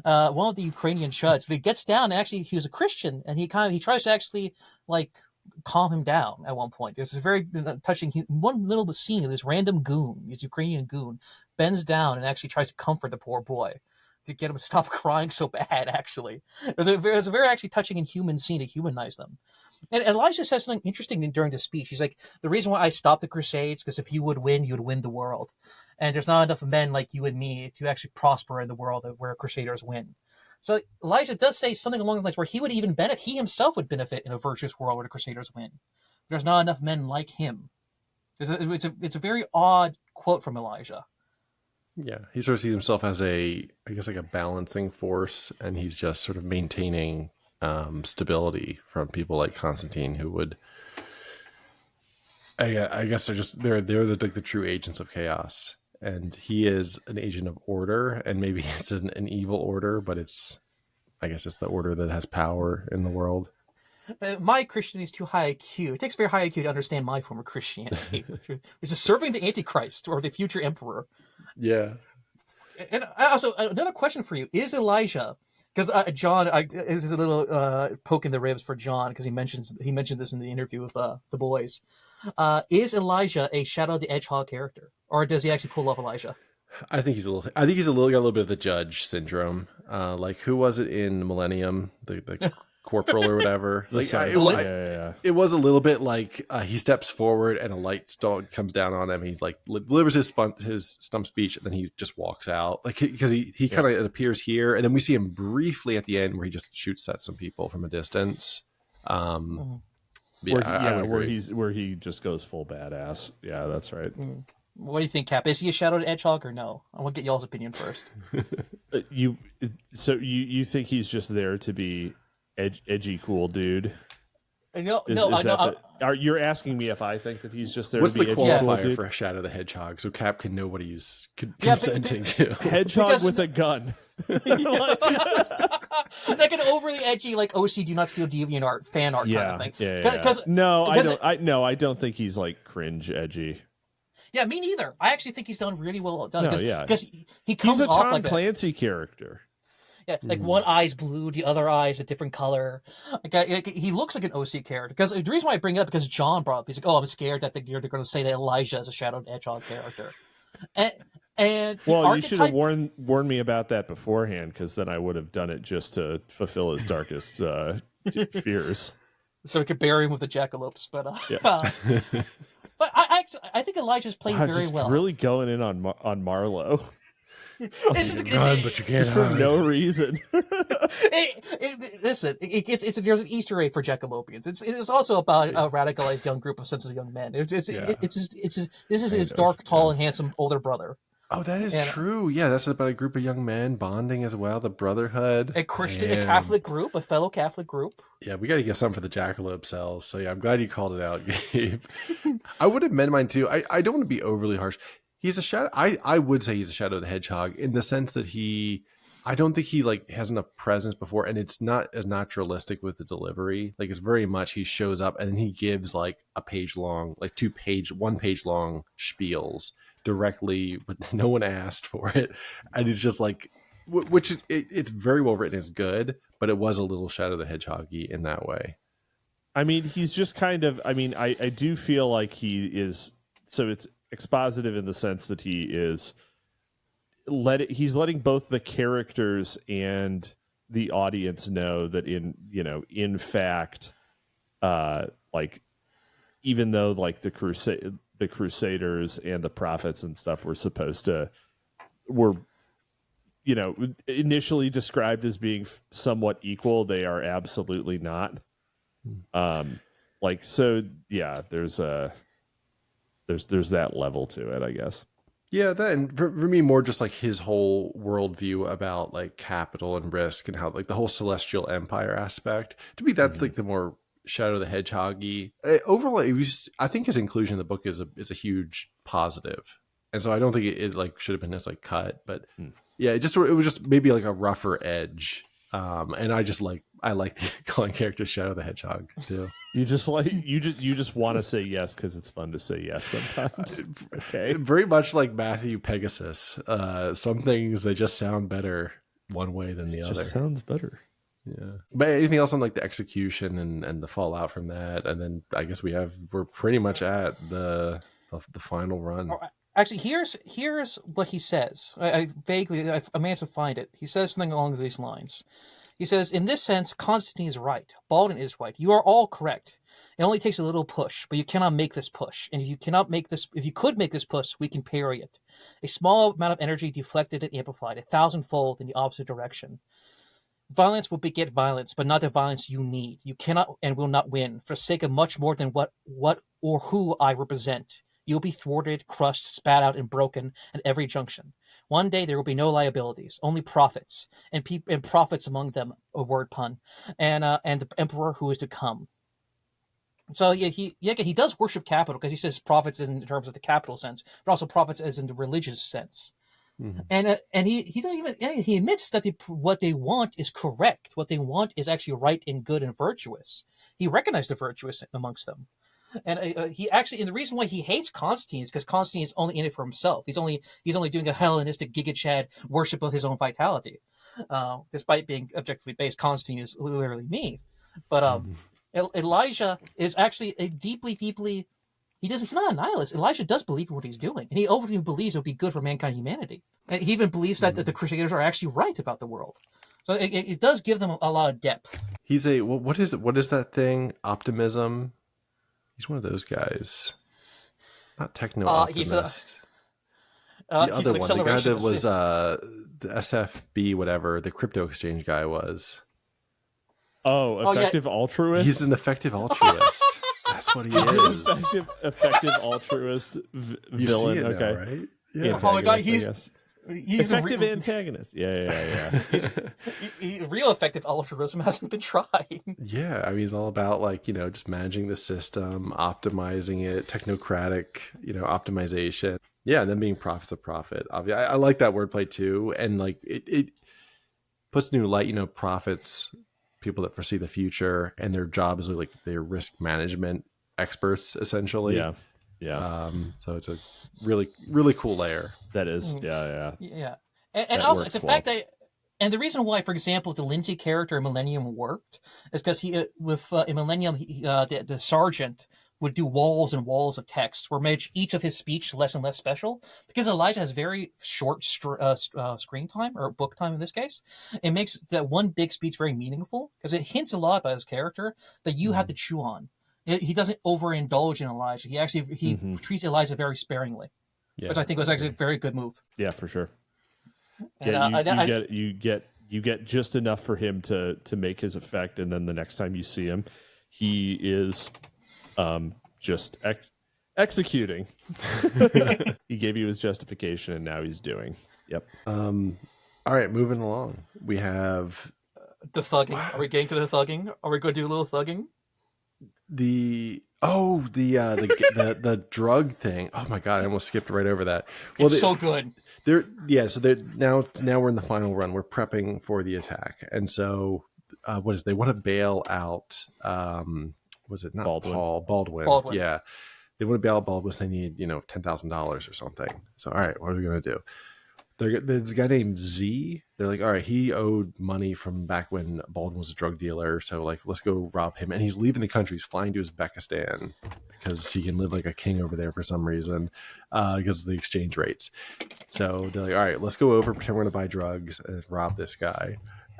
one of the Ukrainian chuds, that gets down. And actually, he was a Christian, and he tries to actually like calm him down at one point. There's this very touching one little scene of this random goon, this Ukrainian goon, bends down and actually tries to comfort the poor boy to get him to stop crying so bad. Actually, it was a very actually touching and human scene to humanize them. And Elijah says something interesting during the speech. He's like, the reason why I stopped the Crusades, because if you would win, you would win the world. And there's not enough men like you and me to actually prosper in the world where Crusaders win. So Elijah does say something along the lines where he himself would benefit in a virtuous world where the Crusaders win. There's not enough men like him. It's a very odd quote from Elijah. Yeah, he sort of sees himself as a balancing force, and he's just sort of maintaining stability from people like Constantine, who would, I guess they're the true agents of chaos, and he is an agent of order, and maybe it's an evil order, but I guess it's the order that has power in the world. My Christianity is too high IQ. It takes very high IQ to understand my form of Christianity, which is serving the Antichrist or the future emperor. Yeah. And also, another question for you. Is Elijah, because John, this is a little poke in the ribs for John, because he mentioned this in the interview with the boys. Is Elijah a Shadow the Hedgehog character, or does he actually pull off Elijah? I think he's got a little bit of the judge syndrome. Like, who was it in Millennium? The corporal or whatever. Like, it was a little bit like he steps forward and a light comes down on him. He's like delivers his stump speech, and then he just walks out. Like, because he kind of appears here, and then we see him briefly at the end where he just shoots at some people from a distance. Where he just goes full badass. Yeah, that's right. What do you think, Cap? Is he a Shadow the Hedgehog or no? I want to get y'all's opinion first. You think he's just there to be edgy, cool dude? You're asking me if I think that he's just there to be edgy, cool dude? For a Shadow the Hedgehog, so Cap can know what he's consenting to. Hedgehog with a gun. Like an overly edgy, like OC do not steal deviant art fan art kind of thing. I don't think he's like cringe edgy. Yeah, me neither. I actually think he's done really well done. Because he He's comes a off Tom like Clancy character. Yeah, like one eye's blue, the other eye's a different color. Like, he looks like an OC character. Because the reason why I bring it up, because John brought up, he's like, "Oh, I'm scared that they're going to say that Elijah is a Shadow Hedgehog character." And you should have warned me about that beforehand, because then I would have done it just to fulfill his darkest fears. So we could bury him with the jackalopes, but but I think Elijah's playing very well. Really going in on Marlowe. But you can't for no reason. Listen, there's an Easter egg for Jackalopians. It's also about a radicalized young group of sensitive young men. This is his dark, tall, and handsome older brother. Oh, that is true. Yeah, that's about a group of young men bonding as well. The brotherhood, a Catholic group, a fellow Catholic group. Yeah, we got to get something for the jackalope cells. So yeah, I'm glad you called it out, Gabe. I would amend mine too. I don't want to be overly harsh. He's a shadow. I would say he's a Shadow of the Hedgehog in the sense that I don't think he like has enough presence before, and it's not as naturalistic with the delivery. Like, it's very much he shows up and then he gives like a page long, like 1 page long spiels directly, but no one asked for it, and he's just like, which it's very well written, it's good, but it was a little Shadow of the Hedgehog-y in that way. I mean, he's just kind of. I mean, I do feel like he is. So it's expositive in the sense that he is he's letting both the characters and the audience know that in fact, like, even though like the Crusaders and the prophets and stuff were initially described as being somewhat equal, they are absolutely not. Like, so yeah, there's that level to it, I guess. Yeah, that, and for me, more just like his whole worldview about like capital and risk and how like the whole celestial empire aspect. To me, that's like the more Shadow of the Hedgehog-y. Overall, I think his inclusion in the book is a huge positive. and so I don't think it like should have been as like cut, but yeah, it was just maybe like a rougher edge. And I like calling characters Shadow the Hedgehog too. You just want to say yes because it's fun to say yes sometimes. Okay, very much like Matthew Pegasus. Some things they just sound better one way than the other. Just sounds better. Yeah. But anything else on like the execution and the fallout from that, and then I guess we're pretty much at the final run. Actually, here's what he says. I managed to find it. He says something along these lines. He says, in this sense, Constantine is right. Baldwin is right. You are all correct. It only takes a little push, but you cannot make this push. And if you could make this push, we can parry it. A small amount of energy deflected and amplified, 1,000-fold in the opposite direction. Violence will beget violence, but not the violence you need. You cannot and will not win, for the sake of much more than what or who I represent. You'll be thwarted, crushed, spat out, and broken at every junction. One day there will be no liabilities, only profits, and profits among them, a word pun, and the emperor who is to come. So yeah, he does worship capital because he says profits in terms of the capital sense, but also profits as in the religious sense. Mm-hmm. And he doesn't even he admits that what they want is correct. What they want is actually right and good and virtuous. He recognized the virtuous amongst them. And he actually, and the reason why he hates Constantine is because Constantine is only in it for himself. He's only doing a Hellenistic Giga Chad worship of his own vitality. Despite being objectively based, Constantine is literally mean. But Elijah is actually a deeply, he's not a nihilist. Elijah does believe in what he's doing, and he openly believes it would be good for mankind and humanity. And he even believes that the Crusaders are actually right about the world. So it does give them a lot of depth. He's what is that thing? He's one of those guys. Not techno-optimist. The other one, the guy that was the SFB, whatever, the crypto exchange guy was. Oh, effective altruist? He's an effective altruist. That's what he is. Effective altruist villain. You see it okay. now, right? Yeah. Oh my god, he's effective antagonist. Yeah. Real effective altruism hasn't been tried. Yeah, I mean, he's all about just managing the system, optimizing it, technocratic, optimization. Yeah, and then being profits of profit. Obviously, I like that wordplay too, and it puts new light. Profits, people that foresee the future, and their job is they're risk management experts essentially. Yeah. So it's a really, really cool layer. That is, yeah. And also the fact that, and the reason why, for example, the Lindsay character in Millennium worked is because in Millennium, the sergeant would do walls and walls of text, where made each of his speech less and less special. Because Elijah has very short screen time, or book time in this case, it makes that one big speech very meaningful because it hints a lot about his character that you have to chew on. He doesn't overindulge in Elijah. He actually treats Elijah very sparingly, which I think was actually a very good move. Yeah, for sure. And, you get just enough for him to make his effect, and then the next time you see him, he is just executing. He gave you his justification, and now he's doing. Yep. All right, moving along. We have the thugging. Wow. Are we getting to the thugging? Are we going to do a little thugging? The drug thing. Oh my god, I almost skipped right over that. Well, it's so good. Now we're in the final run. We're prepping for the attack, and so they want to bail out? Was it not Baldwin? Baldwin. Yeah, they want to bail out Baldwin. They need $10,000 or something. So all right, what are we gonna do? There's a guy named Z. They're like, all right, he owed money from back when Baldwin was a drug dealer. So let's go rob him. And he's leaving the country. He's flying to Uzbekistan because he can live like a king over there for some reason because of the exchange rates. So they're like, all right, let's go over, pretend we're going to buy drugs and rob this guy.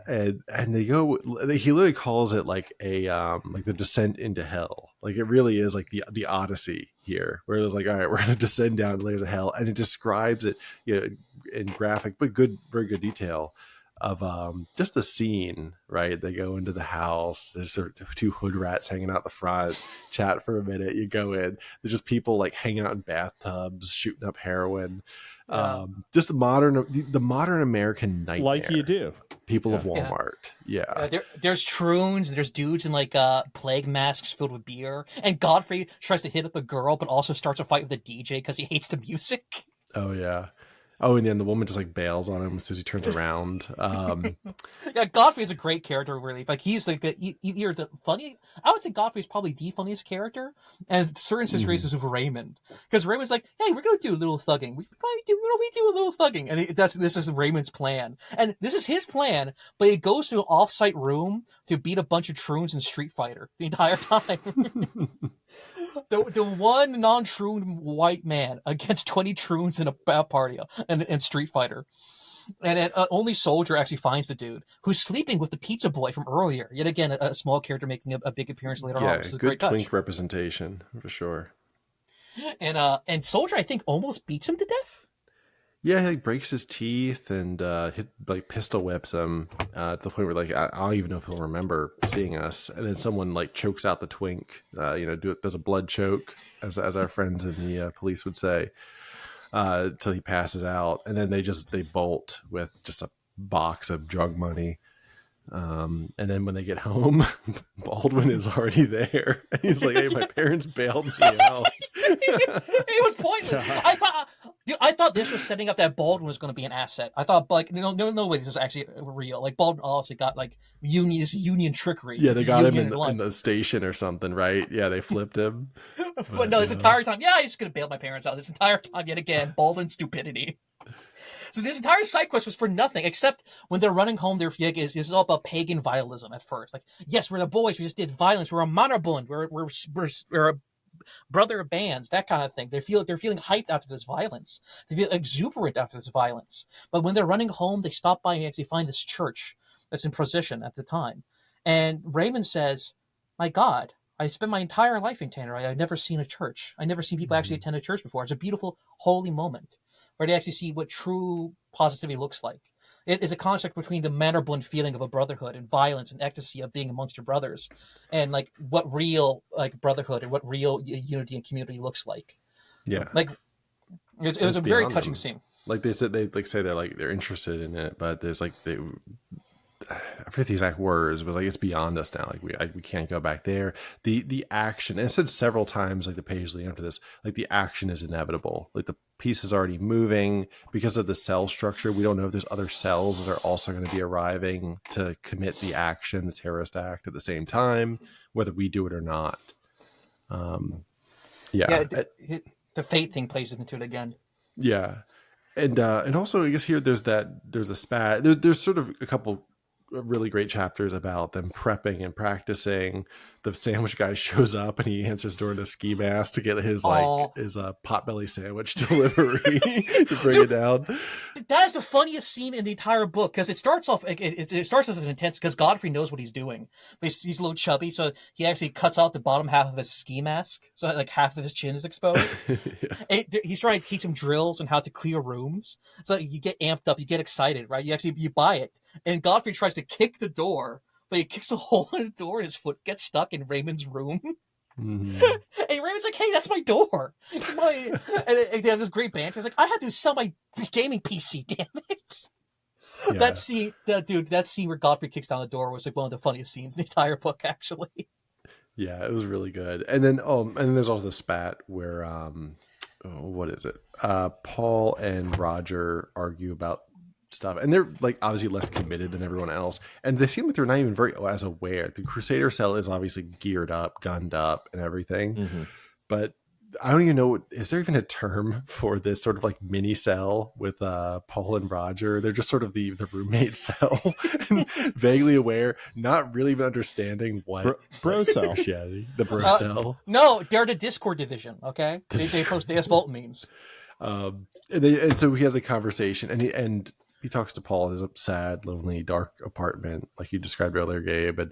And they go, he literally calls it like the descent into hell. Like it really is like the Odyssey here, where it's like, all right, we're going to descend down layers of hell. And it describes it, in graphic, but very good detail of just the scene, right? They go into the house. There's sort of two hood rats hanging out the front, chat for a minute. You go in. There's just people hanging out in bathtubs, shooting up heroin. Yeah. Just the modern American nightmare. Like you do. People of Walmart. Yeah. There's troons, and there's dudes in plague masks filled with beer. And Godfrey tries to hit up a girl, but also starts a fight with the DJ because he hates the music. Oh yeah. Oh, and then the woman just like bails on him as soon as he turns around. Yeah, Godfrey is a great character relief. Like he's like either the funny. I would say Godfrey's probably the funniest character, and certain situations with Raymond, because Raymond's like, "Hey, we're gonna do a little thugging. We do a little thugging," and this is Raymond's plan, and this is his plan. But he goes to an off-site room to beat a bunch of troons in Street Fighter the entire time. The one non-troon white man against 20 troons in a party and Street Fighter. And only Soldier actually finds the dude who's sleeping with the pizza boy from earlier. Yet again, a small character making a big appearance later on. This is a good great twink touch. representation for sure. And Soldier, I think, almost beats him to death. Yeah, he breaks his teeth and pistol whips him to the point where like I don't even know if he'll remember seeing us. And then someone like chokes out the twink. Does a blood choke, as our friends in the police would say, till he passes out. And then they bolt with just a box of drug money. And then when they get home, Baldwin is already there. He's like, "Hey, my parents bailed me out." It was pointless. I thought this was setting up that Baldwin was going to be an asset. I thought, like, no way this is actually real. Like, Baldwin also got like union trickery. Yeah, they got him in the station or something, right? Yeah, they flipped him. But no, this entire time, I'm just going to bail my parents out. This entire time, yet again, Baldwin's stupidity. So this entire side quest was for nothing, except when they're running home, it's all about pagan vitalism at first. Like, yes, we're the boys, we just did violence, we're a Mannerbund, we're a brother of bands, that kind of thing. They're feeling hyped after this violence. They feel exuberant after this violence. But when they're running home, they stop by and actually find this church that's in procession at the time. And Raymond says, "My God, I spent my entire life in Tanner. I've never seen a church. I've never seen people actually attend a church before. It's a beautiful, holy moment where they actually see what true positivity looks like. It is a construct between the Mannerbund feeling of a brotherhood and violence and ecstasy of being amongst your brothers, and like what real like brotherhood and what real unity and community looks like." Yeah, like it was a very touching scene. Like they said, they're interested in it, but there's like I forget the exact words, but like it's beyond us now. Like we can't go back there. The action, and it said several times, like the page leading up to this, like the action is inevitable. Like the piece is already moving because of the cell structure. We don't know if there's other cells that are also going to be arriving to commit the action, the terrorist act, at the same time, whether we do it or not. The fate thing plays into it again. Yeah, and also I guess here there's a spat. There's sort of a couple really great chapters about them prepping and practicing. The sandwich guy shows up and he answers door to ski mask to get his potbelly sandwich delivery to bring it down. That is the funniest scene in the entire book, because it starts off as intense because Godfrey knows what he's doing. He's a little chubby, so he actually cuts out the bottom half of his ski mask, so like half of his chin is exposed. Yeah. He's trying to teach him drills on how to clear rooms, so you get amped up, you get excited, right? You buy it, and Godfrey tries to kick the door, but he kicks a hole in the door and his foot gets stuck in Raymond's room. Mm-hmm. And Raymond's like, "Hey, that's my door." And they have this great banter. It's like, "I had to sell my gaming PC, damn it." Yeah. That scene where Godfrey kicks down the door was like one of the funniest scenes in the entire book, actually. Yeah, it was really good. And then there's also the spat where what is it? Paul and Roger argue about stuff, and they're like obviously less committed than everyone else, and they seem like they're not even very as aware. The Crusader cell is obviously geared up, gunned up, and everything, but I don't even know, is there even a term for this sort of like mini cell with Paul and Roger? They're just sort of the roommate cell, and vaguely aware, not really even understanding what bro cell, the bro cell. No, they're the Discord division. Okay, they post the asphalt memes. And so he has a conversation, and he talks to Paul in his sad, lonely, dark apartment, like you described earlier, Gabe, and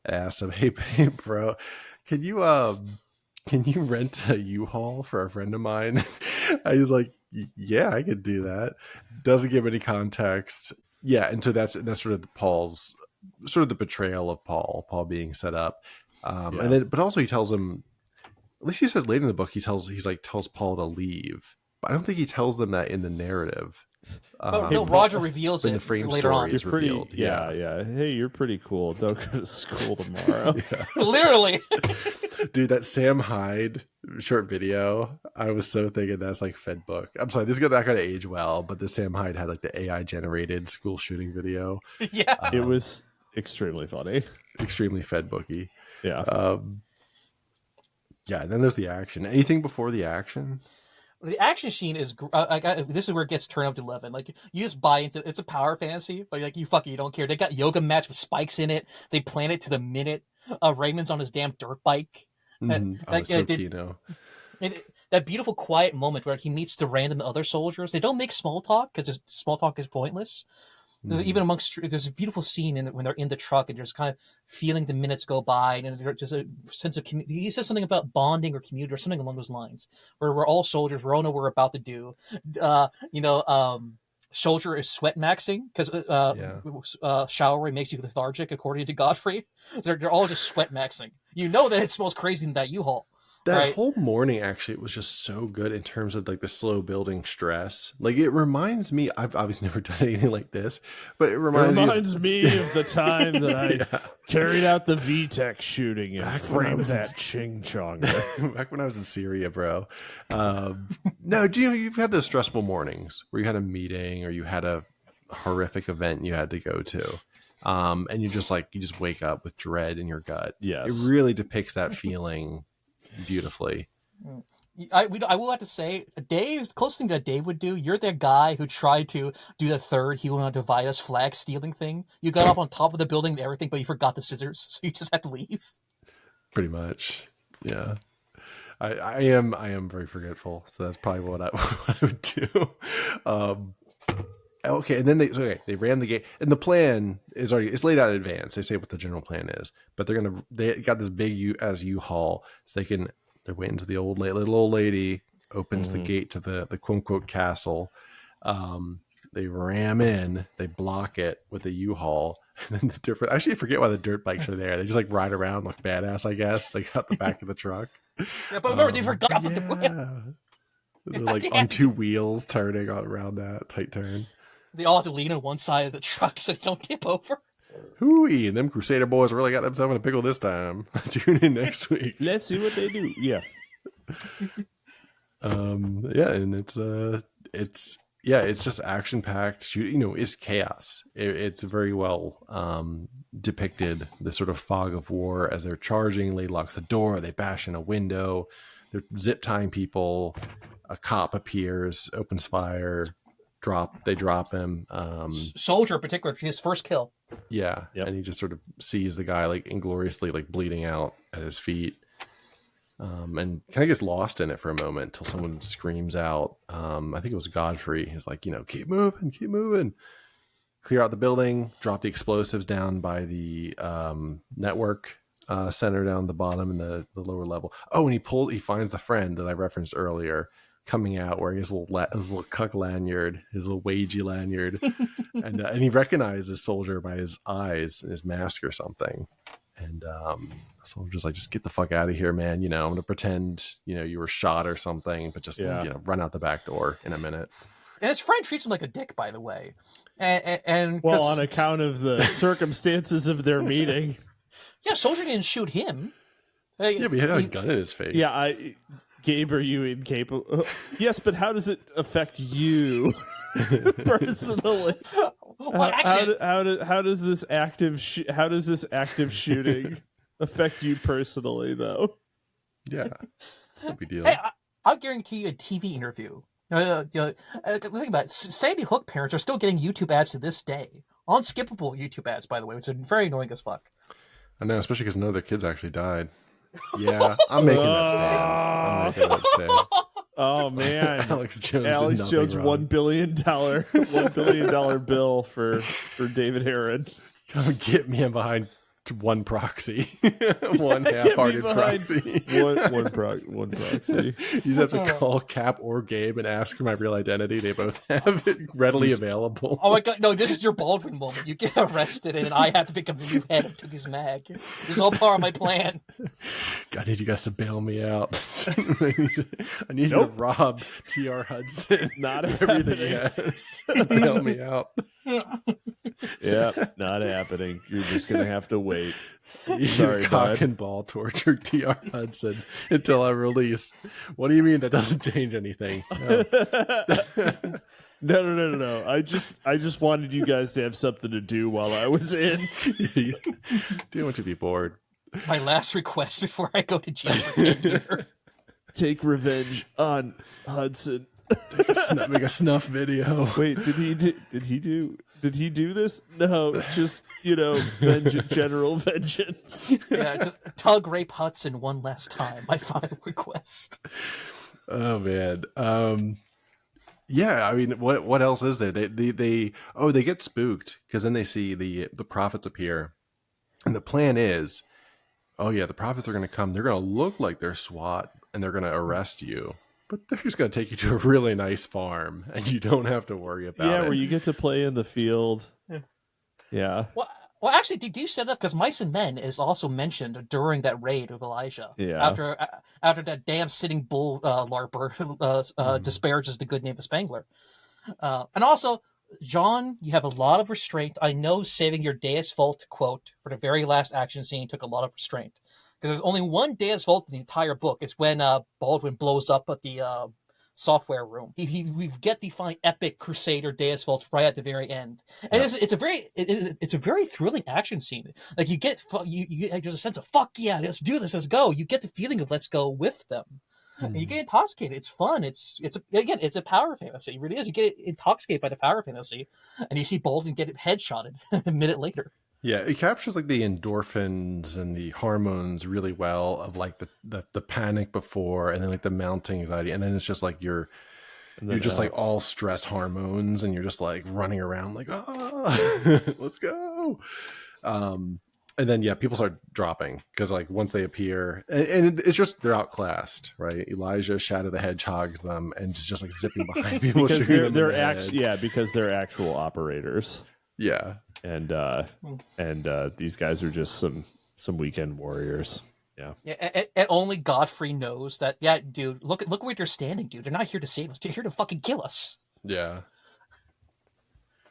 asks him, "Hey, bro, can you rent a U-Haul for a friend of mine?" I was like, "Yeah, I could do that." Doesn't give any context. Yeah, and so that's sort of Paul's sort of the betrayal of Paul being set up, and then but also he tells him, at least he says later in the book, he tells Paul to leave, but I don't think he tells them that in the narrative. But no, Roger reveals when it the frame later story on. is You're pretty, revealed. yeah. Hey, you're pretty cool. Don't go to school tomorrow. Literally. Dude, that Sam Hyde short video, I was so thinking that's like Fedbook. I'm sorry, this is not going to age well, but the Sam Hyde had like the AI generated school shooting video. Yeah. It was extremely funny. Extremely Fedbooky. Yeah. Yeah, and then there's the action. Anything before the action? The action scene is this is where it gets turned up to 11. Like, you just buy into it's a power fantasy, but like, you don't care. They got yoga mats with spikes in it. They plan it to the minute. Raymond's on his damn dirt bike. Kino. That beautiful quiet moment where he meets the random other soldiers. They don't make small talk because small talk is pointless. Even there's a beautiful scene when they're in the truck and just kind of feeling the minutes go by, and there's just a sense of community. He says something about bonding or community or something along those lines, where we're all soldiers. We all know what we're about to do. Soldier is sweat maxing because showering makes you lethargic, according to Godfrey. They're all just sweat maxing. You know that it smells crazy in that U-Haul. That right? whole morning, actually, it was just so good in terms of like the slow building stress. Like, it reminds me, I've obviously never done anything like this, but it reminds me of the time that I carried out the VTech shooting and framed that ching chong. Back when I was in Syria, bro. No, you've had those stressful mornings where you had a meeting or you had a horrific event you had to go to. And you just wake up with dread in your gut. Yes. It really depicts that feeling beautifully. I will have to say, Dave, the closest thing that Dave would do, you're that guy who tried to do the third "he will not divide us" flag stealing thing. You got up on top of the building and everything, but you forgot the scissors, so you just had to leave. Pretty much, yeah. I am very forgetful, so that's probably what I would do. Okay, and then they ran the gate, and the plan is it's laid out in advance. They say what the general plan is, but they got this big U-Haul, so they're waiting to the little old lady opens the gate to the quote unquote castle. They ram in, they block it with a U-Haul, and then actually I forget why the dirt bikes are there. They just like ride around, look badass, I guess. They got the back of the truck. Yeah, but remember, they forgot about the wheel. They're like on two wheels turning around that tight turn. They all have to lean on one side of the truck so they don't tip over. Hooey, and them Crusader boys really got themselves in a pickle this time. Tune in next week. Let's see what they do. Yeah. And it's just action packed. It's chaos. It's very well depicted. This sort of fog of war as they're charging. Lady locks the door. They bash in a window. They're zip tying people. A cop appears, opens fire. They drop him. Soldier in particular, his first kill. Yeah, yep. And he just sort of sees the guy like ingloriously like bleeding out at his feet, and kind of gets lost in it for a moment until someone screams out. I think it was Godfrey. He's like, keep moving, clear out the building, drop the explosives down by the network center down the bottom in the lower level. Oh, and he finds the friend that I referenced earlier, coming out wearing his little cuck lanyard, his little wagey lanyard, and he recognizes Soldier by his eyes and his mask or something. And Soldier's like, just get the fuck out of here, man. I'm gonna pretend you were shot or something, but just run out the back door in a minute. And his friend treats him like a dick, by the way. And well, on account of the circumstances of their meeting. Yeah, Soldier didn't shoot him. Yeah, but he had a gun in his face. Yeah, Gabe, are you incapable? Yes, but how does it affect you personally? Well, actually, how does this active shooting affect you personally, though? Yeah, no big deal. Hey, I'll guarantee you a TV interview. Think about it. Sandy Hook parents are still getting YouTube ads to this day. Unskippable YouTube ads, by the way, which are very annoying as fuck. I know, especially because none of their kids actually died. Yeah, I'm making that stand. Oh man, Alex Jones $1 billion bill for David Herron. Come get me. I'm behind one proxy, one half-hearted proxy. one proxy. You just have to call Cap or Gabe and ask for my real identity. They both have it readily available. Oh my god, no, this is your Baldwin moment. You get arrested and I have to become the new head of TOOKY'S Mag. This is all part of my plan. God, I need you guys to bail me out. I need you to rob T.R. Hudson. Not everything he has. Bail me out. Yeah, not happening. You're just going to have to wait. Sorry, cock and ball torture T.R. Hudson until I'm released. What do you mean that doesn't change anything? No. I just wanted you guys to have something to do while I was in. Didn't want you to be bored. My last request before I go to jail for 10 years. Take revenge on Hudson. Make a snuff video. Wait, did he do this? No, just general vengeance. Yeah, just tug rape Hudson one last time. My final request. Oh man. Yeah, I mean, what else is there? They get spooked because then they see the prophets appear, and the plan is, oh yeah, the prophets are going to come. They're going to look like they're SWAT, and they're going to arrest you. But they're just going to take you to a really nice farm, and you don't have to worry about it. Yeah, where you get to play in the field. Yeah. Well, actually, they do set up because Mice and Men is also mentioned during that raid of Elijah. Yeah. After that damn sitting bull larper disparages the good name of Spangler. And also, John, you have a lot of restraint. I know saving your Deus Vult quote for the very last action scene took a lot of restraint. Because there's only one Deus Vult in the entire book. It's when Baldwin blows up at the software room. We get the fine epic Crusader Deus Vult right at the very end, and it's a very thrilling action scene. Like you get there's a sense of fuck yeah, let's do this, let's go. You get the feeling of let's go with them. And you get intoxicated. It's fun. It's a power fantasy. It really is. You get intoxicated by the power fantasy, and you see Baldwin get headshotted a minute later. Yeah, it captures like the endorphins and the hormones really well of like the panic before, and then like the mounting anxiety, and then it's just like you're just like all stress hormones, and you're just like running around like let's go. And then people start dropping because like once they appear, and it's just they're outclassed, right? Elijah, Shadow the Hedgehog's them, and just like zipping behind people because because they're actual operators. Yeah. And these guys are just some weekend warriors. Yeah. And only Godfrey knows that. Yeah, dude. Look where they're standing, dude. They're not here to save us. They're here to fucking kill us. Yeah.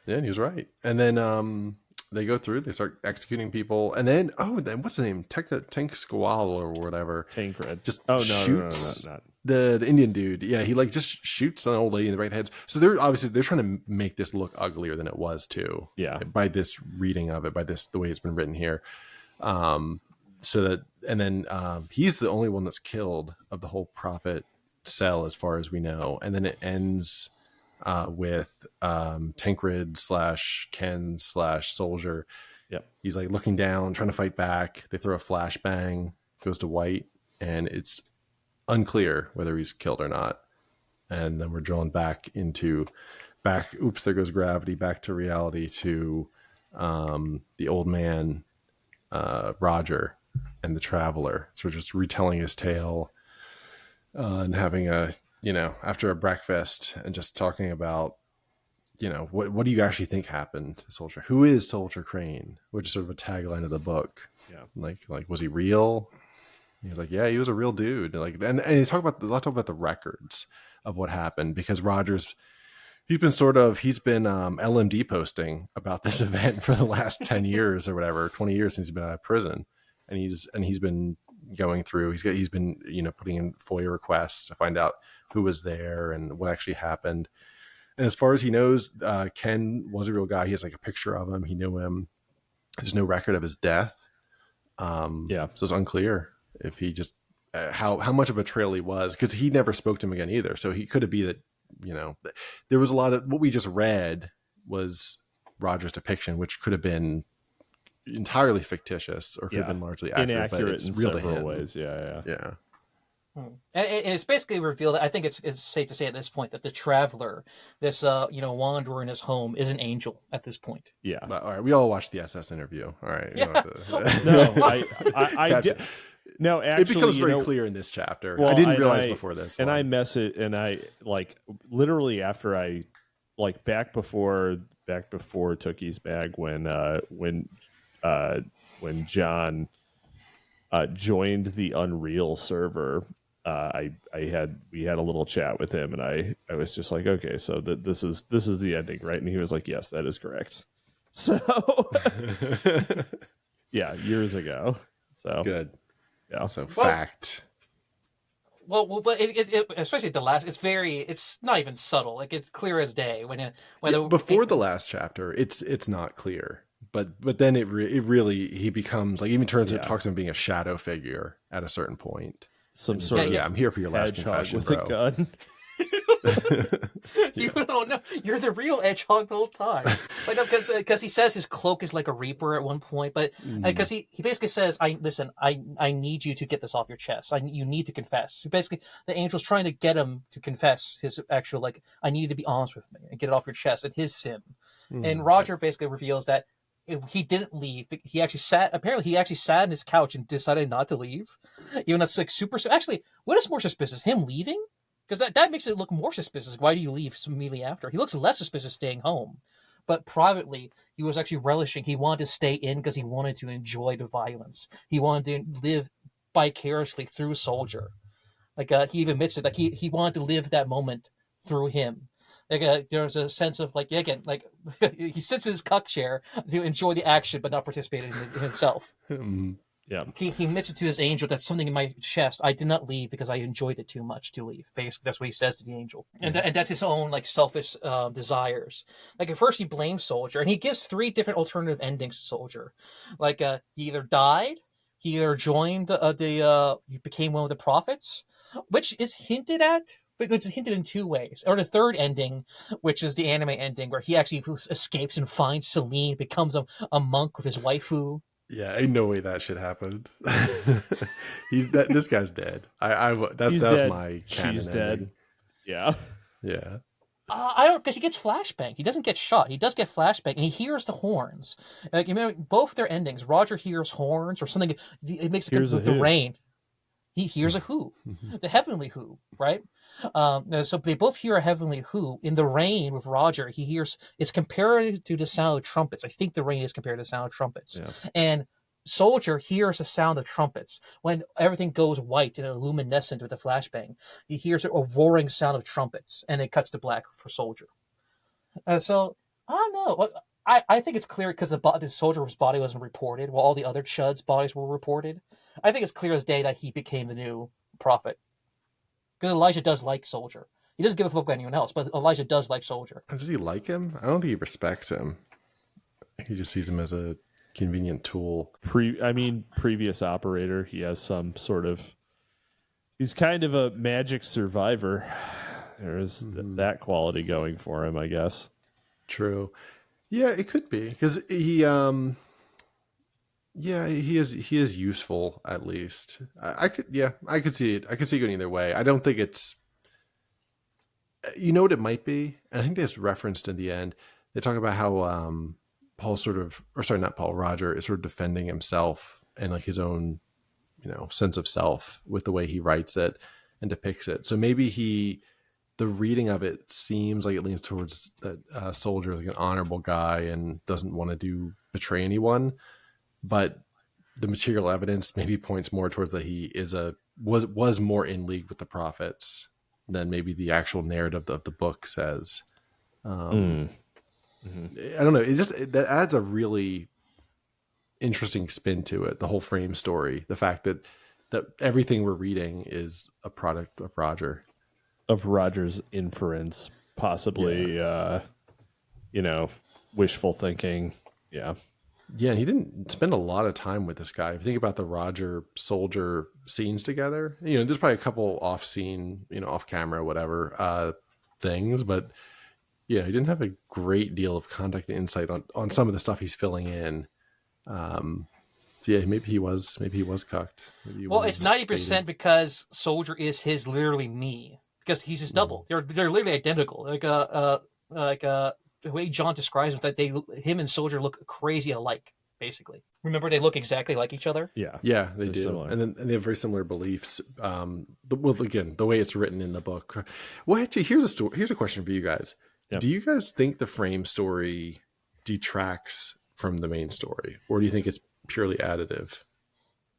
Yeah, and he was right. And then they go through. They start executing people, and then then what's his name? Tank Squall or whatever. Tancred. Just shoots not. The Indian dude. Yeah, he like just shoots an old lady in the right head. So they're trying to make this look uglier than it was too. Yeah. By this reading of it, the way it's been written here. So that, and then he's the only one that's killed of the whole prophet cell as far as we know. And then it ends with Tancred / Ken / Soldier. Yep. He's like looking down, trying to fight back. They throw a flashbang, goes to white, and it's unclear whether he's killed or not. And then we're drawn back oops, there goes gravity, back to reality, to the old man, Roger, and the traveler. So we're just retelling his tale and having after a breakfast and just talking about, what do you actually think happened to Soldier? Who is Soldier Crane? Which is sort of a tagline of the book. Yeah. Like was he real? He's like, yeah, he was a real dude. And they talk about the records of what happened, because Rogers, he's been LMD posting about this event for the last 10 years or whatever, 20 years since he's been out of prison. And he's been going through, he's been, putting in FOIA requests to find out who was there and what actually happened. And as far as he knows, Ken was a real guy. He has like a picture of him. He knew him. There's no record of his death. So it's unclear if he just how much of a trail he was, because he never spoke to him again either. So he could have been that, there was a lot of what we just read was Roger's depiction, which could have been entirely fictitious or could have been largely accurate, inaccurate but it's in real several to him. ways. Yeah. And it's basically revealed. I think it's safe to say at this point that the traveler, this wanderer in his home, is an angel at this point. Yeah. But, all right, we all watched the SS interview. All right. You Yeah. don't have to- No, I did. No, actually, it becomes very clear in this chapter. Well, I didn't realize before this. And one. I messaged, and I like literally after I like back before Tookie's bag when John joined the Unreal server. We had a little chat with him, and I was just like, okay, so this is the ending, right? And he was like, yes, that is correct. So yeah, years ago. So good. Yeah. So fact. Well, but it especially at the last, it's not even subtle. Like it's clear as day before the last chapter, it's not clear. But then it really he becomes like even turns it talks about being a shadow figure at a certain point. Some sort of I'm here for your last confession, with bro. a gun. You don't know. You're the real hedgehog the whole time. Like because he says his cloak is like a reaper at one point, but because he basically says, I need you to get this off your chest. You need to confess. So basically, the angel's trying to get him to confess his actual I need you to be honest with me and get it off your chest and his sin. And Roger basically reveals that he didn't leave. He actually sat on his couch and decided not to leave. Even that's like super. Actually, what is more suspicious, him leaving? Because that makes it look more suspicious. Why do you leave immediately after? He looks less suspicious staying home. But privately, he was actually relishing. He wanted to stay in because he wanted to enjoy the violence. He wanted to live vicariously through Soldier. He even admits it. Like he wanted to live that moment through him. There's a sense of he sits in his cuck chair to enjoy the action but not participate in it himself. Yeah. He admits it to this angel, that's something in my chest. I did not leave because I enjoyed it too much to leave. Basically, that's what he says to the angel. And that's his own selfish desires. At first he blames Soldier, and he gives 3 different alternative endings to Soldier. He either died, he either joined he became one of the prophets, which is hinted at. But it's hinted in 2 ways. Or the third ending, which is the anime ending, where he actually escapes and finds Celine, becomes a monk with his waifu. Yeah, ain't no way that shit happened. This guy's dead. That's dead. my She's canon dead. ending. Yeah. Yeah. I don't, because he gets flashbang. He doesn't get shot. He does get flashbang, and he hears the horns. Both their endings. Roger hears horns or something. It makes it with the rain. He hears a who, the heavenly who, right? So they both hear a heavenly who. In the rain with Roger, he hears, it's compared to the sound of trumpets. I think the rain is compared to the sound of trumpets. Yeah. And Soldier hears the sound of trumpets. When everything goes white and luminescent with the flashbang, he hears a roaring sound of trumpets, and it cuts to black for Soldier. So, I don't know. I think it's clear because the Soldier's body wasn't reported, while all the other Chuds' bodies were reported. I think it's clear as day that he became the new prophet. Because Elijah does like Soldier. He doesn't give a fuck about anyone else, but Elijah does like Soldier. Does he like him? I don't think he respects him. He just sees him as a convenient tool. Previous operator. He has some sort of... He's kind of a magic survivor. There's that quality going for him, I guess. True. Yeah, it could be. Because he is useful, at least. I could see it. I could see it going either way. I don't think it's... You know what it might be? And I think that's referenced in the end. They talk about how Roger is sort of defending himself and his own, sense of self with the way he writes it and depicts it. So maybe the reading of it seems like it leans towards that Soldier, an honorable guy and doesn't want to betray anyone. But the material evidence maybe points more towards that he was more in league with the prophets than maybe the actual narrative of the book says. I don't know. That adds a really interesting spin to it. The whole frame story, the fact that everything we're reading is a product of Roger, of Roger's inference, possibly. Wishful thinking. Yeah. Yeah, and he didn't spend a lot of time with this guy. If you think about the Roger Soldier scenes together, there's probably a couple off-scene, off-camera, whatever things, but he didn't have a great deal of contact and insight on some of the stuff he's filling in. So yeah, maybe he was cucked. Well, it's 90% because Soldier is his literally me, because he's his double. They're literally identical. The way John describes it, that him and Soldier look crazy alike. Basically, remember, they look exactly like each other. Yeah, they do, similar. And they have very similar beliefs. Again, the way it's written in the book. Well, actually, here's a question for you guys. Yep. Do you guys think the frame story detracts from the main story, or do you think it's purely additive?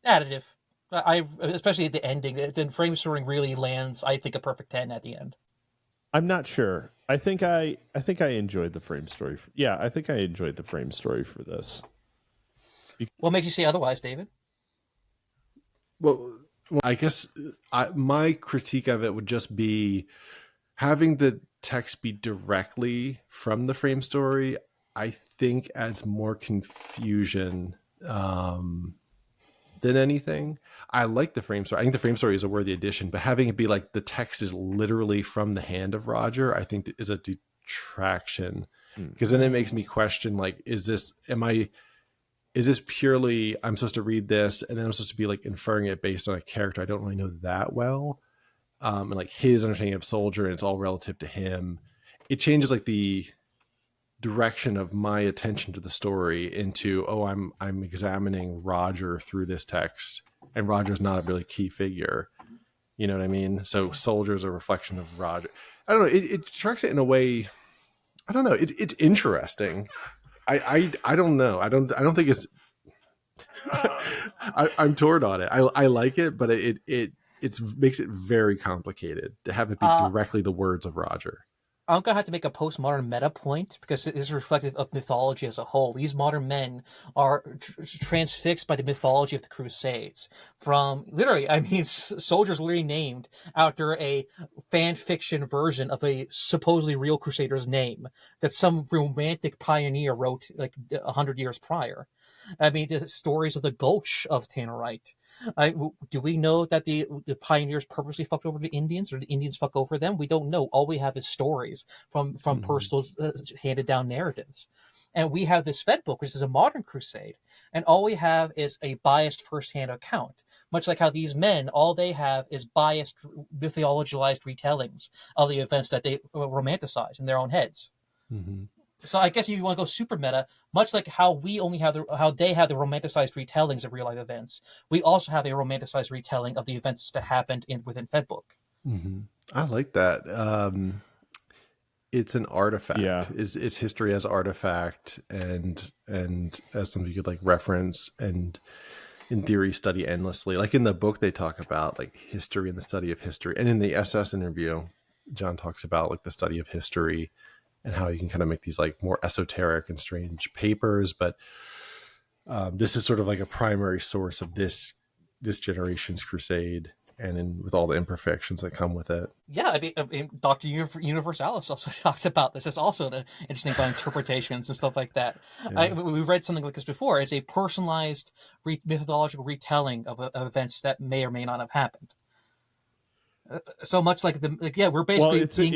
Additive. Especially at the ending. The frame story really lands, I think, a perfect 10 at the end. I'm not sure. I think I enjoyed the frame story. I think I enjoyed the frame story for this. What makes you say otherwise, David? Well, I guess my critique of it would just be having the text be directly from the frame story. I think adds more confusion than anything. I like the frame story. I think the frame story is a worthy addition, but having it be like the text is literally from the hand of Roger, I think is a detraction, because then it makes me question, like, is this purely I'm supposed to read this and then I'm supposed to be like inferring it based on a character I don't really know that well, and like his understanding of Soldier, and it's all relative to him. It changes like the direction of my attention to the story into, I'm examining Roger through this text, and Roger's not a really key figure. You know what I mean? So Soldier's a reflection of Roger. I don't know. It tracks it in a way. I don't know. It's interesting. I don't know. I don't think it's. I'm torn on it. I like it, but it makes it very complicated to have it be directly the words of Roger. I'm going to have to make a postmodern meta point, because it is reflective of mythology as a whole. These modern men are transfixed by the mythology of the Crusades. From literally, Soldier's literally named after a fan fiction version of a supposedly real crusader's name that some romantic pioneer wrote like 100 years prior. The stories of the Gulch of Tannerite. Do we know that the pioneers purposely fucked over the Indians, or the Indians fuck over them? We don't know. All we have is stories from personal handed down narratives. And we have this Fedbook, which is a modern crusade, and all we have is a biased first-hand account. Much like how these men, all they have is biased, mythologized retellings of the events that they romanticize in their own heads. Mm-hmm. So I guess if you want to go super meta, much like how we only have how they have the romanticized retellings of real life events, we also have a romanticized retelling of the events that happened within Fedbook. Mm-hmm. I like that. It's an artifact. Yeah. It's history as artifact, and as something you could like reference and in theory study endlessly. Like in the book, they talk about like history and the study of history, and in the SS interview, John talks about like the study of history and how you can kind of make these like more esoteric and strange papers. But this is sort of like a primary source of this generation's crusade, and with all the imperfections that come with it. Yeah, Dr. Universalis also talks about this. It's also interesting about interpretations and stuff like that. Yeah. We've read something like this before. It's a personalized mythological retelling of events that may or may not have happened. So much like we're basically it's a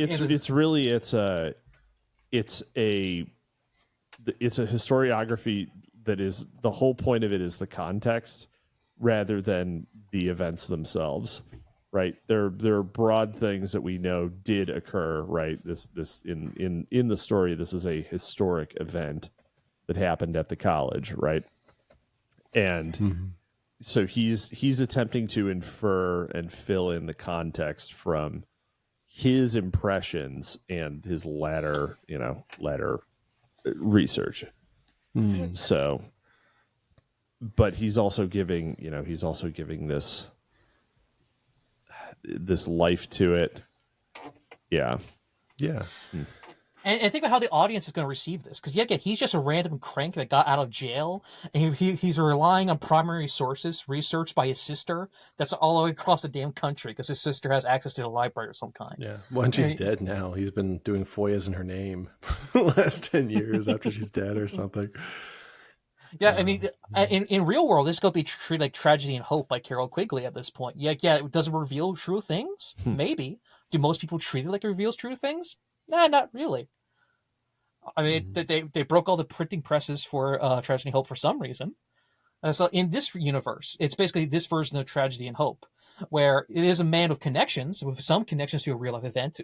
historiography that is, the whole point of it is the context rather than the events themselves, right? There are broad things that we know did occur, right? This in the story, this is a historic event that happened at the college, right? And so he's attempting to infer and fill in the context from his impressions and his latter research. So, but he's also giving this life to it. Yeah. And think about how the audience is going to receive this, because again, he's just a random crank that got out of jail, and he's relying on primary sources, research by his sister. That's all the way across the damn country, because his sister has access to the library of some kind. Yeah, well, and she's dead now. He's been doing FOIAs in her name for the last 10 years after she's dead or something. Yeah, in real world, this could be treated like Tragedy and Hope by Carol Quigley at this point. Yeah, does it reveal true things? Maybe. Do most people treat it like it reveals true things? Nah, not really. They broke all the printing presses for Tragedy and Hope for some reason. So in this universe, it's basically this version of Tragedy and Hope, where it is a man with connections, with some connections to a real life event.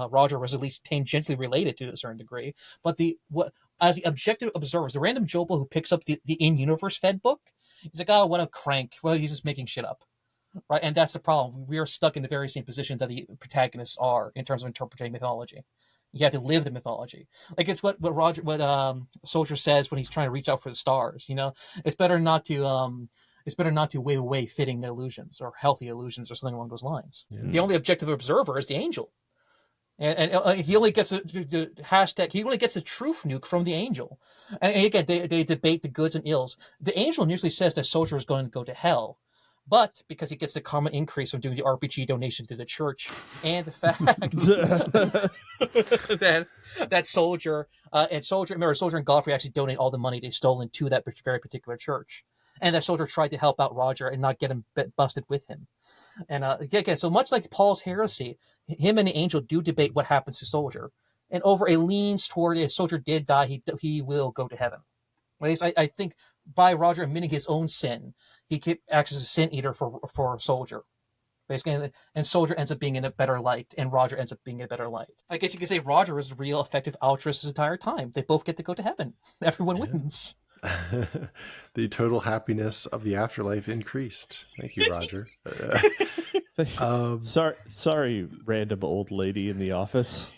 Roger was at least tangentially related to a certain degree, but as the objective observers, the random Joe Blow who picks up the in-universe Fedbook, he's like, oh, what a crank. Well, he's just making shit up. Right, and that's the problem. We are stuck in the very same position that the protagonists are in terms of interpreting mythology. You have to live the mythology. Like it's what Soldier says when he's trying to reach out for the stars. It's better not to wave away fitting illusions or healthy illusions or something along those lines. Yeah. The only objective observer is the angel, and he only gets the hashtag. He only gets a truth nuke from the angel. And again, they debate the goods and ills. The angel usually says that Soldier is going to go to hell. But because he gets the karma increase from doing the RPG donation to the church, and the fact that Soldier and Godfrey actually donate all the money they've stolen to that very particular church, and that Soldier tried to help out Roger and not get him busted with him. And again, so much like Paul's heresy, him and the angel do debate what happens to Soldier, and over a leans toward if Soldier did die, he will go to heaven. At least I think by Roger admitting his own sin, he acts as a sin eater for Soldier, basically, and Soldier ends up being in a better light, and Roger ends up being in a better light. I guess you could say Roger is the real effective altruist his entire time. They both get to go to heaven. Everyone wins. The total happiness of the afterlife increased. Thank you, Roger. Sorry, random old lady in the office.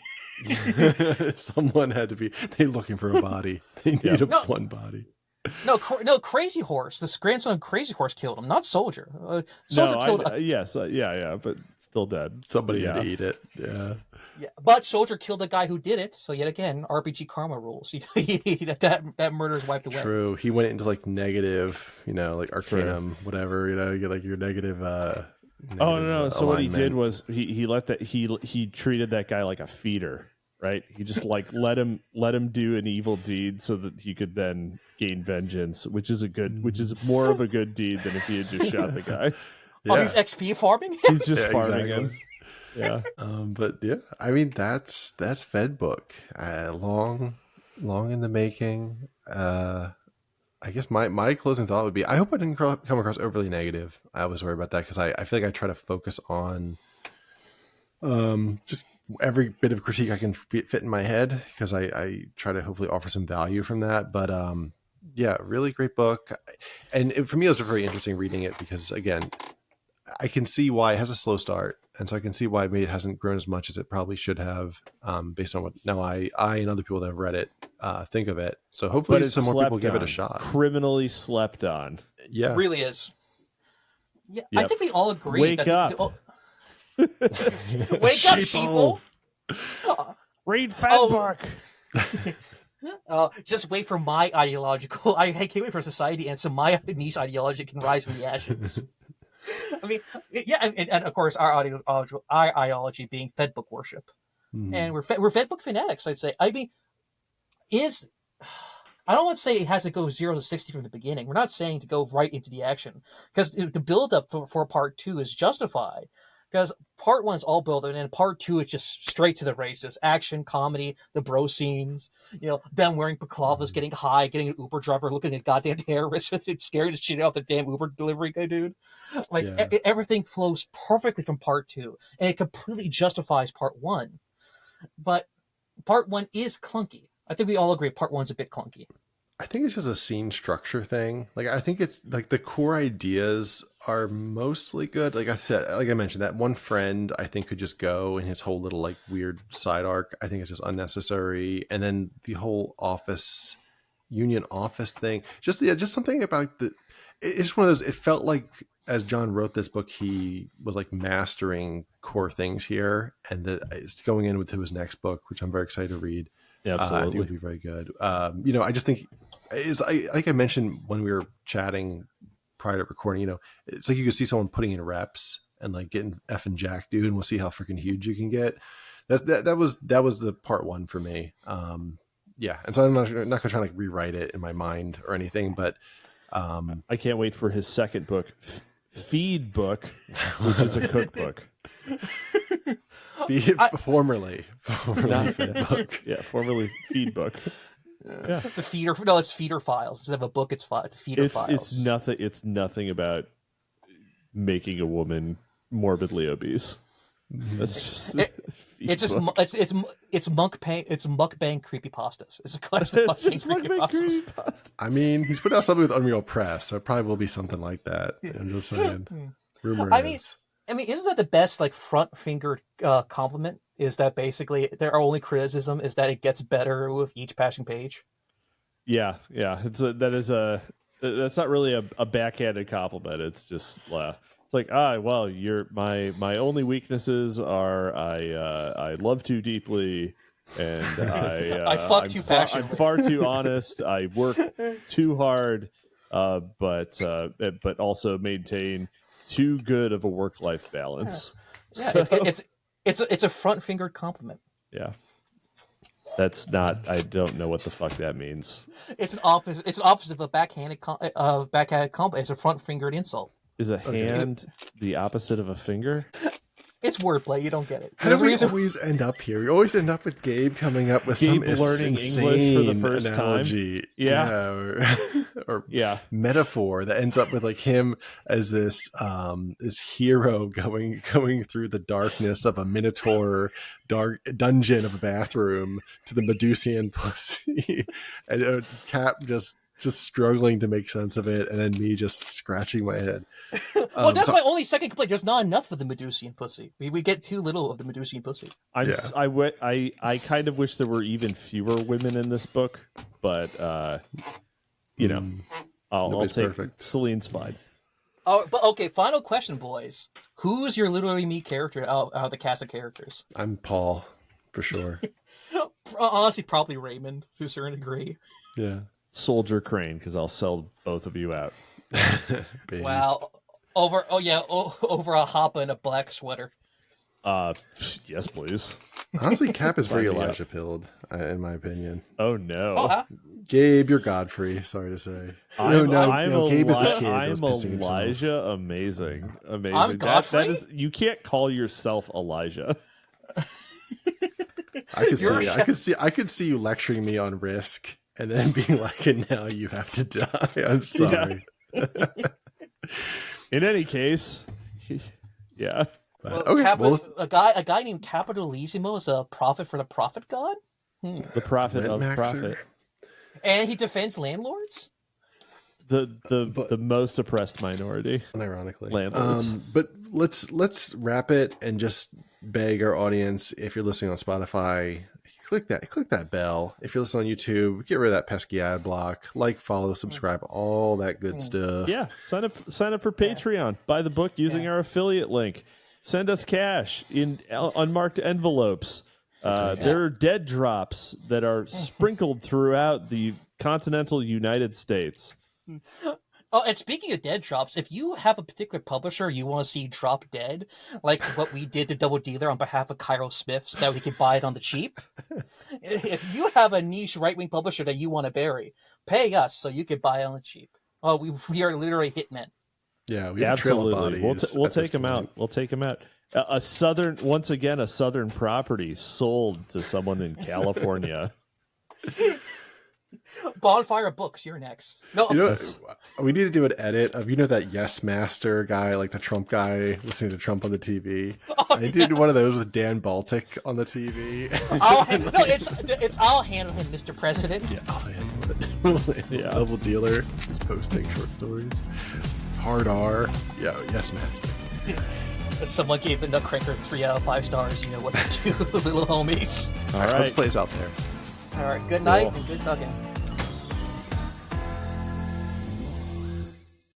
Someone had to be. They're looking for a body. They need one body. No, Crazy Horse. The grandson of Crazy Horse killed him, not Soldier. Soldier killed him. Yes, but still dead. Somebody had to eat it. Yeah. Yeah, but Soldier killed the guy who did it. So yet again, RPG karma rules. that murder is wiped away. True. He went into like negative, like Arcanum, whatever. You get like your negative. No. So what he did was he treated that guy like a feeder. Right, he just like let him do an evil deed so that he could then gain vengeance, which is more of a good deed than if he had just shot the guy. Yeah. Oh, he's XP farming. He's just farming him. Yeah, but yeah, I mean that's Fedbook, long in the making. I guess my closing thought would be I hope I didn't come across overly negative. I was worried about that because I feel like I try to focus on just every bit of critique I can fit in my head because I try to hopefully offer some value from that. But yeah, really great book. And for me, it was very interesting reading it because, again, I can see why it has a slow start. And so I can see why maybe it hasn't grown as much as it probably should have based on what now I and other people that have read it think of it. So hopefully some more people give it a shot. Criminally slept on. Yeah. It really is. Yeah, Yep. I think we all agree. Wake up. Wake up, people! Read Fedbook. Just wait for my ideological. I can't wait for society, and so my niche ideology can rise from the ashes. I mean, yeah, and of course our ideology being Fedbook worship, and we're Fedbook fanatics. I'd say. I mean, I don't want to say it has to go 0 to 60 from the beginning. We're not saying to go right into the action because the build up for part 2 is justified. Because part 1 is all build up, and then part 2 is just straight to the races. Action, comedy, the bro scenes, them wearing baklavas, getting high, getting an Uber driver, looking at goddamn terrorists, it's scary to shit out the damn Uber delivery guy, dude. Everything flows perfectly from part 2, and it completely justifies part 1. But part 1 is clunky. I think we all agree part 1's a bit clunky. I think it's just a scene structure thing. Like, I think it's like the core ideas are mostly good. Like I mentioned, that one friend I think could just go, and his whole little like weird side arc, I think it's just unnecessary. And then the whole union office thing, just something about it's just one of those, it felt like as John wrote this book, he was like mastering core things here, and that it's going into his next book, which I'm very excited to read. Yeah, absolutely. I think it would be very good. I just think like I mentioned when we were chatting prior to recording, it's like you could see someone putting in reps and like getting effing jacked, dude, and we'll see how freaking huge you can get. That was the part 1 for me. Yeah. And so I'm not going to try to like rewrite it in my mind or anything, but I can't wait for his second book, Feedbook, which is a cookbook. Formerly Fedbook. Yeah, formerly Feedbook. Yeah. The feeder. No, it's feeder files instead of a book. It's feeder files. It's nothing about making a woman morbidly obese. That's just. It's mukbang creepypastas. It's just mukbang creepypastas. I mean, he's put out something with Unreal Press, so it probably will be something like that. I'm just saying. Rumor is. I mean, isn't that the best like front finger compliment? Is that basically their only criticism is that it gets better with each passing page? Yeah. That's not really a backhanded compliment. It's just it's like, well, my only weaknesses are I love too deeply, and fuck too passionately. I'm far too honest. I work too hard, but also maintain too good of a work-life balance. Yeah, So, it's a front-fingered compliment. yeah. That's not. I don't know what the fuck that means. It's an opposite. It's an opposite of a backhanded compliment. It's a front-fingered insult. Is a hand the opposite of a finger? It's wordplay. You don't get it. How do we always end up here? We always end up with Gabe coming up with some learning English for the first analogy. time. Yeah. Or Yeah. metaphor that ends up with like him as this hero going through the darkness of a minotaur dark dungeon of a bathroom to the Medusian pussy, and Cap just struggling to make sense of it, and then me just scratching my head. Well, that's my only second complaint. There's not enough of the Medusian pussy. We get too little of the Medusian pussy. I kind of wish there were even fewer women in this book, but I'll take perfect. Celine's fine. Oh, but okay. Final question, boys. Who's your literally me character out of the cast of characters? I'm Paul, for sure. Honestly, probably Raymond to a certain degree. Yeah. Soldier Crane, because I'll sell both of you out. Wow. Over a hopper in a black sweater. Yes, please. Honestly, Cap is very Elijah pilled, in my opinion. Oh no. Oh, Gabe, you're Godfrey. Sorry to say. I'm Gabe is the kid. I'm that was pissing Elijah. himself. Amazing. I'm Godfrey? That is. You can't call yourself Elijah. I could see you lecturing me on Risk, and then being like, "And now you have to die." I'm sorry. Yeah. In any case, yeah. A guy named Capitalisimo is a prophet for the prophet god. The prophet of profit, and he defends landlords. The most oppressed minority, unironically, landlords. But let's wrap it and just beg our audience, if you're listening on Spotify, click that bell. If you're listening on YouTube, get rid of that pesky ad block. Like, follow, subscribe, all that good stuff. Yeah, sign up for Patreon. Buy the book using our affiliate link. Send us cash in unmarked envelopes. There are dead drops that are sprinkled throughout the continental United States. Oh, and speaking of dead drops, if you have a particular publisher you want to see drop dead, like what we did to Double Dealer on behalf of Cairo Smith so that we can buy it on the cheap, if you have a niche right-wing publisher that you want to bury, pay us so you can buy it on the cheap. Oh, we are literally hitmen. Yeah, we have a trail of bodies. We'll take them out. We'll take them out. A southern property sold to someone in California. Bonfire Books, you're next. No, we need to do an edit of that Yes Master guy, like the Trump guy listening to Trump on the TV. I did one of those with Dan Baltic on the TV. I'll handle him, Mr. President. Yeah, I'll handle it. Yeah. Double Dealer is posting short stories. Hard R. Yeah, Yes Master. Someone gave the Nutcracker 3 out of 5 stars. You know what to do, little homies. All right, let's play out there. All right, good night and good talking.